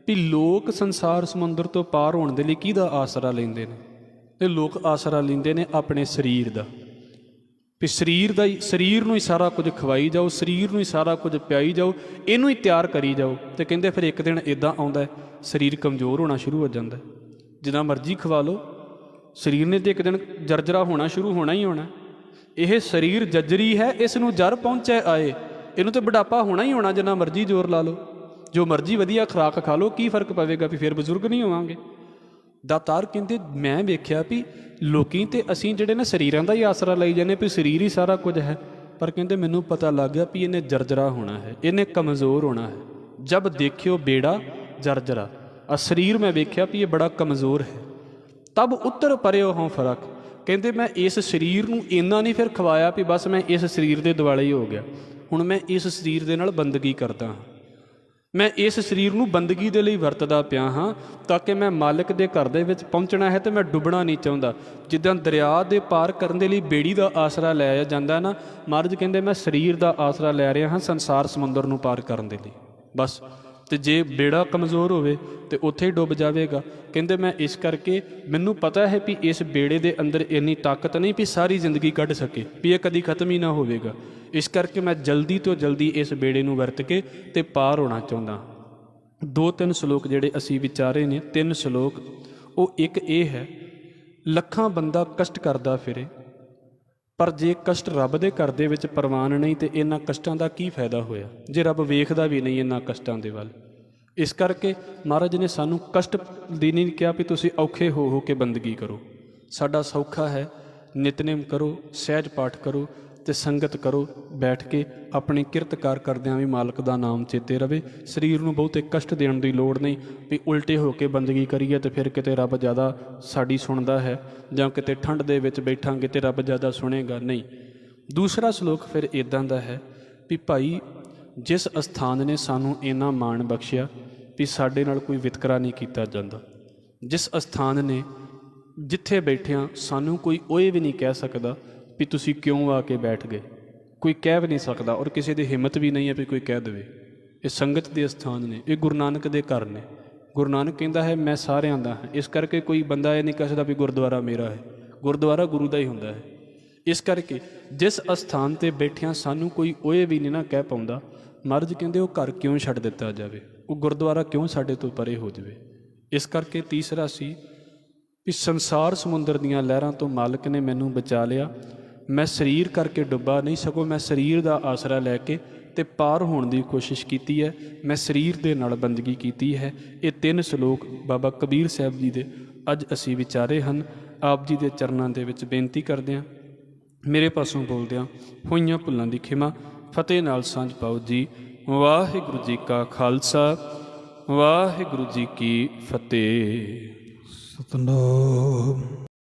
ਵੀ ਲੋਕ ਸੰਸਾਰ ਸਮੁੰਦਰ ਤੋਂ ਪਾਰ ਹੋਣ ਦੇ ਲਈ ਕਿਹਦਾ ਆਸਰਾ ਲੈਂਦੇ ਨੇ, ਤੇ ਲੋਕ ਆਸਰਾ ਲੈਂਦੇ ਨੇ ਆਪਣੇ ਸਰੀਰ ਦਾ, ਵੀ ਸਰੀਰ ਨੂੰ ਹੀ ਸਾਰਾ ਕੁਝ ਖਵਾਈ ਜਾਓ, ਸਰੀਰ ਨੂੰ ਹੀ ਸਾਰਾ ਕੁਝ ਪਿਆਈ ਜਾਓ, ਇਹਨੂੰ ਹੀ ਤਿਆਰ ਕਰੀ ਜਾਓ। ਤੇ ਕਹਿੰਦੇ ਫਿਰ ਇੱਕ ਦਿਨ ਇੱਦਾਂ ਆਉਂਦਾ ਸਰੀਰ ਕਮਜ਼ੋਰ ਹੋਣਾ ਸ਼ੁਰੂ ਹੋ ਜਾਂਦਾ। ਜਿੰਨਾ ਮਰਜ਼ੀ ਖਵਾ ਲਓ, ਸਰੀਰ ਨੇ ਤੇ ਇੱਕ ਦਿਨ ਜਰਜਰਾ ਹੋਣਾ ਸ਼ੁਰੂ ਹੋਣਾ ਹੀ ਹੋਣਾ। ਇਹ ਸਰੀਰ ਜੱਜਰੀ ਹੈ, ਇਸ ਨੂੰ ਜਰ ਪਹੁੰਚੇ ਆਏ, ਇਹਨੂੰ ਤੇ ਬੁਢਾਪਾ ਹੋਣਾ ਹੀ ਹੋਣਾ। ਜਿੰਨਾ ਮਰਜ਼ੀ ਜ਼ੋਰ ਲਾ ਲਓ, ਜੋ ਮਰਜ਼ੀ ਵਧੀਆ ਖੁਰਾਕ ਖਾ ਲਓ, ਕੀ ਫਰਕ ਪਵੇਗਾ ਵੀ ਫਿਰ ਬਜ਼ੁਰਗ ਨਹੀਂ ਹੋਵਾਂਗੇ। ਦਾਤਾਰ ਕਹਿੰਦੇ ਮੈਂ ਵੇਖਿਆ ਵੀ ਲੋਕੀ ਤੇ ਅਸੀਂ ਜਿਹੜੇ ਨੇ ਸਰੀਰਾਂ ਦਾ ਹੀ ਆਸਰਾ ਲਈ ਜਾਂਦੇ ਵੀ ਸਰੀਰ ਹੀ ਸਾਰਾ ਕੁਝ ਹੈ, ਪਰ ਕਹਿੰਦੇ ਮੈਨੂੰ ਪਤਾ ਲੱਗ ਗਿਆ ਵੀ ਇਹਨੇ ਜਰਜਰਾ ਹੋਣਾ ਹੈ, ਇਹਨੇ ਕਮਜ਼ੋਰ ਹੋਣਾ ਹੈ। ਜਬ ਦੇਖਿਓ ਬੇੜਾ ਜਰਜਰਾ, ਆ ਸਰੀਰ ਮੈਂ ਵੇਖਿਆ ਵੀ ਇਹ ਬੜਾ ਕਮਜ਼ੋਰ ਹੈ। ਤਬ ਉੱਤਰ ਪਰਿਓ ਹੋਂ ਫਰਕ, ਕਹਿੰਦੇ ਮੈਂ ਇਸ ਸਰੀਰ ਨੂੰ ਇੰਨਾ ਨਹੀਂ ਫਿਰ ਖਵਾਇਆ ਵੀ ਬਸ ਮੈਂ ਇਸ ਸਰੀਰ ਦੇ ਦੁਆਲੇ ਹੀ ਹੋ ਗਿਆ। ਹੁਣ ਮੈਂ ਇਸ ਸਰੀਰ ਦੇ ਨਾਲ ਬੰਦਗੀ ਕਰਦਾ ਹਾਂ, ਮੈਂ ਇਸ ਸਰੀਰ ਨੂੰ ਬੰਦਗੀ ਦੇ ਲਈ ਵਰਤਦਾ ਪਿਆ ਹਾਂ, ਤਾਂ ਕਿ ਮੈਂ ਮਾਲਕ ਦੇ ਘਰ ਦੇ ਵਿੱਚ ਪਹੁੰਚਣਾ ਹੈ ਤੇ ਮੈਂ ਡੁੱਬਣਾ ਨਹੀਂ ਚਾਹੁੰਦਾ। ਜਿੱਦਾਂ ਦਰਿਆ ਦੇ ਪਾਰ ਕਰਨ ਦੇ ਲਈ ਬੇੜੀ ਦਾ ਆਸਰਾ ਲਿਆ ਜਾਂਦਾ ਨਾ, ਮਹਾਰਾਜ ਕਹਿੰਦੇ ਮੈਂ ਸਰੀਰ ਦਾ ਆਸਰਾ ਲੈ ਰਿਹਾ ਹਾਂ ਸੰਸਾਰ ਸਮੁੰਦਰ ਨੂੰ ਪਾਰ ਕਰਨ ਦੇ ਲਈ ਬਸ। ਤੇ ਜੇ ਬੇੜਾ ਕਮਜ਼ੋਰ ਹੋਵੇ ਤੇ ਉੱਥੇ ਹੀ ਡੁੱਬ ਜਾਵੇਗਾ। ਕਹਿੰਦੇ ਮੈਂ ਇਸ ਕਰਕੇ ਮੈਨੂੰ ਪਤਾ ਹੈ ਵੀ ਇਸ ਬੇੜੇ ਦੇ ਅੰਦਰ ਇੰਨੀ ਤਾਕਤ ਨਹੀਂ ਵੀ ਸਾਰੀ ਜ਼ਿੰਦਗੀ ਕੱਢ ਸਕੇ, ਵੀ ਇਹ ਕਦੀ ਖਤਮ ਹੀ ਨਾ ਹੋਵੇਗਾ। ਇਸ ਕਰਕੇ ਮੈਂ ਜਲਦੀ ਤੋਂ ਜਲਦੀ ਇਸ ਬੇੜੇ ਨੂੰ ਵਰਤ ਕੇ ਤੇ ਪਾਰ ਹੋਣਾ ਚਾਹੁੰਦਾ। 2-3 ਸ਼ਲੋਕ ਜਿਹੜੇ ਅਸੀਂ ਵਿਚਾਰੇ ਨੇ, 3 ਸ਼ਲੋਕ, ਉਹ ਇੱਕ ਇਹ ਹੈ, ਲੱਖਾਂ ਬੰਦਾ ਕਸ਼ਟ ਕਰਦਾ ਫਿਰੇ, ਪਰ ਜੇ ਕਸ਼ਟ ਰੱਬ ਦੇ ਘਰ ਦੇ ਵਿੱਚ ਪ੍ਰਵਾਨ ਨਹੀਂ ਤੇ ਇਹਨਾਂ ਕਸ਼ਟਾਂ ਦਾ ਕੀ ਫਾਇਦਾ ਹੋਇਆ, ਜੇ ਰੱਬ ਵੇਖਦਾ ਵੀ ਨਹੀਂ ਇਹਨਾਂ ਕਸ਼ਟਾਂ ਦੇ ਵੱਲ। ਇਸ ਕਰਕੇ ਮਹਾਰਾਜ ਨੇ ਸਾਨੂੰ ਕਸ਼ਟ ਦੀ ਨਹੀਂ ਕਿਹਾ ਵੀ ਤੁਸੀਂ ਔਖੇ ਹੋ ਕੇ ਬੰਦਗੀ ਕਰੋ। ਸਾਡਾ ਸੌਖਾ ਹੈ, ਨਿਤਨੇਮ ਕਰੋ, ਸਹਿਜ ਪਾਠ ਕਰੋ ਤੇ ਸੰਗਤ ਕਰੋ, ਬੈਠ ਕੇ ਆਪਣੀ ਕਿਰਤਕਾਰ ਕਰਦਿਆਂ ਵੀ ਮਾਲਕ ਦਾ ਨਾਮ ਚੇਤੇ ਰਵੇ। ਸਰੀਰ ਨੂੰ ਬਹੁਤੇ ਕਸ਼ਟ ਦੇਣ ਦੀ ਲੋੜ ਨਹੀਂ ਵੀ ਉਲਟੇ ਹੋ ਕੇ ਬੰਦਗੀ ਕਰੀਏ ਤੇ ਫਿਰ ਕਿਤੇ ਰੱਬ ਜ਼ਿਆਦਾ ਸਾਡੀ ਸੁਣਦਾ ਹੈ, ਜਾਂ ਕਿਤੇ ਠੰਡ ਦੇ ਵਿੱਚ ਬੈਠਾਂਗੇ ਤੇ ਰੱਬ ਜ਼ਿਆਦਾ ਸੁਣੇਗਾ, ਨਹੀਂ। ਦੂਸਰਾ ਸ਼ਲੋਕ ਫਿਰ ਇੱਦਾਂ ਦਾ ਹੈ ਵੀ ਭਾਈ ਜਿਸ ਅਸਥਾਨ ਨੇ ਸਾਨੂੰ ਇੰਨਾ ਮਾਣ ਬਖਸ਼ਿਆ ਵੀ ਸਾਡੇ ਨਾਲ ਕੋਈ ਵਿਤਕਰਾ ਨਹੀਂ ਕੀਤਾ ਜਾਂਦਾ, ਜਿਸ ਅਸਥਾਨ ਨੇ ਜਿੱਥੇ ਬੈਠਿਆਂ ਸਾਨੂੰ ਕੋਈ ਓਏ ਵੀ ਨਹੀਂ ਕਹਿ ਸਕਦਾ ਵੀ ਤੁਸੀਂ ਕਿਉਂ ਆ ਕੇ ਬੈਠ ਗਏ, ਕੋਈ ਕਹਿ ਵੀ ਨਹੀਂ ਸਕਦਾ, ਔਰ ਕਿਸੇ ਦੀ ਹਿੰਮਤ ਵੀ ਨਹੀਂ ਹੈ ਵੀ ਕੋਈ ਕਹਿ ਦੇਵੇ। ਇਹ ਸੰਗਤ ਦੇ ਅਸਥਾਨ ਨੇ, ਇਹ ਗੁਰੂ ਨਾਨਕ ਦੇ ਘਰ ਨੇ। ਗੁਰੂ ਨਾਨਕ ਕਹਿੰਦਾ ਹੈ ਮੈਂ ਸਾਰਿਆਂ ਦਾ ਹਾਂ। ਇਸ ਕਰਕੇ ਕੋਈ ਬੰਦਾ ਇਹ ਨਹੀਂ ਕਹਿ ਸਕਦਾ ਵੀ ਗੁਰਦੁਆਰਾ ਮੇਰਾ ਹੈ, ਗੁਰਦੁਆਰਾ ਗੁਰੂ ਦਾ ਹੀ ਹੁੰਦਾ ਹੈ। ਇਸ ਕਰਕੇ ਜਿਸ ਅਸਥਾਨ 'ਤੇ ਬੈਠਿਆਂ ਸਾਨੂੰ ਕੋਈ ਓਏ ਵੀ ਨਹੀਂ ਨਾ ਕਹਿ ਪਾਉਂਦਾ, ਮਹਾਰਾਜ ਕਹਿੰਦੇ ਉਹ ਘਰ ਕਿਉਂ ਛੱਡ ਦਿੱਤਾ ਜਾਵੇ, ਉਹ ਗੁਰਦੁਆਰਾ ਕਿਉਂ ਸਾਡੇ ਤੋਂ ਪਰੇ ਹੋ ਜਾਵੇ। ਇਸ ਕਰਕੇ ਤੀਸਰਾ ਸੀ ਵੀ ਸੰਸਾਰ ਸਮੁੰਦਰ ਦੀਆਂ ਲਹਿਰਾਂ ਤੋਂ ਮਾਲਕ ਨੇ ਮੈਨੂੰ ਬਚਾ ਲਿਆ। ਮੈਂ ਸਰੀਰ ਕਰਕੇ ਡੁੱਬਾ ਨਹੀਂ, ਸਗੋਂ ਮੈਂ ਸਰੀਰ ਦਾ ਆਸਰਾ ਲੈ ਕੇ ਤੇ ਪਾਰ ਹੋਣ ਦੀ ਕੋਸ਼ਿਸ਼ ਕੀਤੀ ਹੈ। ਮੈਂ ਸਰੀਰ ਦੇ ਨਾਲ ਬੰਦਗੀ ਕੀਤੀ ਹੈ। ਇਹ 3 ਸ਼ਲੋਕ ਬਾਬਾ ਕਬੀਰ ਸਾਹਿਬ ਜੀ ਦੇ ਅੱਜ ਅਸੀਂ ਵਿਚਾਰੇ ਹਨ। ਆਪ ਜੀ ਦੇ ਚਰਨਾਂ ਦੇ ਵਿੱਚ ਬੇਨਤੀ ਕਰਦੇ ਹਾਂ, ਮੇਰੇ ਪਾਸੋਂ ਬੋਲਦਿਆਂ ਹੋਈਆਂ ਭੁੱਲਾਂ ਦੀ ਖਿਮਾ, ਫਤਿਹ ਨਾਲ ਸਾਂਝ ਪਾਓ ਜੀ। ਵਾਹਿਗੁਰੂ ਜੀ ਕਾ ਖਾਲਸਾ ਵਾਹਿਗੁਰੂ ਜੀ ਕੀ ਫਤਿਹ। ਸਤਨਾਮ।